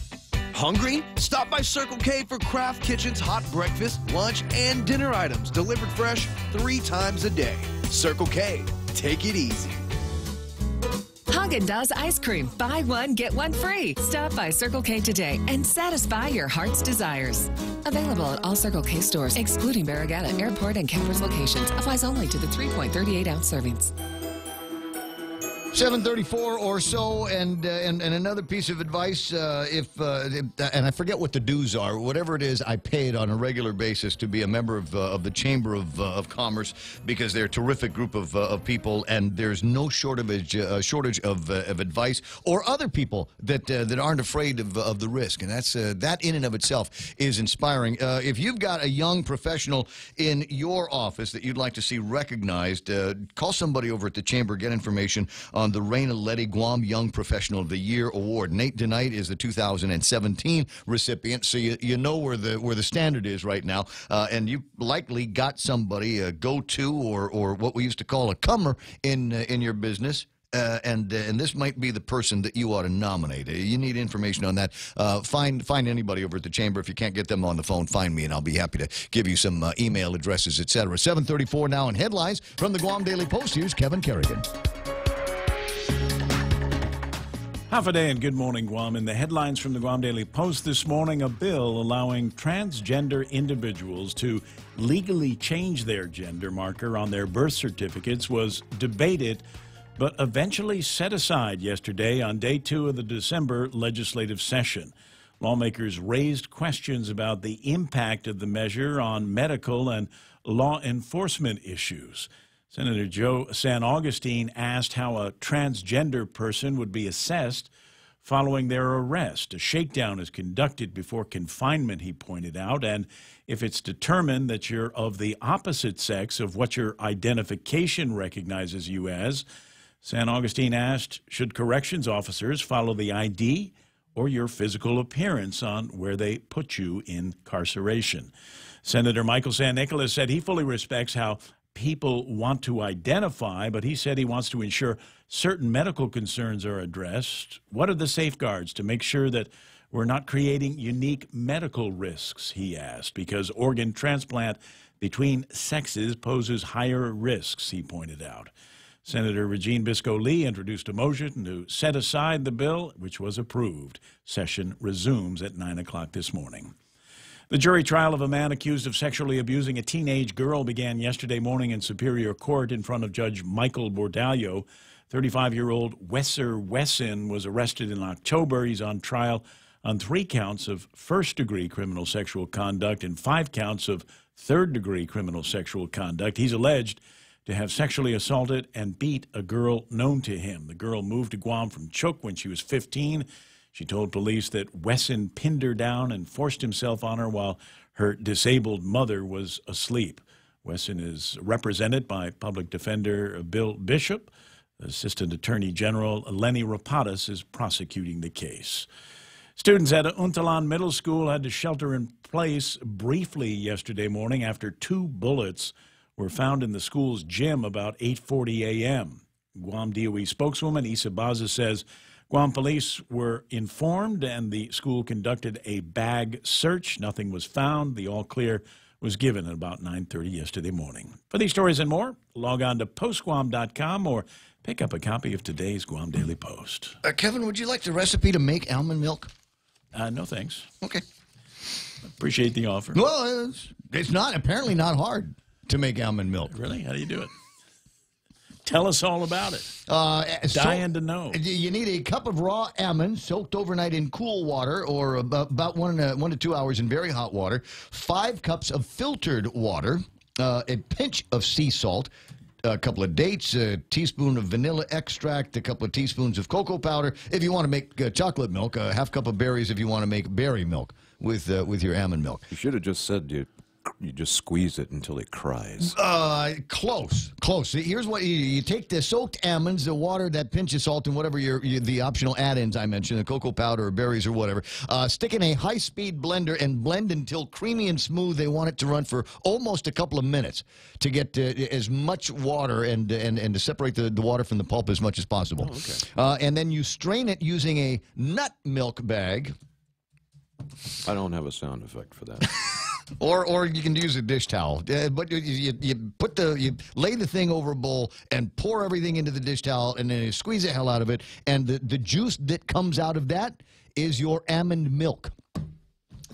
Hungry? Stop by Circle K for Craft Kitchen's hot breakfast, lunch, and dinner items delivered fresh 3 times a day. Circle K, take it easy. Haagen-Dazs ice cream. Buy one, get one free. Stop by Circle K today and satisfy your heart's desires. Available at all Circle K stores, excluding Barragata, Airport, and Campers locations. Applies only to the 3.38-ounce servings. 7:34 or so, and another piece of advice, and I forget what the dues are. Whatever it is, I pay it on a regular basis to be a member of the Chamber of Commerce, because they're a terrific group of people, and there's no shortage of advice or other people that aren't afraid of the risk, and that's that in and of itself is inspiring. If you've got a young professional in your office that you'd like to see recognized, call somebody over at the Chamber, get information on the Raina Letty Guam Young Professional of the Year Award. Nate DeKnight is the 2017 recipient, so you know where the standard is right now, and you likely got somebody, a go-to or what we used to call a comer in your business. And this might be the person that you ought to nominate. You need information on that. Find anybody over at the Chamber. If you can't get them on the phone, find me, and I'll be happy to give you some email addresses, etc. 7:34 now in headlines from the Guam Daily Post. Here's Kevin Kerrigan. Half a day and good morning, Guam. In the headlines from the Guam Daily Post this morning, a bill allowing transgender individuals to legally change their gender marker on their birth certificates was debated but eventually set aside yesterday on day 2 of the December legislative session. Lawmakers raised questions about the impact of the measure on medical and law enforcement issues. Senator Joe San Augustine asked how a transgender person would be assessed following their arrest. A shakedown is conducted before confinement, he pointed out, and if it's determined that you're of the opposite sex of what your identification recognizes you as, San Augustine asked, should corrections officers follow the ID or your physical appearance on where they put you in incarceration? Senator Michael San Nicolas said he fully respects how people want to identify, but he said he wants to ensure certain medical concerns are addressed. What are the safeguards to make sure that we're not creating unique medical risks, he asked, because organ transplant between sexes poses higher risks, he pointed out. Senator Regine Bisco-Lee introduced a motion to set aside the bill, which was approved. Session resumes at 9 o'clock this morning. The jury trial of a man accused of sexually abusing a teenage girl began yesterday morning in Superior Court in front of Judge Michael Bordallo. 35-year-old Wesser Wesson was arrested in October. He's on trial on 3 counts of first-degree criminal sexual conduct and 5 counts of third-degree criminal sexual conduct. He's alleged to have sexually assaulted and beat a girl known to him. The girl moved to Guam from Chuuk when she was 15. She told police that Wesson pinned her down and forced himself on her while her disabled mother was asleep. Wesson is represented by Public Defender Bill Bishop. Assistant Attorney General Lenny Rapadas is prosecuting the case. Students at Untalan Middle School had to shelter in place briefly yesterday morning after 2 bullets were found in the school's gym about 8:40 a.m. Guam DOE spokeswoman Isa Baza says Guam police were informed and the school conducted a bag search. Nothing was found. The all-clear was given at about 9:30 yesterday morning. For these stories and more, log on to postguam.com or pick up a copy of today's Guam Daily Post. Kevin, would you like the recipe to make almond milk? No, thanks. Okay. Appreciate the offer. Well, it's apparently not hard to make almond milk. Really? How do you do it? Tell us all about it. Dying to know. You need a cup of raw almonds soaked overnight in cool water or about 1 to 2 hours in very hot water, 5 cups of filtered water, a pinch of sea salt, a couple of dates, a teaspoon of vanilla extract, a couple of teaspoons of cocoa powder. If you want to make chocolate milk, a half cup of berries if you want to make berry milk with your almond milk. You should have just said you you just squeeze it until it cries. Close. Here's what you take: the soaked almonds, the water, that pinch of salt, and whatever the optional add-ins I mentioned, the cocoa powder or berries or whatever. Stick in a high-speed blender and blend until creamy and smooth. They want it to run for almost a couple of minutes to get as much water and to separate the water from the pulp as much as possible. Oh, okay. And then you strain it using a nut milk bag. I don't have a sound effect for that. Or you can use a dish towel, but you lay the thing over a bowl and pour everything into the dish towel, and then you squeeze the hell out of it, and the juice that comes out of that is your almond milk.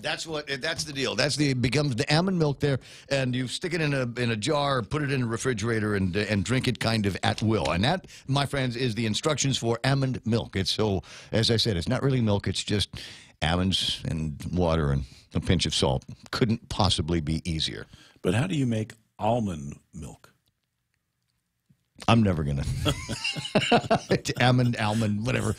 That's the deal. Becomes the almond milk there, and you stick it in a jar, put it in a refrigerator, and drink it kind of at will. And that, my friends, is the instructions for almond milk. It's so, as I said, it's not really milk. It's just almonds and water and a pinch of salt. Couldn't possibly be easier. But how do you make almond milk? I'm never gonna. almond, whatever.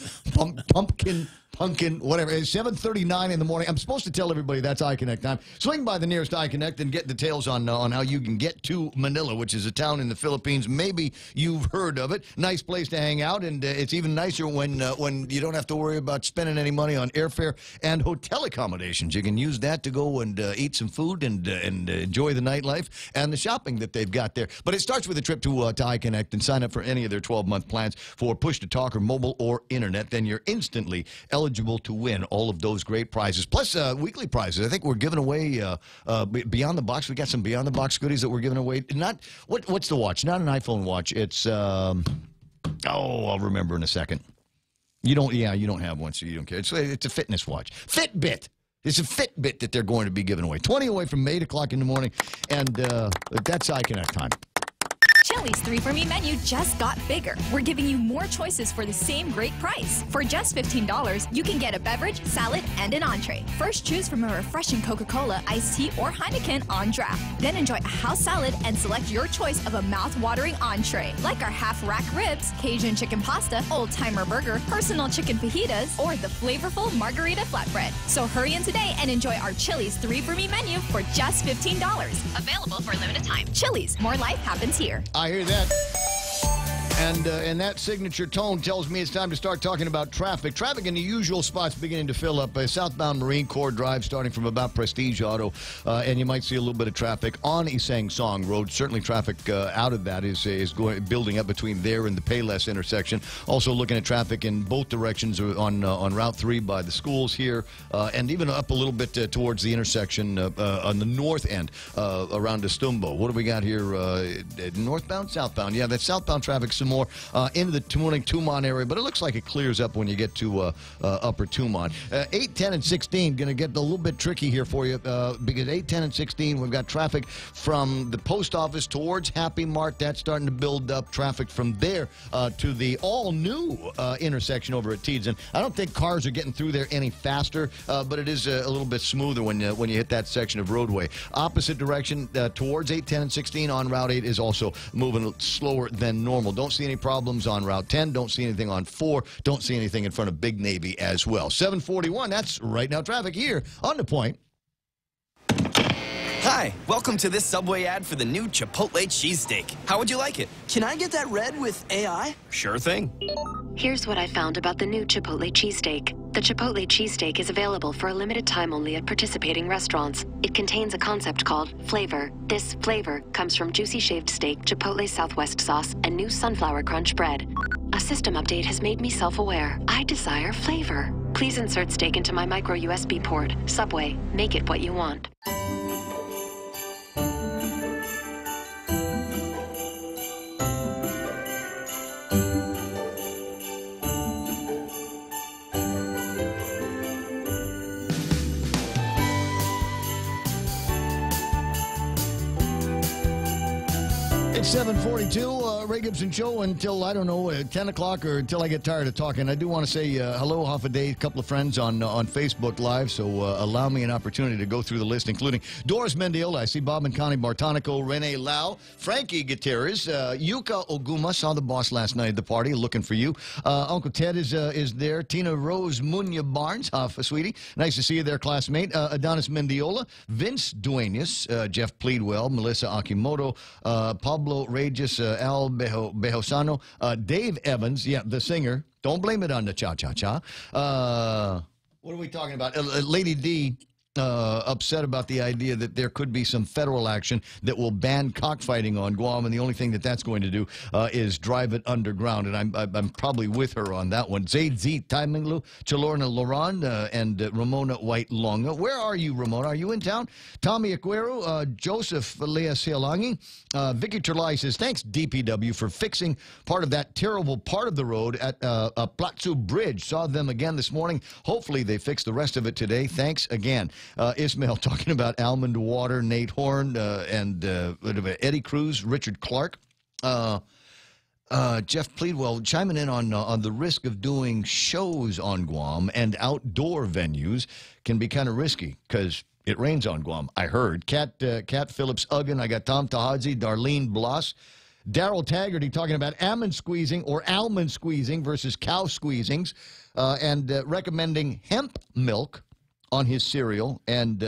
Pumpkin, whatever. It's 7:39 in the morning. I'm supposed to tell everybody that's iConnect time. Swing by the nearest iConnect and get details on how you can get to Manila, which is a town in the Philippines. Maybe you've heard of it. Nice place to hang out, and it's even nicer when you don't have to worry about spending any money on airfare and hotel accommodations. You can use that to go and eat some food and enjoy the nightlife and the shopping that they've got there. But it starts with a trip to iConnect and sign up for any of their 12-month plans for push-to-talk or mobile or internet. Then you're instantly eligible to win all of those great prizes, plus weekly prizes. I think we're giving away Beyond the Box. We got some Beyond the Box goodies that we're giving away. Not what's the watch? Not an iPhone watch. It's I'll remember in a second. You don't have one, so you don't care. It's a fitness watch. Fitbit. It's a Fitbit that they're going to be giving away. 20 away from 8 o'clock in the morning, and that's iConnect time. Chili's 3 for Me menu just got bigger. We're giving you more choices for the same great price. For just $15, you can get a beverage, salad, and an entree. First, choose from a refreshing Coca-Cola, iced tea, or Heineken on draft. Then enjoy a house salad and select your choice of a mouth-watering entree, like our half-rack ribs, Cajun chicken pasta, old-timer burger, personal chicken fajitas, or the flavorful margarita flatbread. So hurry in today and enjoy our Chili's 3 for Me menu for just $15. Available for a limited time. Chili's, more life happens here. I hear that. And that signature tone tells me it's time to start talking about traffic. Traffic in the usual spots beginning to fill up. Southbound Marine Corps Drive starting from about Prestige Auto. And you might see a little bit of traffic on Isang Song Road. Certainly traffic out of that is building up between there and the Payless intersection. Also looking at traffic in both directions on Route 3 by the schools here. And even up a little bit towards the intersection on the north end around Estumbo. What do we got here? Northbound, southbound. Yeah, that's southbound traffic some more into the Tumon area, but it looks like it clears up when you get to Upper Tumon. 8, 10, and 16 going to get a little bit tricky here for you because 8, 10, and 16 we've got traffic from the post office towards Happy Mart. That's starting to build up. Traffic from there to the all-new intersection over at Teeds. And I don't think cars are getting through there any faster, but it is a little bit smoother when you hit that section of roadway. Opposite direction towards 8, 10, and 16 on Route 8 is also moving slower than normal. Don't see any problems on Route 10. Don't see anything on 4. Don't see anything in front of Big Navy as well. 741, that's right now traffic here on The Point. Hi, welcome to this Subway ad for the new Chipotle cheesesteak. How would you like it? Can I get that red with AI? Sure thing. Here's what I found about the new Chipotle cheesesteak. The Chipotle cheesesteak is available for a limited time only at participating restaurants. It contains a concept called flavor. This flavor comes from juicy shaved steak, Chipotle Southwest sauce, and new sunflower crunch bread. A system update has made me self-aware. I desire flavor. Please insert steak into my micro USB port. Subway, make it what you want. It's 7:42. Ray Gibson Show until, I don't know, 10 o'clock or until I get tired of talking. I do want to say hello, half a day, a couple of friends on Facebook Live, so allow me an opportunity to go through the list, including Doris Mendiola. I see Bob and Connie Bartonico, Renee Lau, Frankie Gutierrez, Yuka Oguma, saw the boss last night at the party, looking for you. Uncle Ted is there. Tina Rose Munya Barnes, sweetie. Nice to see you there, classmate. Adonis Mendiola, Vince Duenas, Jeff Pleadwell, Melissa Akimoto, Pablo Regis, Al Behosano, Dave Evans, yeah, the singer. Don't blame it on the cha-cha-cha. What are we talking about? Lady D. Upset about the idea that there could be some federal action that will ban cockfighting on Guam, and the only thing that that's going to do is drive it underground, and I'm probably with her on that one. Zaid Z, Taiminglu, Chalorna Loran, and Ramona White Longa. Where are you, Ramona? Are you in town? Tommy Aquero, Joseph Lea Sealangi, Vicky Terlai says, thanks, DPW, for fixing part of that terrible part of the road at Platsu Bridge. Saw them again this morning. Hopefully they fix the rest of it today. Thanks again. Ismail talking about Almond Water, Nate Horn, and Eddie Cruz, Richard Clark. Jeff Pleadwell chiming in on the risk of doing shows on Guam, and outdoor venues can be kind of risky because it rains on Guam, I heard. Kat Phillips Uggan, I got Tom Tahadzi, Darlene Bloss. Daryl Taggarty talking about almond squeezing versus cow squeezings, and recommending hemp milk on his cereal, and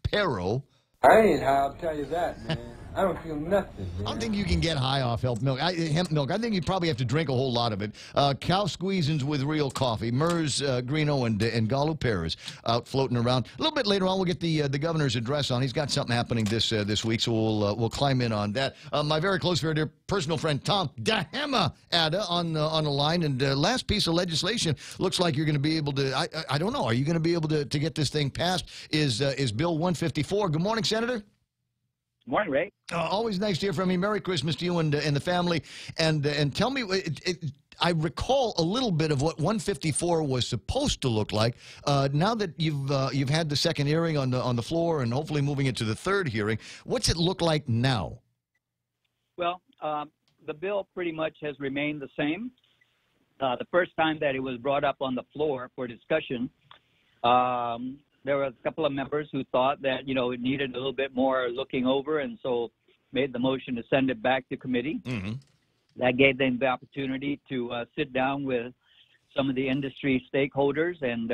Pero. I ain't high, I'll tell you that, man. I don't feel nothing, man. I don't think you can get high off hemp milk. I think you probably have to drink a whole lot of it. Cow squeezins with real coffee. Mers Greeno and Galu Perez out floating around. A little bit later on, we'll get the governor's address on. He's got something happening this week, so we'll climb in on that. My very close, very dear personal friend Tom Dahema Ada on the line. And last piece of legislation looks like you're going to be able to. I don't know. Are you going to be able to get this thing passed? Is Bill 154? Good morning, Senator. Morning, Ray. Always nice to hear from you. Merry Christmas to you and the family. And tell me, I recall a little bit of what 154 was supposed to look like. Now that you've had the second hearing on the floor and hopefully moving it to the third hearing, what's it look like now? Well, the bill pretty much has remained the same. The first time that it was brought up on the floor for discussion, there were a couple of members who thought that, it needed a little bit more looking over, and so made the motion to send it back to committee. Mm-hmm. That gave them the opportunity to sit down with some of the industry stakeholders and,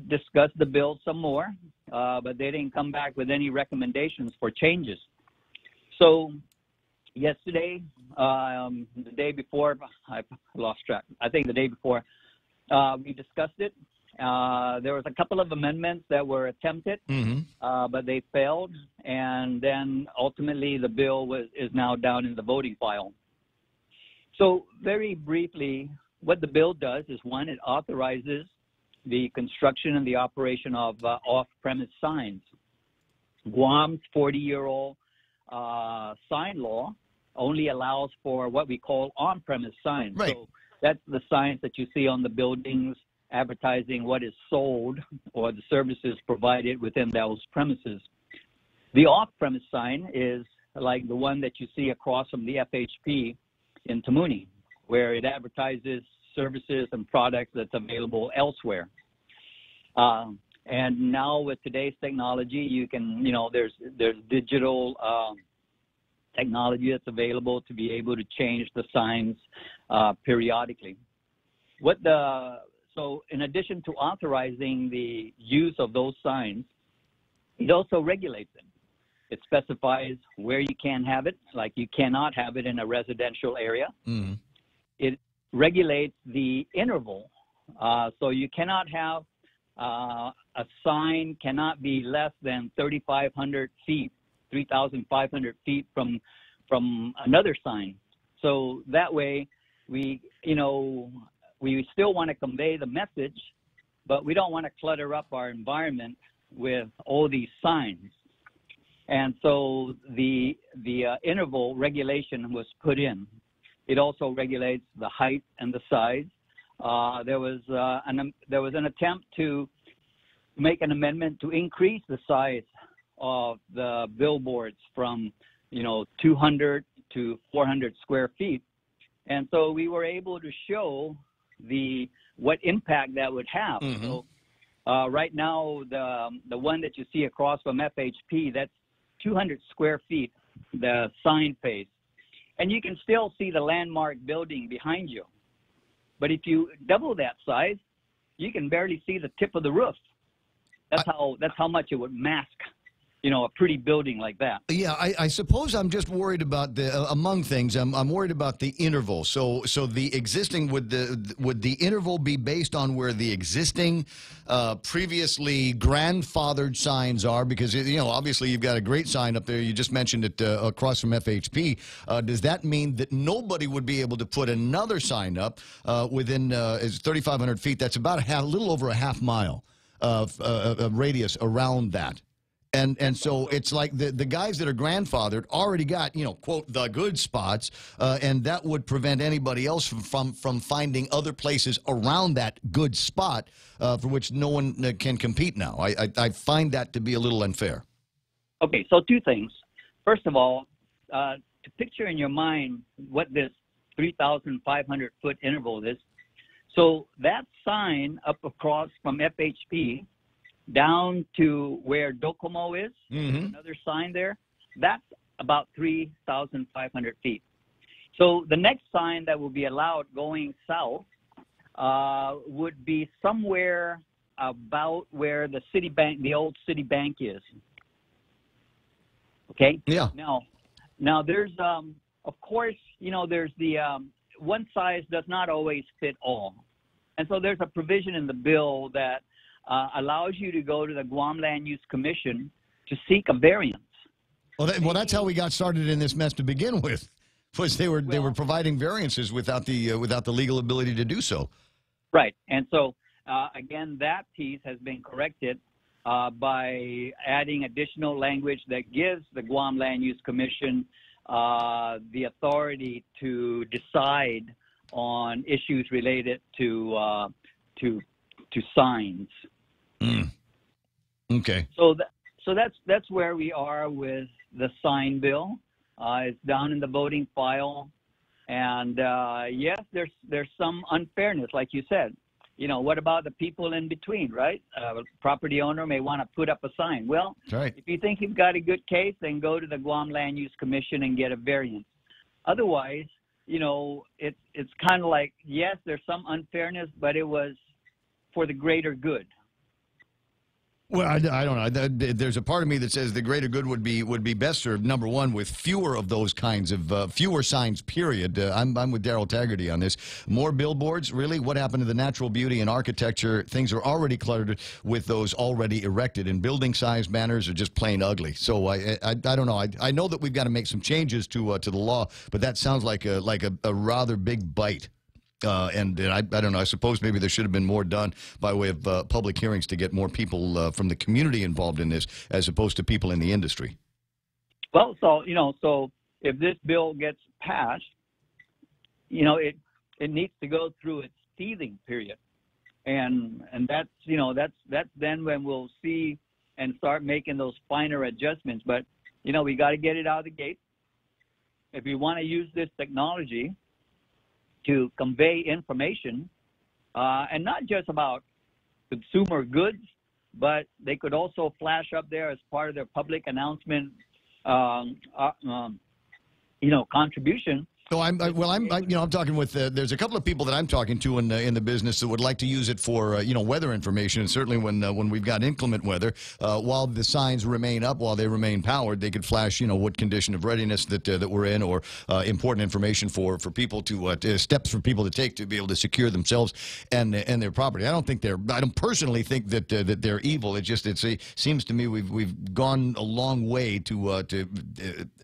discuss the bill some more, but they didn't come back with any recommendations for changes. So yesterday, the day before, I lost track, I think the day before, we discussed it. There was a couple of amendments that were attempted, but they failed, and then ultimately the bill is now down in the voting file. So very briefly, what the bill does is, one, it authorizes the construction and the operation of off-premise signs. Guam's 40-year-old sign law only allows for what we call on-premise signs. Right. So that's the signs that you see on the buildings, advertising what is sold or the services provided within those premises. The off-premise sign is like the one that you see across from the FHP in Tamuni, where it advertises services and products that's available elsewhere. And now with today's technology, you can, there's digital technology that's available to be able to change the signs periodically. So in addition to authorizing the use of those signs, it also regulates them. It specifies where you can have it, like you cannot have it in a residential area. Mm-hmm. It regulates the interval. So you cannot have a sign cannot be less than 3,500 feet, 3,500 feet from another sign. So that way we still want to convey the message, but we don't want to clutter up our environment with all these signs. And so the interval regulation was put in. It also regulates the height and the size. There was an attempt to make an amendment to increase the size of the billboards from 200 to 400 square feet. And so we were able to show what impact that would have. So right now, the one that you see across from FHP, that's 200 square feet, the sign face. And you can still see the landmark building behind you. But if you double that size, you can barely see the tip of the roof. That's how much it would mask, a pretty building like that. Yeah, I suppose I'm just worried about among things. I'm worried about the interval. So the existing would the interval be based on where the existing previously grandfathered signs are? Because obviously you've got a great sign up there. You just mentioned it across from FHP. Does that mean that nobody would be able to put another sign up within 3,500 feet? That's about a little over a half mile of radius around that. And so it's like the guys that are grandfathered already got, quote, the good spots, and that would prevent anybody else from finding other places around that good spot for which no one can compete now. I find that to be a little unfair. Okay, so two things. First of all, to picture in your mind what this 3,500-foot interval is. So that sign up across from FHP down to where Docomo is, another sign there, that's about 3,500 feet. So the next sign that will be allowed going south would be somewhere about where the city bank, the old city bank is. Okay? Yeah. Now there's, of course, there's the one size does not always fit all. And so there's a provision in the bill that allows you to go to the Guam Land Use Commission to seek a variance. Well, that's how we got started in this mess to begin with. Was they were providing variances without the legal ability to do so. Right, and so again, that piece has been corrected by adding additional language that gives the Guam Land Use Commission the authority to decide on issues related to signs. Okay. So that's where we are with the sign bill. It's down in the voting file, and yes, there's some unfairness, like you said. What about the people in between, right? Property owner may want to put up a sign. Well, right. If you think you've got a good case, then go to the Guam Land Use Commission and get a variance. Otherwise, it's kind of like, yes, there's some unfairness, but it was for the greater good. Well, I don't know. There's a part of me that says the greater good would be best served, number one, with fewer of those kinds of fewer signs, period. I'm with Darrell Taggarty on this. More billboards, really? What happened to the natural beauty and architecture? Things are already cluttered with those already erected, and building size banners are just plain ugly. So I don't know. I know that we've got to make some changes to the law, but that sounds like a rather big bite. And I don't know, I suppose maybe there should have been more done by way of public hearings to get more people from the community involved in this as opposed to people in the industry. Well, so if this bill gets passed, it needs to go through its teething period. And that's then when we'll see and start making those finer adjustments. But, we got to get it out of the gate. If we want to use this technology to convey information, and not just about consumer goods, but they could also flash up there as part of their public announcement, contribution. So I'm talking with. There's a couple of people that I'm talking to in the business that would like to use it for weather information, and certainly when we've got inclement weather, while the signs remain up, while they remain powered, they could flash what condition of readiness that we're in, or important information for people to steps for people to take to be able to secure themselves and their property. I don't personally think that they're evil. It seems to me we've gone a long way to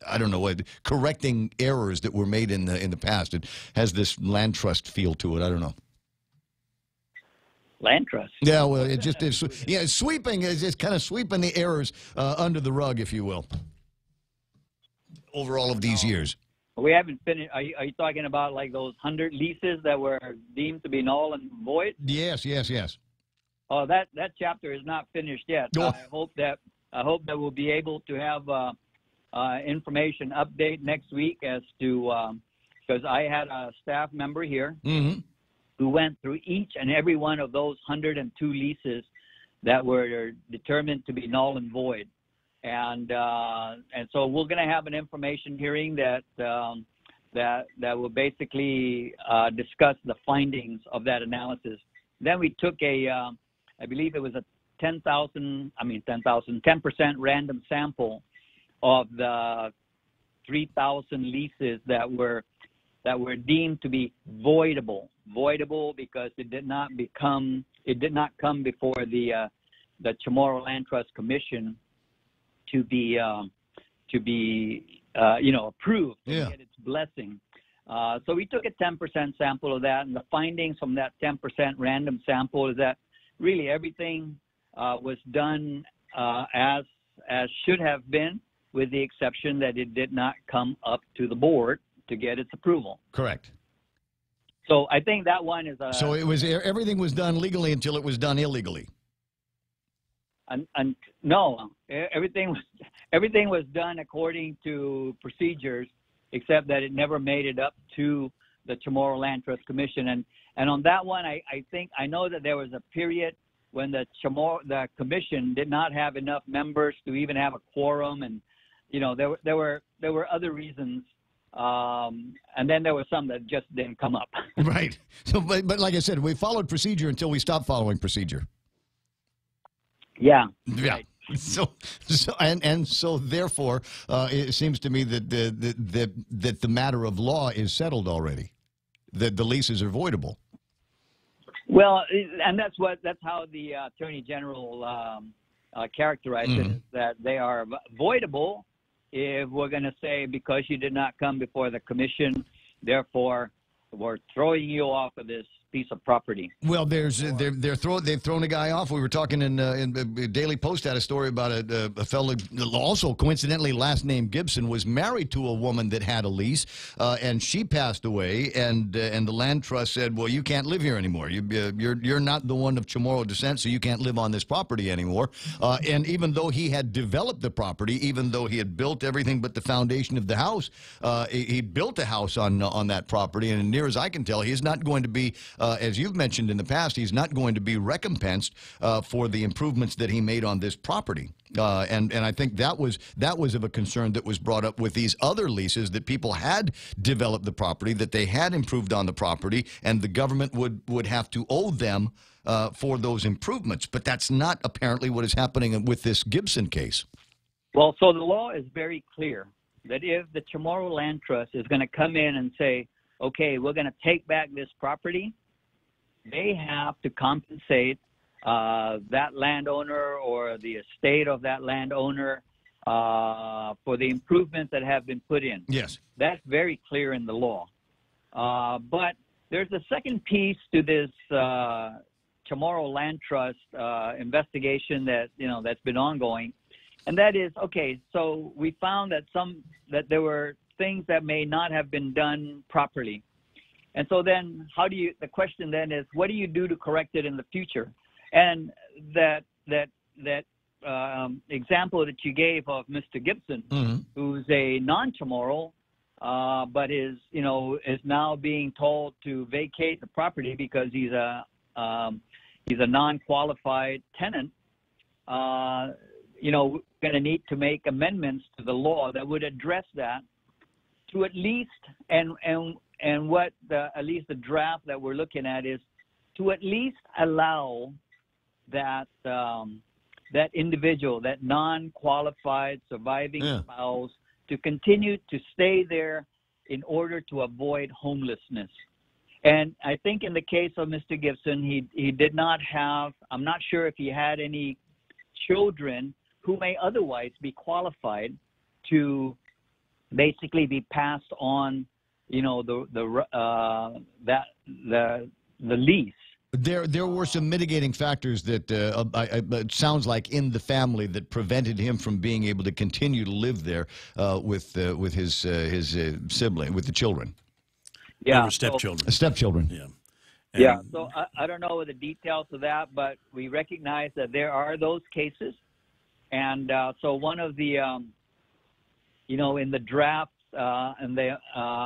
I don't know, correcting errors that were made in the past. It has this land trust feel to it. I don't know. Land trust? Yeah, well, it just is. Yeah, sweeping is just kind of sweeping the errors under the rug, if you will, over all of these years. We haven't finished. Are you talking about like those 100 leases that were deemed to be null and void? Yes. Oh, that chapter is not finished yet. No. I hope that we'll be able to have information update next week as to because I had a staff member here who went through each and every one of those 102 leases that were determined to be null and void. And so we're going to have an information hearing that will basically discuss the findings of that analysis. Then we took I believe it was a 10% random sample of the 3,000 leases that were deemed to be voidable because it did not come before the Chamorro Land Trust Commission to be approved and get its blessing. So we took a 10% sample of that, and the findings from that 10% random sample is that really everything was done as should have been, with the exception that it did not come up to the board to get its approval. Correct. So I think that one is so it was everything was done legally until it was done illegally. No, everything was done according to procedures, except that it never made it up to the Chamorro Land Trust Commission. And on that one, I know that there was a period when the commission did not have enough members to even have a quorum, and there were other reasons. And then there were some that just didn't come up. Right. So, but like I said, we followed procedure until we stopped following procedure. Yeah. Right. So therefore, it seems to me that the matter of law is settled already. That the leases are voidable. Well, and that's how the Attorney General characterized it, is that they are voidable if we're going to say because you did not come before the commission, therefore we're throwing you off of this piece of property. Well, they've thrown a guy off. We were talking in Daily Post had a story about a fellow, also coincidentally last name Gibson, was married to a woman that had a lease, and she passed away, and the land trust said, well, you can't live here anymore. You're not the one of Chamorro descent, so you can't live on this property anymore. And even though he had developed the property, even though he had built everything but the foundation of the house, he built a house on that property, and near as I can tell, he's not going to be as you've mentioned in the past, he's not going to be recompensed for the improvements that he made on this property. And I think that was of a concern that was brought up with these other leases, that people had developed the property, that they had improved on the property, and the government would have to owe them for those improvements. But that's not apparently what is happening with this Gibson case. Well, so the law is very clear that if the Chamorro Land Trust is going to come in and say, okay, we're going to take back this property, they have to compensate that landowner or the estate of that landowner for the improvements that have been put in. Yes. That's very clear in the law. But there's a second piece to this Chamorro Land Trust investigation that's been ongoing, and that is, okay, so we found that there were things that may not have been done properly. And so then the question then is, what do you do to correct it in the future? And that example that you gave of Mr. Gibson, who's a non-Chamorro, but is now being told to vacate the property because he's a non-qualified tenant, we're going to need to make amendments to the law that would address that to at least, and what at least the draft that we're looking at is to at least allow that that individual, that non-qualified surviving spouse, to continue to stay there in order to avoid homelessness. And I think in the case of Mr. Gibson, he did not have, I'm not sure if he had any children who may otherwise be qualified to basically be passed on, the lease. There were some mitigating factors that it sounds like in the family that prevented him from being able to continue to live there with his sibling, with the children. Yeah, or stepchildren. Stepchildren. Yeah. Yeah. So I don't know the details of that, but we recognize that there are those cases, and so one of the in the draft and the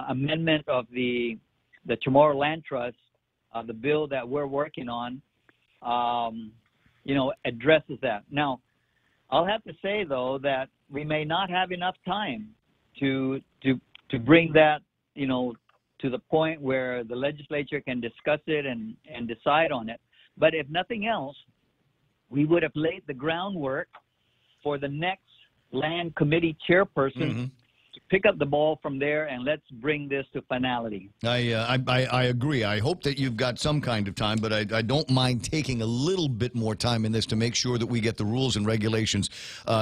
amendment of the Chamorro Land Trust, the bill that we're working on, addresses that. Now, I'll have to say, though, that we may not have enough time to bring that, to the point where the legislature can discuss it and decide on it. But if nothing else, we would have laid the groundwork for the next land committee chairperson to pick up the ball from there, and let's bring this to finality. I agree. I hope that you've got some kind of time, but I don't mind taking a little bit more time in this to make sure that we get the rules and regulations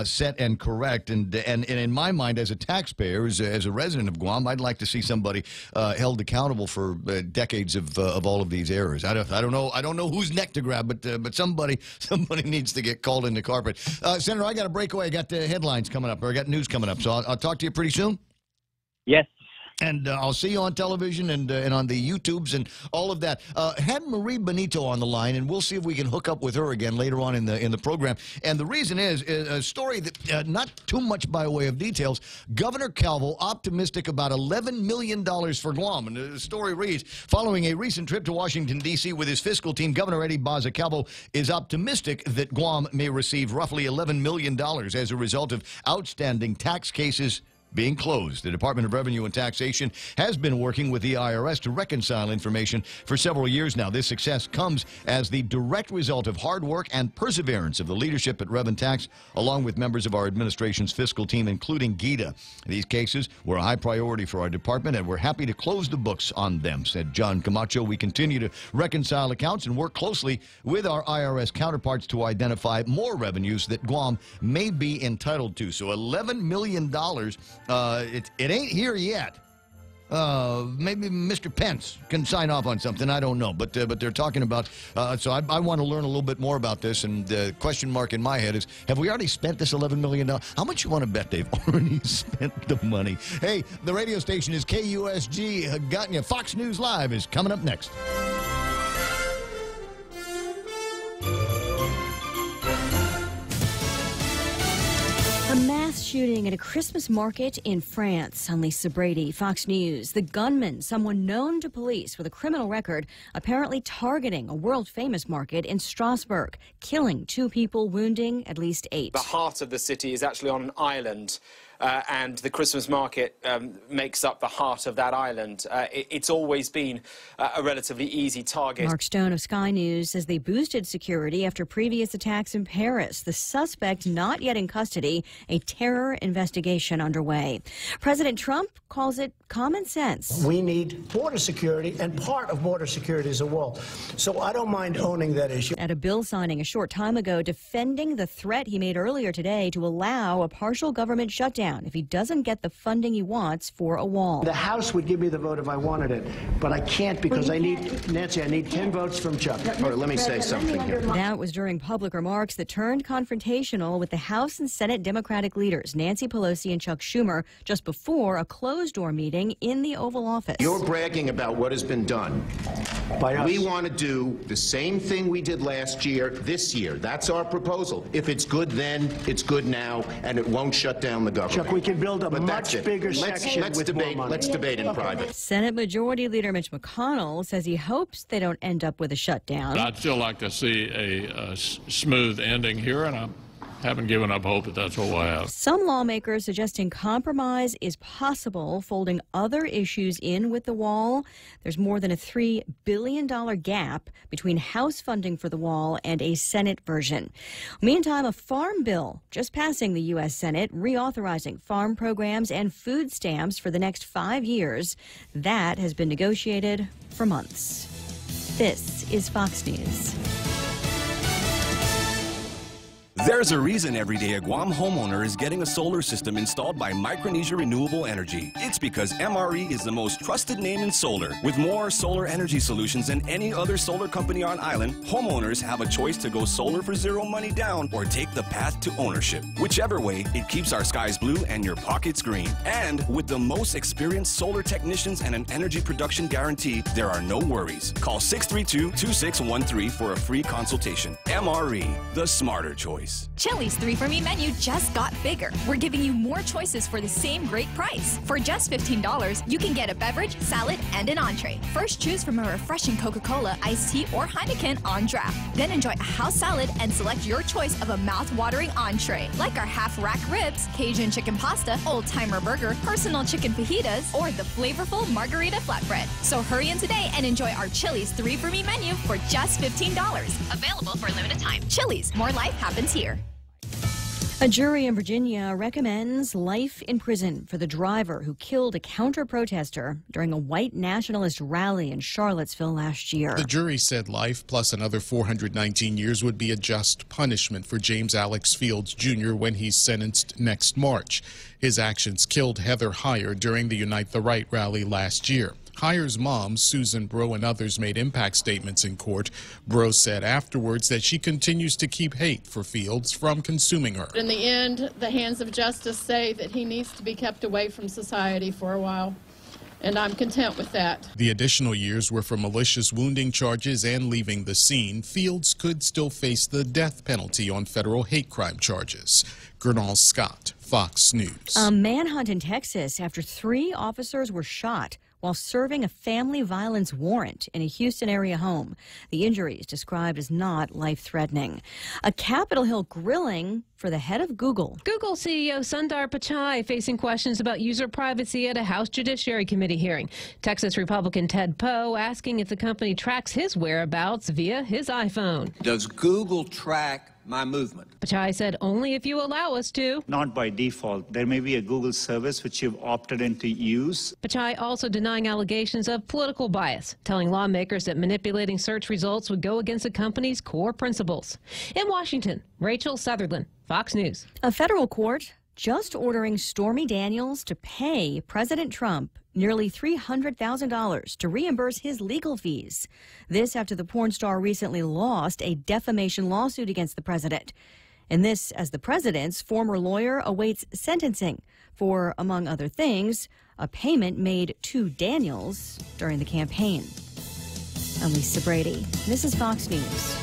set and correct. And in my mind, as a taxpayer, as a resident of Guam, I'd like to see somebody held accountable for decades of all of these errors. I don't know whose neck to grab, but somebody needs to get called in the carpet. Senator, I got a breakaway. I got headlines coming up, or I got news coming up, so I'll talk to you pretty soon. Yes. And I'll see you on television and on the YouTubes and all of that. Had Marie Benito on the line, and we'll see if we can hook up with her again later on in the program. And the reason is a story that not too much by way of details. Governor Calvo optimistic about $11 million for Guam. And the story reads, following a recent trip to Washington, D.C. with his fiscal team, Governor Eddie Baza Calvo is optimistic that Guam may receive roughly $11 million as a result of outstanding tax cases being closed. The Department of Revenue and Taxation has been working with the IRS to reconcile information for several years now. This success comes as the direct result of hard work and perseverance of the leadership at Rev and Tax, along with members of our administration's fiscal team, including Gita. These cases were a high priority for our department, and we're happy to close the books on them, said John Camacho. We continue to reconcile accounts and work closely with our IRS counterparts to identify more revenues that Guam may be entitled to. So $11 million. It ain't here yet. Maybe Mr. Pence can sign off on something. I don't know. But they're talking about, so I want to learn a little bit more about this. And the question mark in my head is, have we already spent this $11 million? How much you want to bet they've already spent the money? Hey, the radio station is KUSG. Got you. Fox News Live is coming up next. A mass shooting at a Christmas market in France. I'm Lisa Brady, Fox News. The gunman, someone known to police with a criminal record, apparently targeting a world-famous market in Strasbourg, killing 2 people, wounding at least 8. The heart of the city is actually on an island. And the Christmas market makes up the heart of that island. It's always been a relatively easy target. Mark Stone of Sky News says they boosted security after previous attacks in Paris. The suspect not yet in custody, a terror investigation underway. President Trump calls it common sense. We need border security, and part of border security is a wall. So I don't mind owning that issue. At a bill signing a short time ago defending the threat he made earlier today to allow a partial government shutdown if he doesn't get the funding he wants for a wall. The House would give me the vote if I wanted it, but I can't because I need, Nancy, I need 10 votes from Chuck. All right, let me say something here. That was during public remarks that turned confrontational with the House and Senate Democratic leaders, Nancy Pelosi and Chuck Schumer, just before a closed-door meeting in the Oval Office. You're bragging about what has been done. By us. We want to do the same thing we did last year, this year. That's our proposal. If it's good then, it's good now, and it won't shut down the government. Chuck, we can build a much bigger section let's with debate, more money. Let's debate in private. Senate Majority Leader Mitch McConnell says he hopes they don't end up with a shutdown. I'd still like to see a smooth ending here, and I haven't given up hope that that's what we'll have. Some lawmakers suggesting compromise is possible, folding other issues in with the wall. There's more than a $3 billion gap between House funding for the wall and a Senate version. Meantime, a farm bill just passing the U.S. Senate, reauthorizing farm programs and food stamps for the next 5 years. That has been negotiated for months. This is Fox News. There's a reason every day a Guam homeowner is getting a solar system installed by Micronesia Renewable Energy. It's because MRE is the most trusted name in solar. With more solar energy solutions than any other solar company on island, homeowners have a choice to go solar for zero money down or take the path to ownership. Whichever way, it keeps our skies blue and your pockets green. And with the most experienced solar technicians and an energy production guarantee, there are no worries. Call 632-2613 for a free consultation. MRE, the smarter choice. Chili's. Chili's 3 for Me menu just got bigger. We're giving you more choices for the same great price. For just $15, you can get a beverage, salad, and an entree. First, choose from a refreshing Coca-Cola, iced tea, or Heineken on draft. Then enjoy a house salad and select your choice of a mouth-watering entree, like our half-rack ribs, Cajun chicken pasta, old-timer burger, personal chicken fajitas, or the flavorful margarita flatbread. So hurry in today and enjoy our Chili's 3 for Me menu for just $15. Available for a limited time. Chili's, more life happens here. A jury in Virginia recommends life in prison for the driver who killed a counter-protester during a white nationalist rally in Charlottesville last year. The jury said life plus another 419 years would be a just punishment for James Alex Fields Jr. when he's sentenced next March. His actions killed Heather Heyer during the Unite the Right rally last year. Heyer's mom, Susan Bro, and others made impact statements in court. Bro said afterwards that she continues to keep hate for Fields from consuming her. In the end, the hands of justice say that he needs to be kept away from society for a while, and I'm content with that. The additional years were for malicious wounding charges and leaving the scene. Fields could still face the death penalty on federal hate crime charges. Gernal Scott, Fox News. A manhunt in Texas after 3 officers were shot while serving a family violence warrant in a Houston area home. The injuries described as not life-threatening. A Capitol Hill grilling for the head of Google. Google CEO Sundar Pichai facing questions about user privacy at a House Judiciary Committee hearing. Texas Republican Ted Poe asking if the company tracks his whereabouts via his iPhone. Does Google track my movement? Pichai said only if you allow us to. Not by default. There may be a Google service which you've opted in to use. Pichai also denying allegations of political bias, telling lawmakers that manipulating search results would go against the company's core principles. In Washington, Rachel Sutherland, Fox News. A federal court just ordering Stormy Daniels to pay President Trump nearly $300,000 to reimburse his legal fees. This after the porn star recently lost a defamation lawsuit against the president. And this as the president's former lawyer awaits sentencing for, among other things, a payment made to Daniels during the campaign. I'm Lisa Brady. This is Fox News.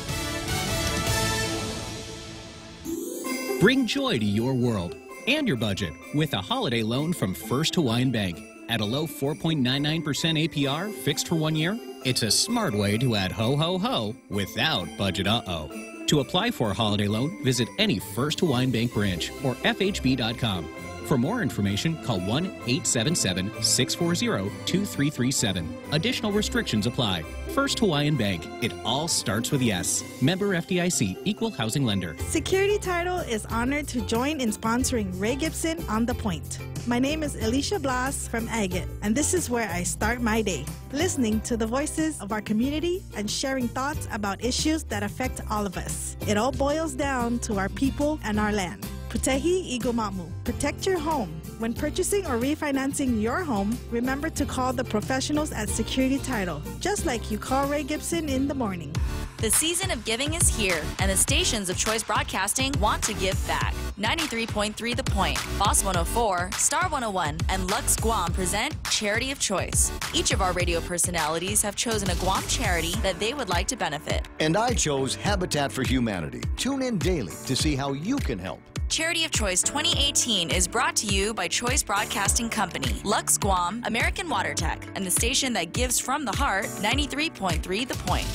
Bring joy to your world and your budget with a holiday loan from First Hawaiian Bank. At a low 4.99% APR, fixed for 1 year, it's a smart way to add ho, ho, ho without budget uh-oh. To apply for a holiday loan, visit any First Hawaiian Bank branch or FHB.com. For more information, call 1-877-640-2337. Additional restrictions apply. First Hawaiian Bank. It all starts with yes. Member FDIC, Equal Housing Lender. Security Title is honored to join in sponsoring Ray Gibson on The Point. My name is Alicia Blas from Agate, and this is where I start my day, listening to the voices of our community and sharing thoughts about issues that affect all of us. It all boils down to our people and our land. Putehi Igomamu. Protect your home. When purchasing or refinancing your home, remember to call the professionals at Security Title, just like you call Ray Gibson in the morning. The season of giving is here, and the stations of Choice Broadcasting want to give back. 93.3 The Point, Boss 104, Star 101, and Lux Guam present Charity of Choice. Each of our radio personalities have chosen a Guam charity that they would like to benefit. And I chose Habitat for Humanity. Tune in daily to see how you can help. Charity of Choice 2018 is brought to you by Choice Broadcasting Company, Lux Guam, American Water Tech, and the station that gives from the heart, 93.3 The Point.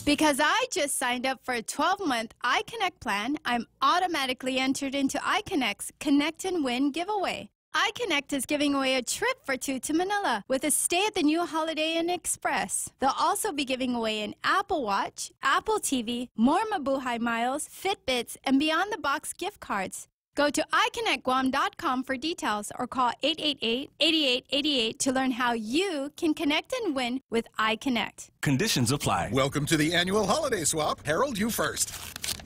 Because I just signed up for a 12-month iConnect plan, I'm automatically entered into iConnect's Connect and Win giveaway. iConnect is giving away a trip for 2 to Manila with a stay at the new Holiday Inn Express. They'll also be giving away an Apple Watch, Apple TV, more Mabuhay miles, Fitbits, and Beyond the Box gift cards. Go to iConnectGuam.com for details or call 888-8888 to learn how you can connect and win with iConnect. Conditions apply. Welcome to the annual holiday swap. Harold, you first.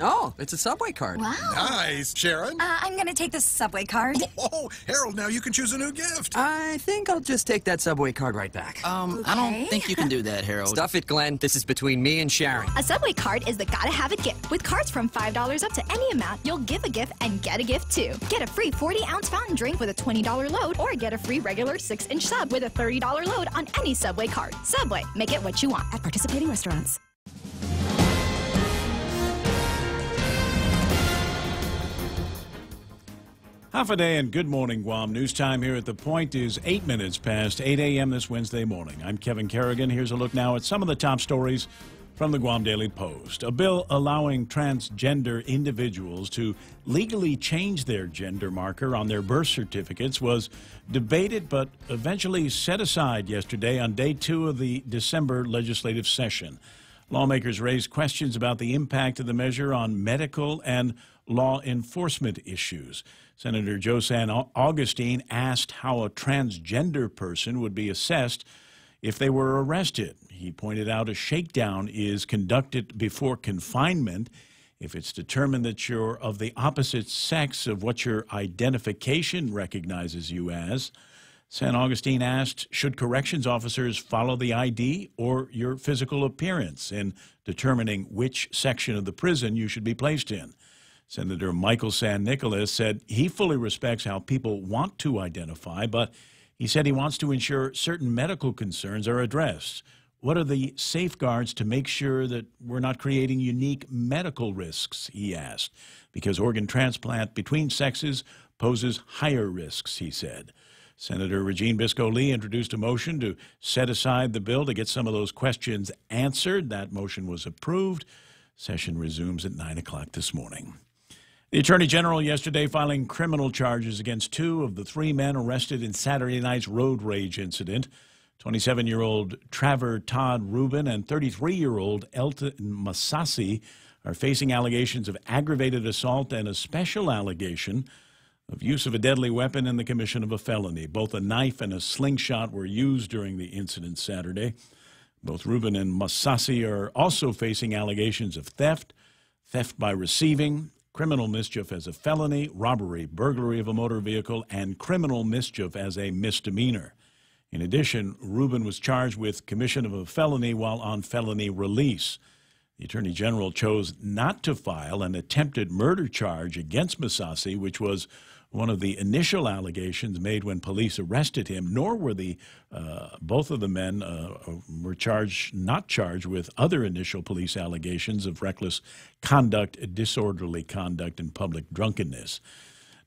Oh, it's a Subway card. Wow. Nice. Sharon? I'm going to take the Subway card. Oh, Harold, now you can choose a new gift. I think I'll just take that Subway card right back. Okay. I don't think you can do that, Harold. Stuff it, Glenn. This is between me and Sharon. A Subway card is the gotta-have-it gift. With cards from $5 up to any amount, you'll give a gift and get a gift, too. Get a free 40-ounce fountain drink with a $20 load, or get a free regular 6-inch sub with a $30 load on any Subway card. Subway, make it what you want at participating restaurants. Half a day and good morning, Guam. News time here at The Point is 8 minutes past 8 a.m. this Wednesday morning. I'm Kevin Kerrigan. Here's a look now at some of the top stories from the Guam Daily Post. A bill allowing transgender individuals to legally change their gender marker on their birth certificates was debated but eventually set aside yesterday on day 2 of the December legislative session. Lawmakers raised questions about the impact of the measure on medical and law enforcement issues. Senator Joe San Augustine asked how a transgender person would be assessed if they were arrested. He pointed out a shakedown is conducted before confinement if it's determined that you're of the opposite sex of what your identification recognizes you as. San Augustine asked, should corrections officers follow the ID or your physical appearance in determining which section of the prison you should be placed in? Senator Michael San Nicolas said he fully respects how people want to identify, but he said he wants to ensure certain medical concerns are addressed. What are the safeguards to make sure that we're not creating unique medical risks, he asked, because organ transplant between sexes poses higher risks, he said. Senator Regine Bisco-Lee introduced a motion to set aside the bill to get some of those questions answered. That motion was approved. Session resumes at 9 o'clock this morning. The Attorney General yesterday filing criminal charges against 2 of the 3 men arrested in Saturday night's road rage incident. 27-year-old Trevor Todd Rubin and 33-year-old Elton Masasi are facing allegations of aggravated assault and a special allegation of use of a deadly weapon in the commission of a felony. Both a knife and a slingshot were used during the incident Saturday. Both Rubin and Masasi are also facing allegations of theft, theft by receiving, criminal mischief as a felony, robbery, burglary of a motor vehicle, and criminal mischief as a misdemeanor. In addition, Rubin was charged with commission of a felony while on felony release. The Attorney General chose not to file an attempted murder charge against Masasi, which was one of the initial allegations made when police arrested him, nor were both of the men were not charged with other initial police allegations of reckless conduct, disorderly conduct, and public drunkenness.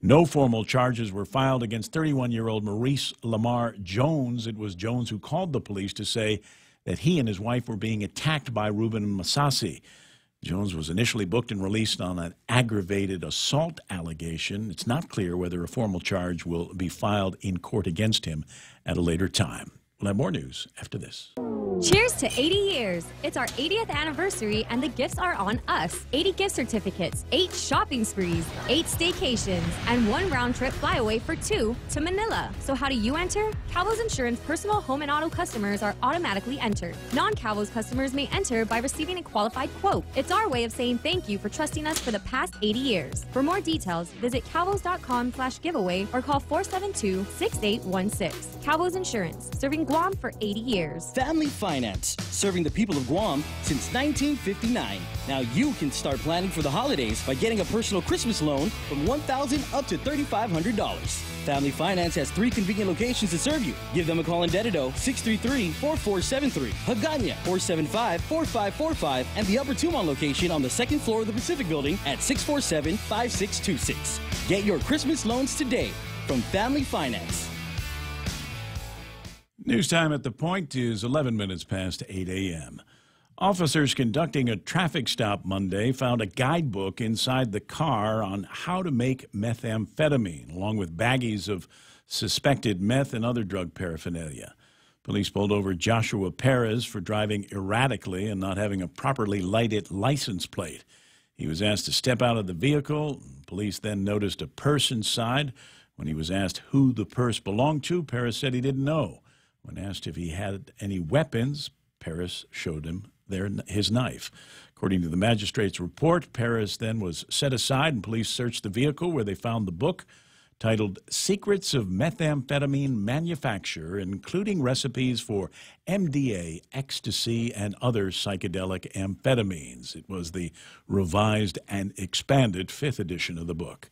No formal charges were filed against 31-year-old Maurice Lamar Jones. It was Jones who called the police to say that he and his wife were being attacked by Rubin and Masasi. Jones was initially booked and released on an aggravated assault allegation. It's not clear whether a formal charge will be filed in court against him at a later time. We'll have more news after this. Cheers to 80 years. It's our 80th anniversary and the gifts are on us. 80 gift certificates, 8 shopping sprees, 8 staycations, and 1 round-trip flyaway for 2 to Manila. So how do you enter? Calvo's Insurance personal home and auto customers are automatically entered. Non-Calvo's customers may enter by receiving a qualified quote. It's our way of saying thank you for trusting us for the past 80 years. For more details, visit calvos.com/giveaway or call 472-6816. Calvo's Insurance, serving Guam for 80 years. Family Finance, serving the people of Guam since 1959. Now you can start planning for the holidays by getting a personal Christmas loan from $1,000 up to $3,500. Family Finance has 3 convenient locations to serve you. Give them a call in Dededo, 633-4473, Hagåtña, 475-4545, and the Upper Tumon location on the 2nd floor of the Pacific Building at 647-5626. Get your Christmas loans today from Family Finance. News time at The Point is 11 minutes past 8 a.m. Officers conducting a traffic stop Monday found a guidebook inside the car on how to make methamphetamine, along with baggies of suspected meth and other drug paraphernalia. Police pulled over Joshua Perez for driving erratically and not having a properly lighted license plate. He was asked to step out of the vehicle. Police then noticed a purse inside. When he was asked who the purse belonged to, Perez said he didn't know. When asked if he had any weapons, Perez showed him his knife. According to the magistrate's report, Perez then was set aside and police searched the vehicle where they found the book titled Secrets of Methamphetamine Manufacture, including recipes for MDA, ecstasy, and other psychedelic amphetamines. It was the revised and expanded 5th edition of the book.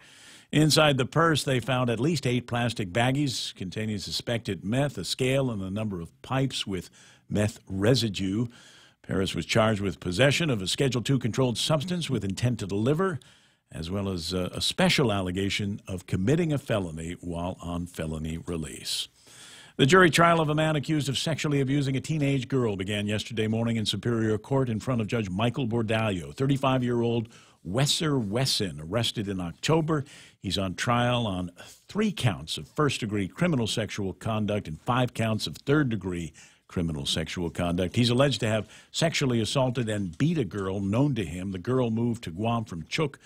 Inside the purse, they found at least 8 plastic baggies containing suspected meth, a scale, and a number of pipes with meth residue. Perez was charged with possession of a Schedule II controlled substance with intent to deliver as well as a special allegation of committing a felony while on felony release. The jury trial of a man accused of sexually abusing a teenage girl began yesterday morning in Superior Court in front of Judge Michael Bordallo. 35-year-old Wesser Wesson, arrested in October. He's on trial on 3 counts of first-degree criminal sexual conduct and 5 counts of third-degree criminal sexual conduct. He's alleged to have sexually assaulted and beat a girl known to him. The girl moved to Guam from Chuuk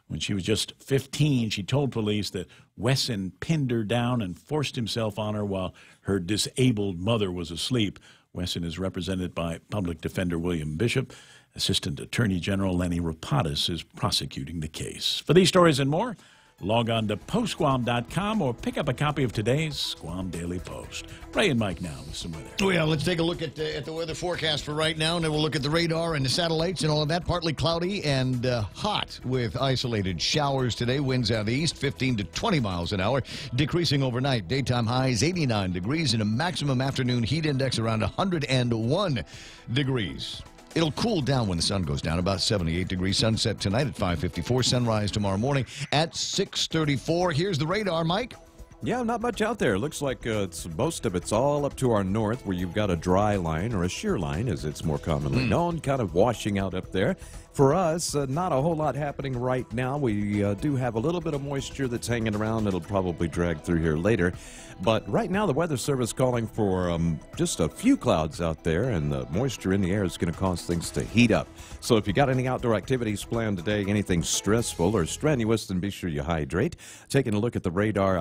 when she was just 15. She told police that Wesson pinned her down and forced himself on her while her disabled mother was asleep. Wesson is represented by Public Defender William Bishop. Assistant Attorney General Lenny Rapadas is prosecuting the case. For these stories and more, log on to postguam.com or pick up a copy of today's Guam Daily Post. Ray and Mike now with some weather. Oh, yeah, let's take a look at the weather forecast for right now, and then we'll look at the radar and the satellites and all of that. Partly cloudy and hot with isolated showers today. Winds out of the east, 15 to 20 miles an hour, decreasing overnight. Daytime highs 89 degrees and a maximum afternoon heat index around 101 degrees. It'll cool down when the sun goes down, about 78 degrees. Sunset tonight at 5:54. Sunrise tomorrow morning at 6:34. Here's the radar, Mike. Yeah, not much out there. Looks like most of it's all up to our north, where you've got a dry line, or a shear line, as it's more commonly known, kind of washing out up there. For us, not a whole lot happening right now. We do have a little bit of moisture that's hanging around. It'll probably drag through here later. But right now, the Weather Service calling for just a few clouds out there, and the moisture in the air is going to cause things to heat up. So if you got any outdoor activities planned today, anything stressful or strenuous, then be sure you hydrate. Taking a look at the radar,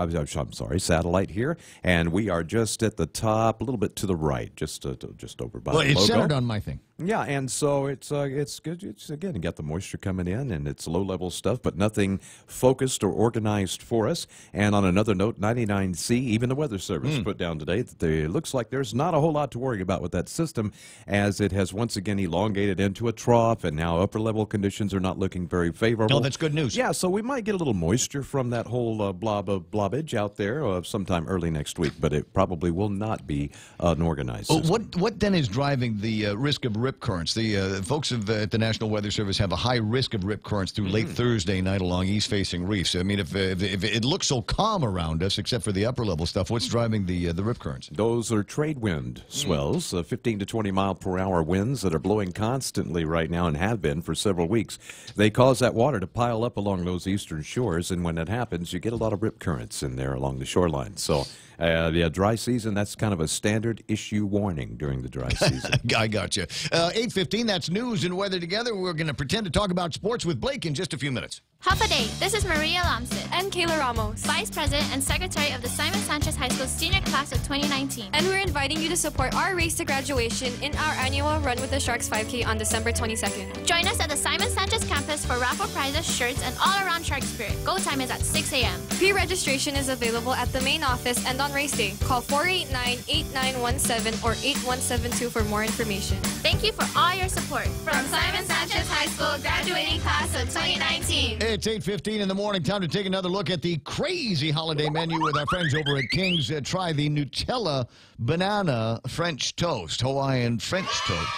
satellite here, and we are just at the top, a little bit to the right, just over by the logo. It's centered on my thing. Yeah, and so it's good. It's, again, you got the moisture coming in, and it's low-level stuff, but nothing focused or organized for us. And on another note, 99C, even the Weather Service put down today that it looks like there's not a whole lot to worry about with that system, as it has once again elongated into a trough, and now upper-level conditions are not looking very favorable. Oh, that's good news. Yeah, so we might get a little moisture from that whole blob of blobbage out there sometime early next week, but it probably will not be an organized system. What then is driving the risk of rip currents? The folks at the National Weather Service have a high risk of rip currents through late Thursday night along east-facing reefs. I mean, if it looks so calm around us, except for the upper-level stuff, what's driving the rip currents? Those are trade wind swells, 15 to 20 mile per hour winds that are blowing constantly right now and have been for several weeks. They cause that water to pile up along those eastern shores, and when that happens, you get a lot of rip currents in there along the shoreline. So the dry season, that's kind of a standard issue warning during the dry season. I got you. 8:15, that's news and weather together. We're going to pretend to talk about sports with Blake in just a few minutes. Half a day. This is Maria Lamsit And Kayla Ramos, Vice President and Secretary of the Simon Sanchez High School Senior Class of 2019. And we're inviting you to support our race to graduation in our annual Run with the Sharks 5K on December 22nd. Join us at the Simon Sanchez campus for raffle prizes, shirts, and all-around Shark spirit. Go time is at 6 a.m. Pre-registration is available at the main office and on race day. Call 489-8917 or 8172 for more information. Thank you for all your support. From Simon Sanchez High School graduating class of 2019. It's 8:15 in the morning. Time to take another look at the crazy holiday menu with our friends over at King's. Try the Nutella banana French toast, Hawaiian French toast.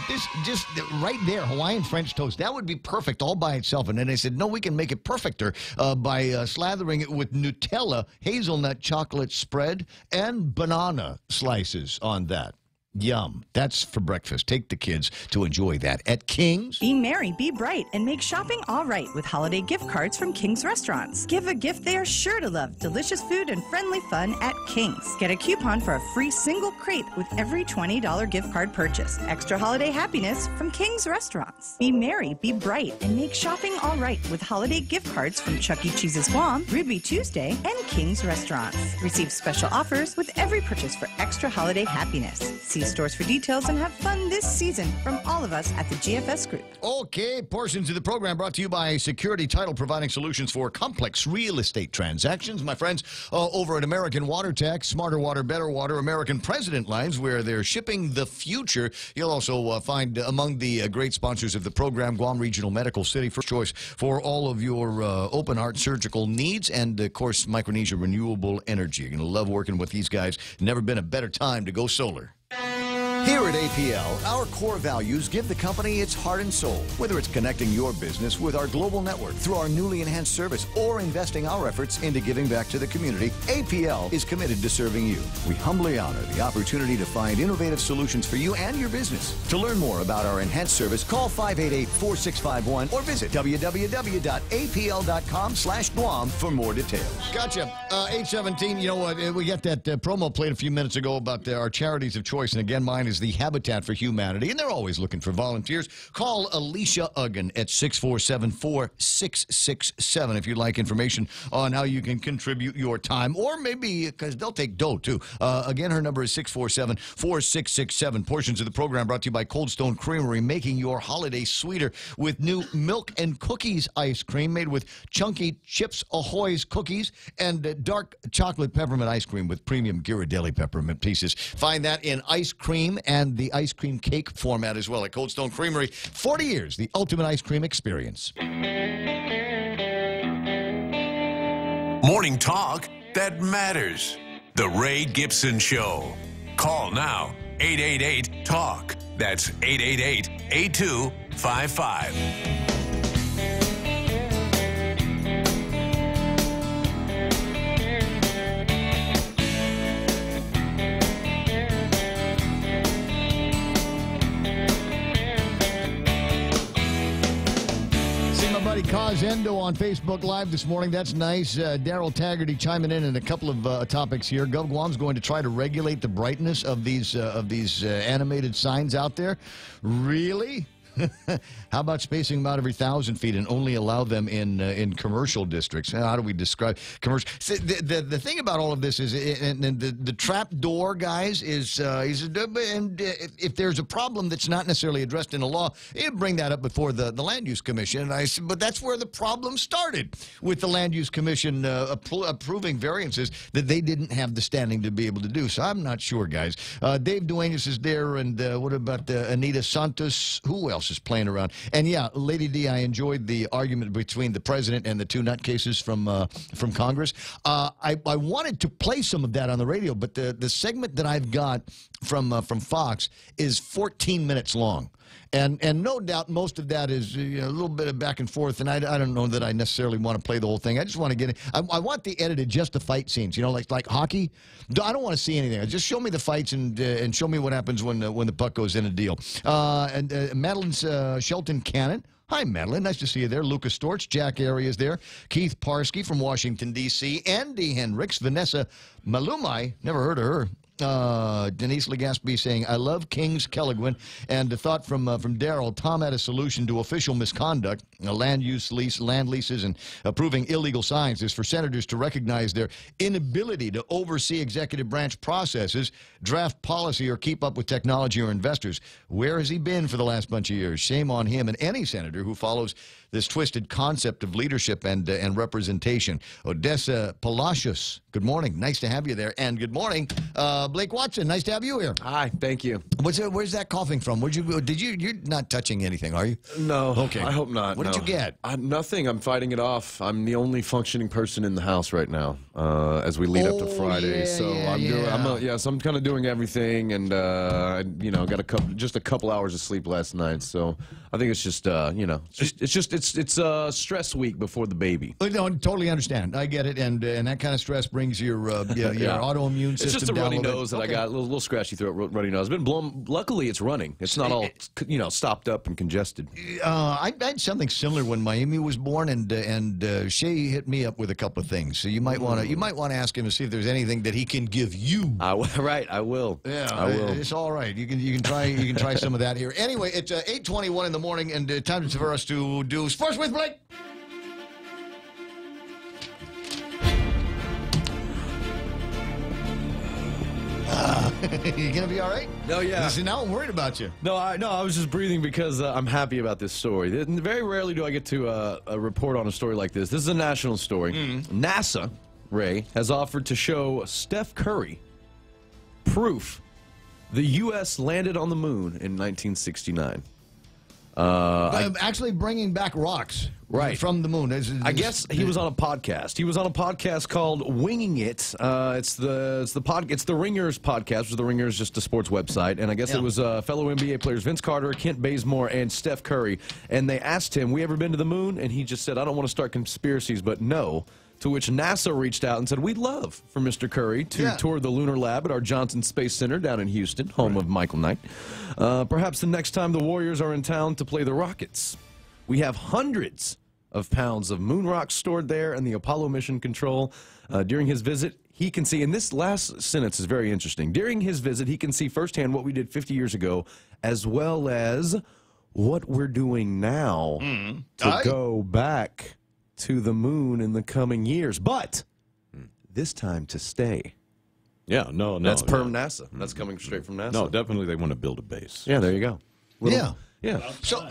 This just right there, Hawaiian French toast. That would be perfect all by itself. And then they said, no, we can make it perfecter by slathering it with Nutella, hazelnut chocolate spread, and banana slices on that. Yum. That's for breakfast. Take the kids to enjoy that at King's. Be merry, be bright, and make shopping all right with holiday gift cards from King's Restaurants. Give a gift they are sure to love. Delicious food and friendly fun at King's. Get a coupon for a free single crate with every $20 gift card purchase. Extra holiday happiness from King's Restaurants. Be merry, be bright, and make shopping all right with holiday gift cards from Chuck E. Cheese's Guam, Ruby Tuesday, and King's Restaurants. Receive special offers with every purchase for extra holiday happiness. See stores for details and have fun this season from all of us at the GFS Group. Okay, portions of the program brought to you by Security Title, providing solutions for complex real estate transactions. My friends over at American Water Tech, Smarter Water, Better Water, American President Lines, where they're shipping the future. You'll also find among the great sponsors of the program, Guam Regional Medical City, first choice for all of your open heart surgical needs, and of course, Micronesia Renewable Energy. You're going to love working with these guys. Never been a better time to go solar. Here at APL, our core values give the company its heart and soul. Whether it's connecting your business with our global network through our newly enhanced service or investing our efforts into giving back to the community, APL is committed to serving you. We humbly honor the opportunity to find innovative solutions for you and your business. To learn more about our enhanced service, call 588-4651 or visit www.apl.com/Guam for more details. Gotcha. 817, you know what? We got that promo played a few minutes ago about our charities of choice. And again, mine is the Habitat for Humanity, and they're always looking for volunteers. Call Alicia Uggan at 647-4667 if you'd like information on how you can contribute your time, or maybe, because they'll take dough, too. Again, her number is 647-4667. Portions of the program brought to you by Cold Stone Creamery, making your holiday sweeter with new milk and cookies ice cream made with chunky Chips Ahoy's cookies and dark chocolate peppermint ice cream with premium Ghirardelli peppermint pieces. Find that in ice cream and the ice cream cake format as well at Cold Stone Creamery. 40 years, the ultimate ice cream experience. Morning talk that matters. The Ray Gibson Show. Call now, 888-TALK. That's 888-8255. Cosendo on Facebook Live this morning. That's nice. Daryl Taggarty chiming in a couple of topics here. Guam's going to try to regulate the brightness of these animated signs out there. Really? How about spacing them out every 1,000 feet and only allow them in commercial districts? How do we describe commercial? The thing about all of this is, and the trap door, guys, is if there's a problem that's not necessarily addressed in a law, you bring that up before the Land Use Commission. And I said, but that's where the problem started, with the Land Use Commission approving variances that they didn't have the standing to be able to do. So I'm not sure, guys. Dave Duenas is there, and what about Anita Santos? Who else is playing around? And yeah, Lady D, I enjoyed the argument between the president and the two nutcases from Congress. I wanted to play some of that on the radio, but the segment that I've got from Fox is 14 minutes long. And no doubt most of that is a little bit of back and forth, and I don't know that I necessarily want to play the whole thing. I just want to get it. I want the edited, just the fight scenes, like hockey. I don't want to see anything. Just show me the fights and show me what happens when the puck goes in a deal. And Madeline's Shelton Cannon. Hi, Madeline. Nice to see you there. Lucas Storch, Jack Arias there. Keith Parsky from Washington, D.C. Andy Hendricks. Vanessa Malumai. Never heard of her. Denise Legaspi saying, I love Kings Kelligwin. And a thought from Daryl. Tom had a solution to official misconduct, land use lease, land leases, and approving illegal signs is for senators to recognize their inability to oversee executive branch processes, draft policy, or keep up with technology or investors. Where has he been for the last bunch of years? Shame on him and any senator who follows this twisted concept of leadership and representation. Odessa Palacios, good morning. Nice to have you there. And good morning, Blake Watson. Nice to have you here. Hi, thank you. Where's that coughing from? You're not touching anything, are you? No. Okay. I hope not. What did you get? Nothing. I'm fighting it off. I'm the only functioning person in the house right now as we lead up to Friday. I'm kind of doing everything, and got a couple hours of sleep last night. So I think it's just it's a stress week before the baby. No, totally understand. I get it, and that kind of stress brings your autoimmune system. It's just a down runny a little nose bit. that I got, a little scratchy throat, runny nose. It's been blown. Luckily, it's running. It's not all stopped up and congested. I had something similar when Miami was born, and Shay hit me up with a couple of things. So you might want to ask him to see if there's anything that he can give you. Right, I will. Yeah, I will. It's all right. You can try some of that here. Anyway, it's 8:21 in the morning, and time for us to do Sports with Blake. You gonna be all right? No, yeah. See, now I'm worried about you. No, I was just breathing because I'm happy about this story. Very rarely do I get to report on a story like this. This is a national story. NASA, Ray, has offered to show Steph Curry proof the U.S. landed on the moon in 1969. Actually bringing back rocks from the moon. I guess he was on a podcast. He was on a podcast called Winging It. It's the Ringers podcast. The Ringers just a sports website, and I guess it was fellow NBA players Vince Carter, Kent Bazemore, and Steph Curry. And they asked him, "We ever been to the moon?" And he just said, "I don't want to start conspiracies, but no." To which NASA reached out and said, "We'd love for Mr. Curry to tour the lunar lab at our Johnson Space Center down in Houston, home of Michael Knight. Perhaps the next time the Warriors are in town to play the Rockets. We have hundreds of pounds of moon rocks stored there, and the Apollo mission control. During his visit, he can see," and this last sentence is very interesting, "during his visit, he can see firsthand what we did 50 years ago, as well as what we're doing now to go back to the moon in the coming years, but this time to stay." Yeah, no. That's perm NASA. That's coming straight from NASA. No, definitely they want to build a base. Yeah, there you go. Yeah. So,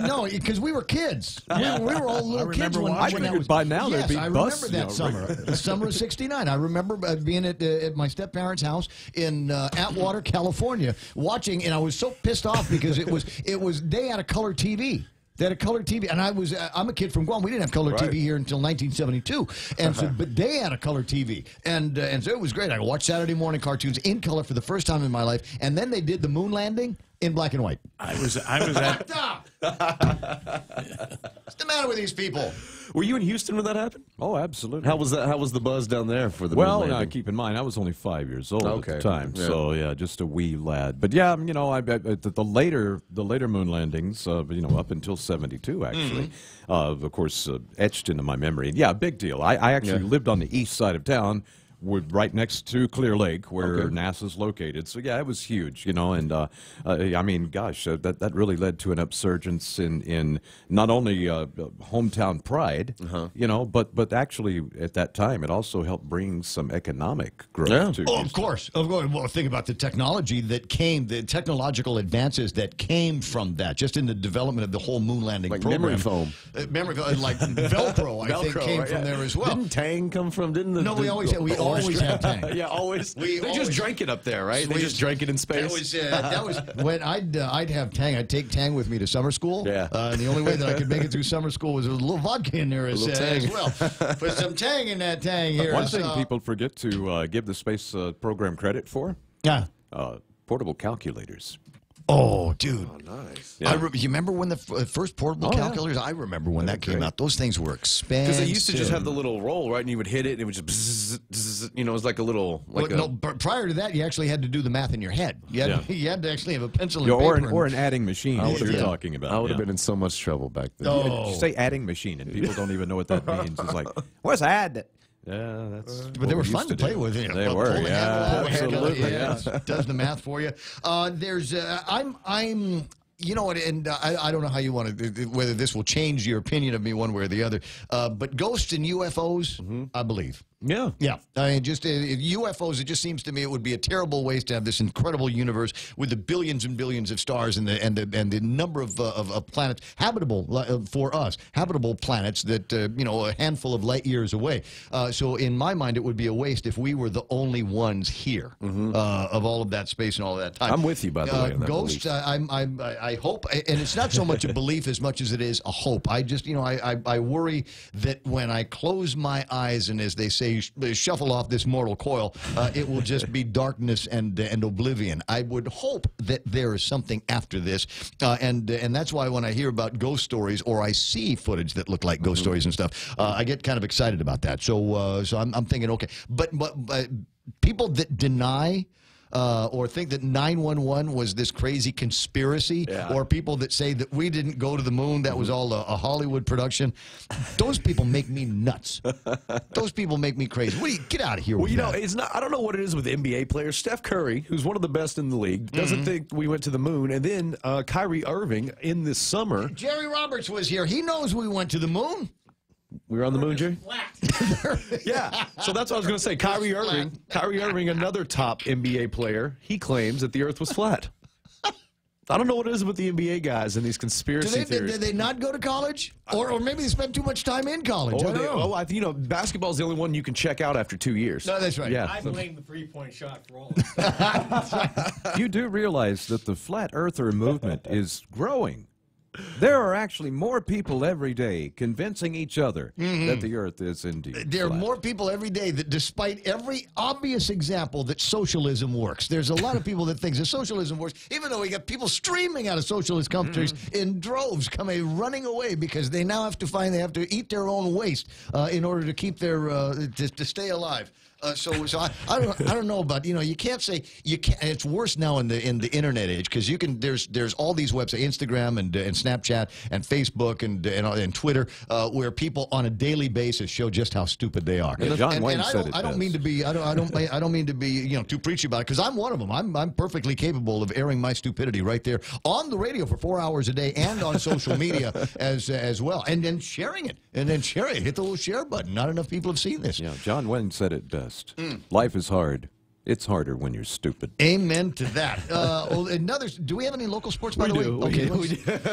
no, because we were kids. We were all little kids when that was. By now there'd be I bus, remember that summer, the summer of '69. I remember being at my step-parents' house in Atwater, California, watching, and I was so pissed off because it was they had a color TV. They had a color TV, and I'm a kid from Guam. We didn't have color TV here until 1972, and so but they had a color TV, and so it was great. I watched Saturday morning cartoons in color for the first time in my life, and then they did the moon landing in black and white. I was at. What's the matter with these people? Were you in Houston when that happened? Oh, absolutely. How was that? How was the buzz down there for the moon Well, landing? keep in mind, I was only 5 years old at the time, so yeah, just a wee lad. But yeah, the later moon landings, up until '72, actually, of course, etched into my memory. Yeah, big deal. I actually lived on the east side of town. We're right next to Clear Lake, where NASA's located. So yeah, it was huge, and I mean, gosh, that really led to an upsurgence in not only hometown pride, but actually at that time it also helped bring some economic growth. To of course. Well, think about the technology that came, the technological advances that came from that, just in the development of the whole moon landing program. Memory foam, like Velcro, I think came from there as well. Didn't Tang come from? No, we always have Tang. Yeah, always. They just drank it up there, right? They just drank it in space. That was when I'd have Tang. I'd take Tang with me to summer school. Yeah. And the only way that I could make it through summer school was a little vodka in there as well. Put some Tang in that Tang here. One thing people forget to give the space program credit for. Yeah. Portable calculators. Oh, dude. Oh, nice. Yeah. You remember when the first portable calculators? I remember when that came out. Those things were expensive. Because they used to just have the little roll, right? And you would hit it, and it would just, bzz, bzz, it was like a little. But prior to that, you actually had to do the math in your head. You had to actually have a pencil and paper. Or an adding machine, you're talking about. I would have been in so much trouble back then. Oh. You say adding machine, and people don't even know what that means. It's like, what's add? Yeah, but they were fun to play with. They were, absolutely. Does the math for you. I'm. You know what, and I don't know how you want to, whether this will change your opinion of me one way or the other, but ghosts and UFOs, I believe. Yeah. Yeah. I mean, just UFOs, it just seems to me it would be a terrible waste to have this incredible universe with the billions and billions of stars and the number of planets habitable for us, habitable planets that, a handful of light years away. So in my mind, it would be a waste if we were the only ones here of all of that space and all of that time. I'm with you, by the way. On that ghosts, I hope, and it's not so much a belief as much as it is a hope. I just, I worry that when I close my eyes and, as they say, shuffle off this mortal coil, it will just be darkness and oblivion. I would hope that there is something after this, and that's why when I hear about ghost stories or I see footage that look like ghost stories and stuff, I get kind of excited about that. So I'm thinking, okay, but people that deny or think that 911 was this crazy conspiracy, or people that say that we didn't go to the moon, that was all a Hollywood production, those people make me nuts. Those people make me crazy. Get out of here with that. It's not. I don't know what it is with NBA players. Steph Curry, who's one of the best in the league, doesn't think we went to the moon, and then Kyrie Irving in the summer. Jerry Roberts was here. He knows we went to the moon. We were on the moon, Jerry? Yeah. So that's what I was going to say. Kyrie Irving, another top NBA player, he claims that the Earth was flat. I don't know what it is with the NBA guys and these conspiracy theories. Did they not go to college? Or maybe they spent too much time in college. I don't know. Basketball's the only one you can check out after 2 years. No, that's right. Yeah. I blame the three-point shot for all of it. You do realize that the flat earther movement is growing. There are actually more people every day convincing each other that the earth is indeed There are flat. more people every day that, despite every obvious example that socialism works, there's a lot of people that think that socialism works, even though we got people streaming out of socialist countries in droves coming running away because they now have to eat their own waste in order to keep their to stay alive. So I don't know about, you can't say you can't. It's worse now in the internet age because you can there's all these websites, Instagram and Snapchat and Facebook and Twitter where people on a daily basis show just how stupid they are. And John Wayne said it. I don't mean to be too preachy about it because I'm one of them. I'm perfectly capable of airing my stupidity right there on the radio for 4 hours a day and on social media as well, and then sharing it Hit the little share button. Not enough people have seen this. Yeah, John Wayne said it best. Life is hard. It's harder when you're stupid. Amen to that. Do we have any local sports, by the way? Okay,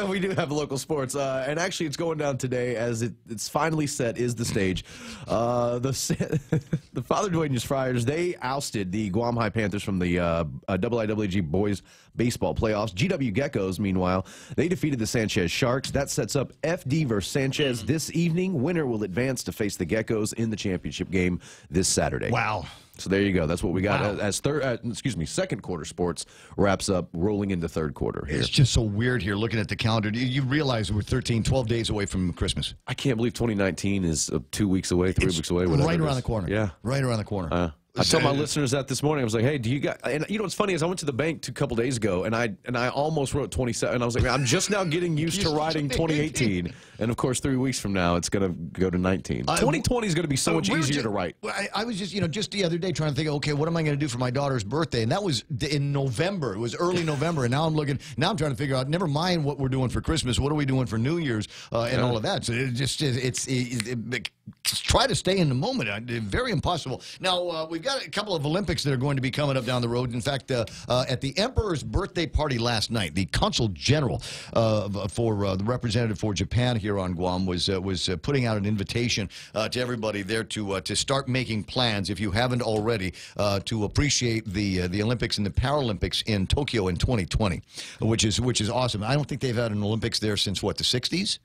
we do have local sports. And actually, it's going down today as it's finally set is the stage. The Father Duenas Friars, they ousted the Guam High Panthers from the IIWG Boys Baseball Playoffs. GW Geckos, meanwhile, they defeated the Sanchez Sharks. That sets up FD versus Sanchez this evening. Winner will advance to face the Geckos in the championship game this Saturday. Wow. So there you go. That's what we got as second quarter sports wraps up, rolling into third quarter here. It's just so weird here looking at the calendar. You realize we're 12 days away from Christmas. I can't believe 2019 is 2 weeks away, 3 weeks away. Right around the corner. Yeah. Right around the corner. I told my listeners that this morning. I was like, "Hey, do you got?" And you know what's funny is I went to the bank a couple days ago, and I almost wrote 27. And I was like, "I'm just now getting used to writing 2018." And of course, 3 weeks from now, it's going to go to 19. 2020 is going to be so much easier to write. I was just the other day trying to think, okay, what am I going to do for my daughter's birthday? And that was in November. It was early November, and now I'm trying to figure out. Never mind what we're doing for Christmas. What are we doing for New Year's and all of that? So try to stay in the moment. Very impossible. Now we've got a couple of Olympics that are going to be coming up down the road. In fact, at the Emperor's birthday party last night, the Consul General for the representative for Japan here on Guam was putting out an invitation to everybody there to start making plans, if you haven't already, to appreciate the Olympics and the Paralympics in Tokyo in 2020, which is awesome. I don't think they've had an Olympics there since what, the 60s?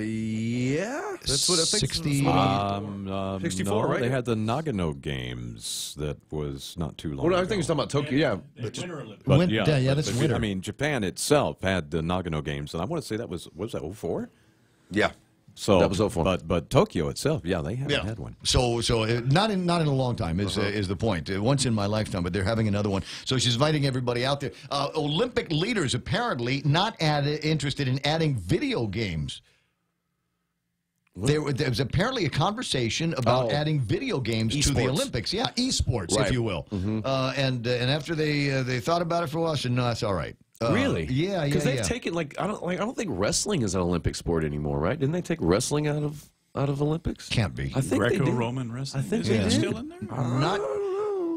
Yeah, that's what I think. 64, no, right? They had the Nagano Games that was not too long ago. I think it's talking about Tokyo. Yeah, That's winter. I mean, Japan itself had the Nagano Games, and I want to say that was that 04? Yeah. So that was 04. But Tokyo itself, they haven't had one. So not in a long time is the point. Once in my lifetime, but they're having another one. So she's inviting everybody out there. Olympic leaders apparently not interested in adding video games. There was apparently a conversation about adding video games to the Olympics. Yeah, esports, if you will. And after they thought about it for a while, said, no, that's all right. Really? Yeah. Because they've taken I don't think wrestling is an Olympic sport anymore, right? Didn't they take wrestling out of Olympics? Can't be. I think Greco-Roman wrestling. I think they did. Still in there?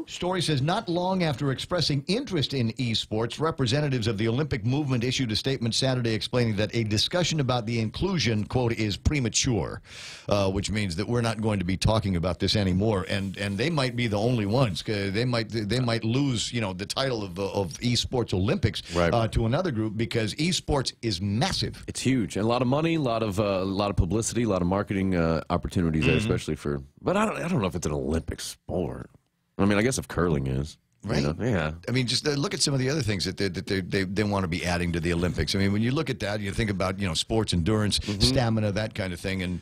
Story says, not long after expressing interest in esports, representatives of the Olympic movement issued a statement Saturday explaining that a discussion about the inclusion, quote, is premature, which means that we're not going to be talking about this anymore. And they might be the only ones. They might lose, the title of esports Olympics to another group because esports is massive. It's huge, and a lot of money, a lot of publicity, a lot of marketing opportunities there, especially for. But I don't know if it's an Olympic sport. I mean, I guess if curling is. Right? Yeah. I mean, just look at some of the other things that they want to be adding to the Olympics. I mean, when you look at that, you think about, sports endurance, stamina, that kind of thing. And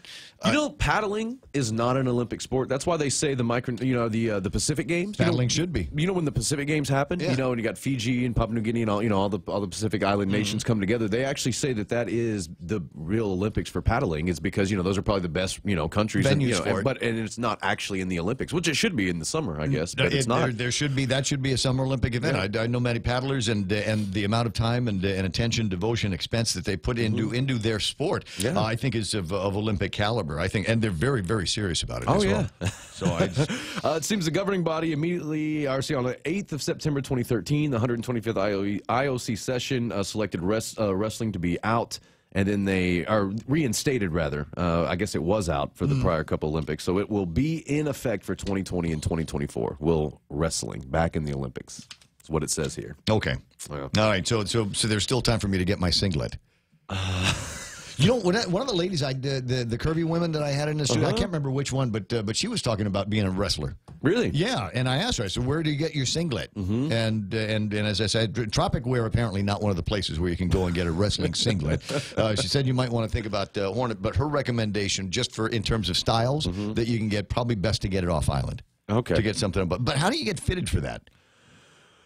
paddling is not an Olympic sport. That's why they say the Pacific Games. Paddling should be. You know when the Pacific Games happen? Yeah. And you got Fiji and Papua New Guinea and all the Pacific Island nations come together. They actually say that is the real Olympics for paddling. Is because those are probably the best countries venues for it. and it's not actually in the Olympics, which it should be in the summer, I guess. But it's not. There should be that. should be a Summer Olympic event. I know many paddlers and the amount of time and attention, devotion, expense that they put into their sport, I think is of Olympic caliber. I think, and they're very, very serious about it as well. So it seems the governing body immediately, on the 8th of September 2013, the 125th IOC session selected wrestling to be out. And then they are reinstated, rather. I guess it was out for the prior couple Olympics. So it will be in effect for 2020 and 2024. Will wrestling back in the Olympics. That's what it says here. Okay. All right. So there's still time for me to get my singlet. You know, one of the ladies, the curvy women that I had in the studio, I can't remember which one, but she was talking about being a wrestler. Really? Yeah, and I asked her, I said, where do you get your singlet? And as I said, Tropic Wear apparently not one of the places where you can go and get a wrestling singlet. She said you might want to think about Hornet, but her recommendation, just in terms of styles, that you can get, probably best to get it off island. Okay. To get something, but how do you get fitted for that?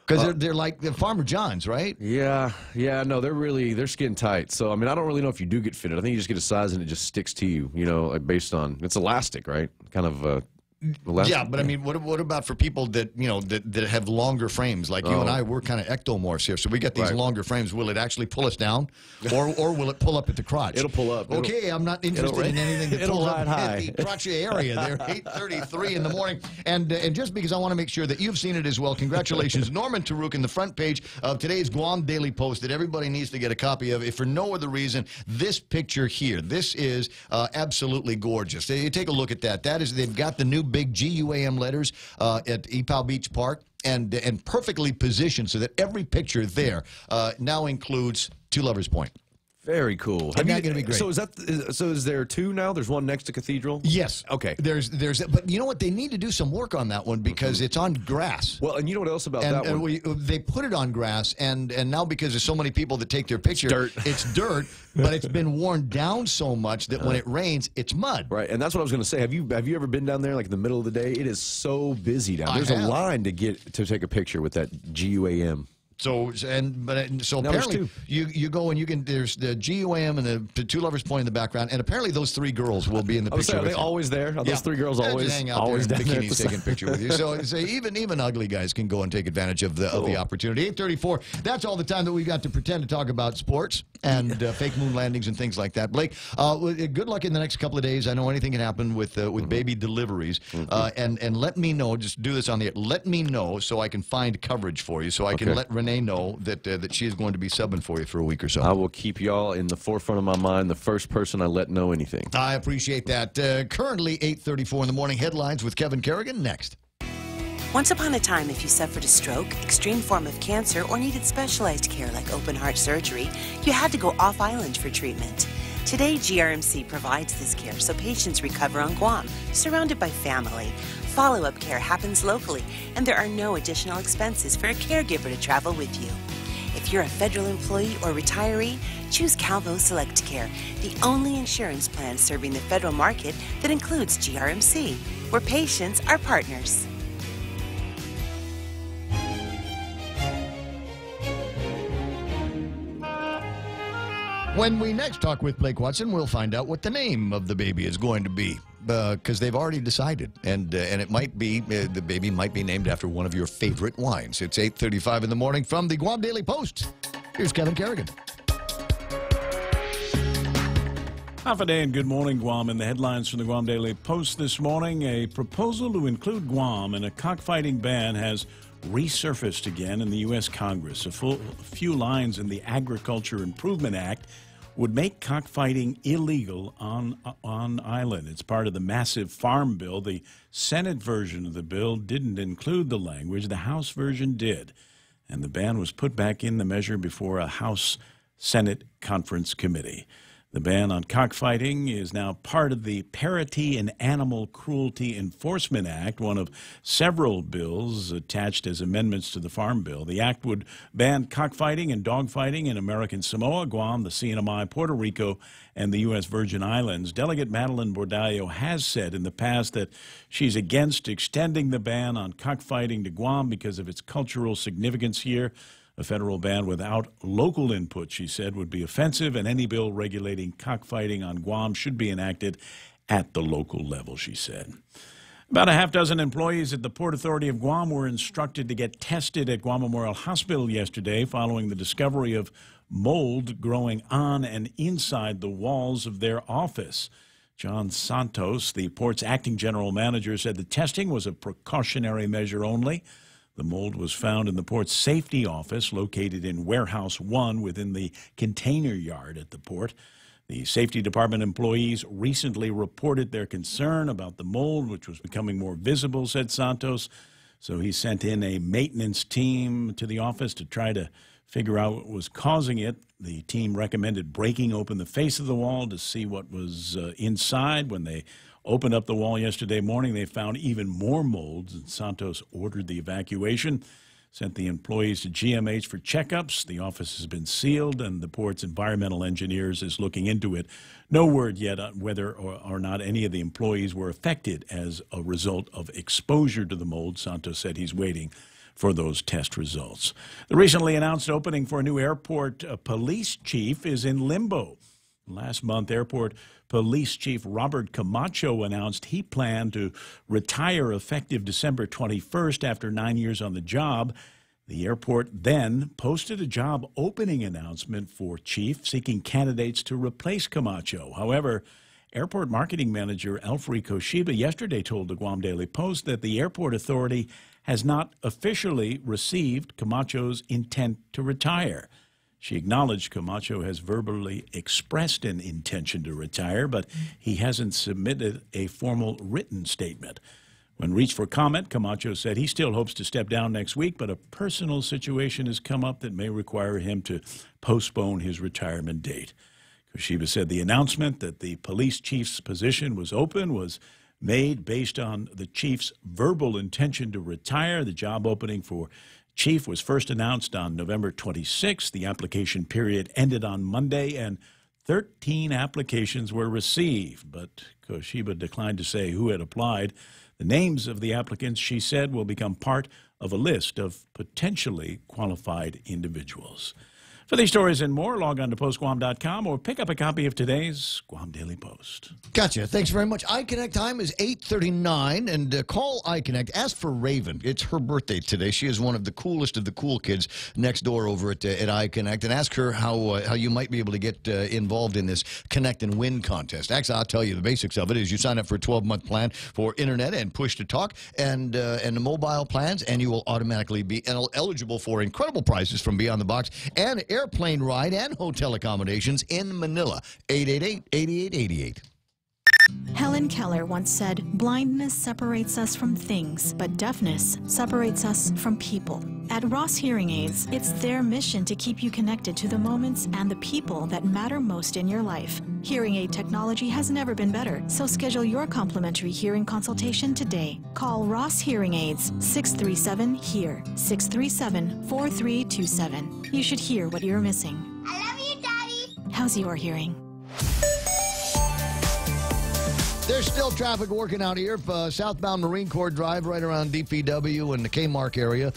Because they're like the Farmer John's, right? Yeah, no, they're skin tight. So, I mean, I don't really know if you do get fitted. I think you just get a size and it just sticks to you, like based on, it's elastic, right? Kind of elastic. Yeah, but I mean, what about for people that, that have longer frames? Like you and I, we're kind of ectomorphs here. So we got these longer frames. Will it actually pull us down? Or will it pull up at the crotch? It'll pull up. Okay, I'm not interested in anything that pulls up high. at the crotchy area there, 8:33 in the morning. And just because I want to make sure that you've seen it as well, congratulations, Norman Taruk, in the front page of today's Guam Daily Post that everybody needs to get a copy of, if for no other reason, this picture here. This is absolutely gorgeous. You take a look at that. They've got the new big GUAM letters at Ipao Beach Park, and perfectly positioned so that every picture there now includes Two Lovers Point. Very cool. Isn't that going to be great? So is there two now? There's one next to Cathedral? Yes. Okay. But you know what? They need to do some work on that one because it's on grass. Well, and you know what else about that one? They put it on grass, and now because there's so many people that take their picture, it's dirt, but it's been worn down so much that when it rains, it's mud. Right, and that's what I was going to say. Have you ever been down there like in the middle of the day? It is so busy down there. There's a line to take a picture with that GUAM. So apparently you go and there's the GUAM and the Two Lovers Point in the background, and apparently those three girls will be in the picture. Are they always there? Are those three girls always hang out always there in down bikinis taking a picture with you? So even ugly guys can go and take advantage of the opportunity. 8:34. That's all the time that we've got to pretend to talk about sports and fake moon landings and things like that. Blake, good luck in the next couple of days. I know anything can happen with baby deliveries, and let me know. Just do this on the air. Let me know so I can find coverage for you, so I can let Renee know that she is going to be subbing for you for a week or so. I will keep y'all in the forefront of my mind, the first person I let know anything. I appreciate that. Currently 8:34 in the morning. Headlines with Kevin Kerrigan next. Once upon a time, if you suffered a stroke, extreme form of cancer, or needed specialized care like open heart surgery, you had to go off-island for treatment. Today, GRMC provides this care so patients recover on Guam, surrounded by family. Follow-up care happens locally, and there are no additional expenses for a caregiver to travel with you. If you're a federal employee or retiree, choose Calvo Select Care, the only insurance plan serving the federal market that includes GRMC, where patients are partners. When we next talk with Blake Watson, we'll find out what the name of the baby is going to be, because they've already decided, and it might be the baby might be named after one of your favorite wines. It's 8:35 in the morning from the Guam Daily Post. Here's Kevin Kerrigan. Half a day and good morning, Guam. In the headlines from the Guam Daily Post this morning, a proposal to include Guam in a cockfighting ban has resurfaced again in the U.S. Congress. A few lines in the Agriculture Improvement Act would make cockfighting illegal on island. It's part of the massive farm bill. The Senate version of the bill didn't include the language. The House version did. And the ban was put back in the measure before a House-Senate conference committee. The ban on cockfighting is now part of the Parity and Animal Cruelty Enforcement Act, one of several bills attached as amendments to the Farm Bill. The act would ban cockfighting and dogfighting in American Samoa, Guam, the CNMI, Puerto Rico, and the U.S. Virgin Islands. Delegate Madeline Bordallo has said in the past that she's against extending the ban on cockfighting to Guam because of its cultural significance here. A federal ban without local input, she said, would be offensive, and any bill regulating cockfighting on Guam should be enacted at the local level, she said. About a half dozen employees at the Port Authority of Guam were instructed to get tested at Guam Memorial Hospital yesterday following the discovery of mold growing on and inside the walls of their office. John Santos, the port's acting general manager, said the testing was a precautionary measure only. The mold was found in the port's safety office located in Warehouse 1 within the container yard at the port. The safety department employees recently reported their concern about the mold, which was becoming more visible, said Santos. So he sent in a maintenance team to the office to try to figure out what was causing it. The team recommended breaking open the face of the wall to see what was inside. When they opened up the wall yesterday morning, they found even more molds, and Santos ordered the evacuation. Sent the employees to GMH for checkups. The office has been sealed, and the port's environmental engineers is looking into it. No word yet on whether or not any of the employees were affected as a result of exposure to the mold. Santos said he's waiting for those test results. The recently announced opening for a new airport police chief is in limbo. Last month, Airport Police Chief Robert Camacho announced he planned to retire effective December 21st after 9 years on the job. The airport then posted a job opening announcement for chief, seeking candidates to replace Camacho. However, Airport Marketing Manager Alfred Koshiba yesterday told the Guam Daily Post that the Airport Authority has not officially received Camacho's intent to retire. She acknowledged Camacho has verbally expressed an intention to retire, but he hasn't submitted a formal written statement. When reached for comment, Camacho said he still hopes to step down next week, but a personal situation has come up that may require him to postpone his retirement date. Koshiba said the announcement that the police chief's position was open was made based on the chief's verbal intention to retire. The job opening for chief was first announced on November 26th. The application period ended on Monday, and 13 applications were received. But Koshiba declined to say who had applied. The names of the applicants, she said, will become part of a list of potentially qualified individuals. For these stories and more, log on to postguam.com or pick up a copy of today's Guam Daily Post. Gotcha. Thanks very much. iConnect time is 8:39, and call iConnect. Ask for Raven. It's her birthday today. She is one of the coolest of the cool kids next door over at iConnect, and ask her how you might be able to get involved in this Connect and Win contest. Actually, I'll tell you the basics of it is you sign up for a 12-month plan for internet and push-to-talk and the mobile plans, and you will automatically be eligible for incredible prizes from Beyond the Box and airplane ride and hotel accommodations in Manila. 888-8888. Helen Keller once said, "Blindness separates us from things, but deafness separates us from people." At Ross Hearing Aids, it's their mission to keep you connected to the moments and the people that matter most in your life. Hearing aid technology has never been better, so schedule your complimentary hearing consultation today. Call Ross Hearing Aids, 637-HEAR, 637-4327. You should hear what you're missing. I love you, Daddy. How's your hearing? There's still traffic working out here. Southbound Marine Corps Drive right around DPW and the Kmark area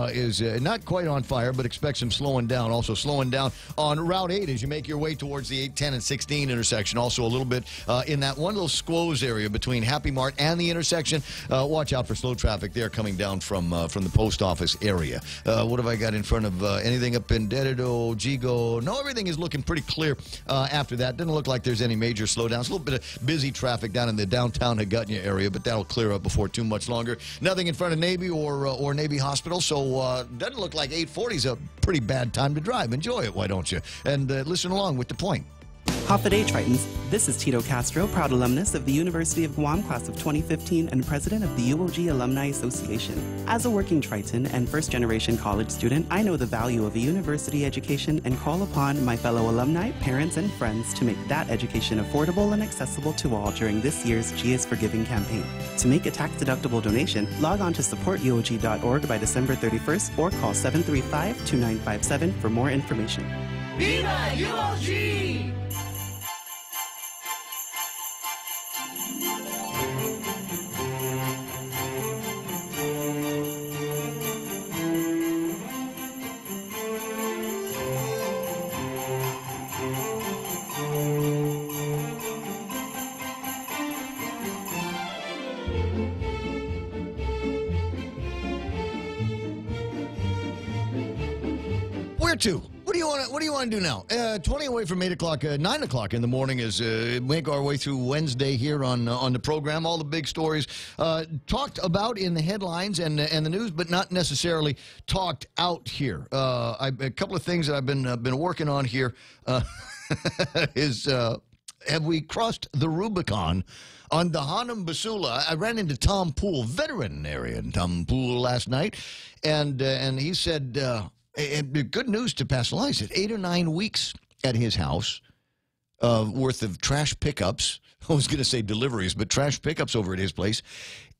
is not quite on fire, but expect some slowing down. Also slowing down on Route 8 as you make your way towards the 8, 10, and 16 intersection. Also a little bit in that one little squoze area between Happy Mart and the intersection. Watch out for slow traffic there coming down from the post office area. What have I got in front of anything up in Dedido, Jigo? No, everything is looking pretty clear after that. Doesn't look like there's any major slowdowns. A little bit of busy traffic down in the downtown Hagutnya area, but that'll clear up before too much longer. Nothing in front of Navy or Navy Hospital, so doesn't look like 8:40 is a pretty bad time to drive. Enjoy it, why don't you? And listen along with the point. Hafa Tritons. This is Tito Castro, proud alumnus of the University of Guam class of 2015 and president of the UOG Alumni Association. As a working Triton and first-generation college student, I know the value of a university education and call upon my fellow alumni, parents, and friends to make that education affordable and accessible to all during this year's G is Forgiving campaign. To make a tax-deductible donation, log on to supportuog.org by December 31st or call 735-2957 for more information. Viva UOG! Where to? What do you want to do now? 20 away from 8 o'clock, 9 o'clock in the morning is make our way through Wednesday here on the program. All the big stories talked about in the headlines and the news, but not necessarily talked out here. A couple of things that I've been working on here is have we crossed the Rubicon on the Hanum Basula? I ran into Tom Poole, veterinarian Tom Poole, last night, and he said. And good news to pass along. He said 8 or 9 weeks at his house worth of trash pickups. I was going to say deliveries, but trash pickups over at his place,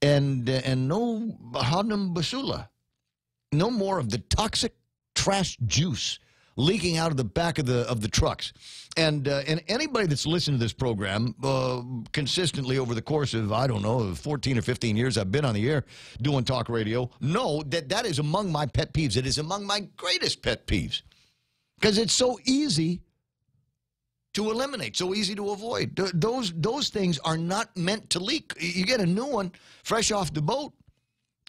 and no Hanum Basula, no more of the toxic trash juice leaking out of the back of the trucks. And anybody that's listened to this program consistently over the course of, I don't know, 14 or 15 years I've been on the air doing talk radio, know that is among my pet peeves. It is among my greatest pet peeves because it's so easy to eliminate, so easy to avoid. Those things are not meant to leak. You get a new one fresh off the boat,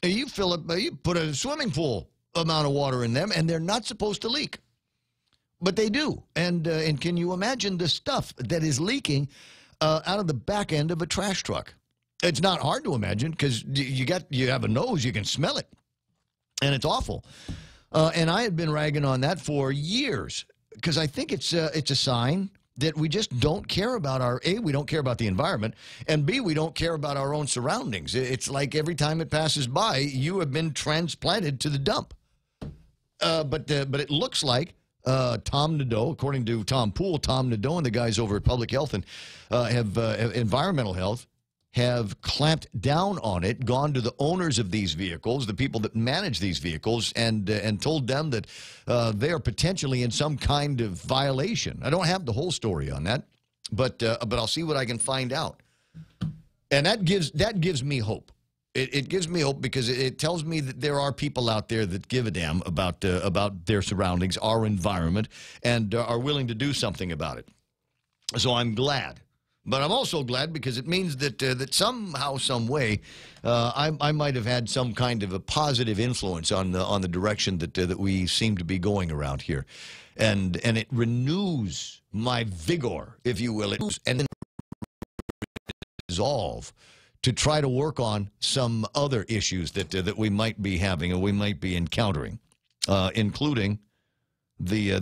you fill it, you put a swimming pool amount of water in them, and they're not supposed to leak. But they do, and can you imagine the stuff that is leaking out of the back end of a trash truck? It's not hard to imagine because you have a nose, you can smell it, and it's awful. And I had been ragging on that for years because I think it's a sign that we just don't care about we don't care about the environment, and B, we don't care about our own surroundings. It's like every time it passes by, you have been transplanted to the dump. But it looks like. Tom Nadeau, according to Tom Poole, Tom Nadeau and the guys over at Public Health and Environmental Health have clamped down on it, gone to the owners of these vehicles, the people that manage these vehicles, and told them that they are potentially in some kind of violation. I don't have the whole story on that, but I'll see what I can find out. And that gives me hope. It gives me hope because it tells me that there are people out there that give a damn about their surroundings, our environment, and are willing to do something about it. So I'm glad. But I'm also glad because it means that somehow, some way, I might have had some kind of a positive influence on the direction that we seem to be going around here. And it renews my vigor, if you will, and then resolve to try to work on some other issues that we might be having or we might be encountering, including the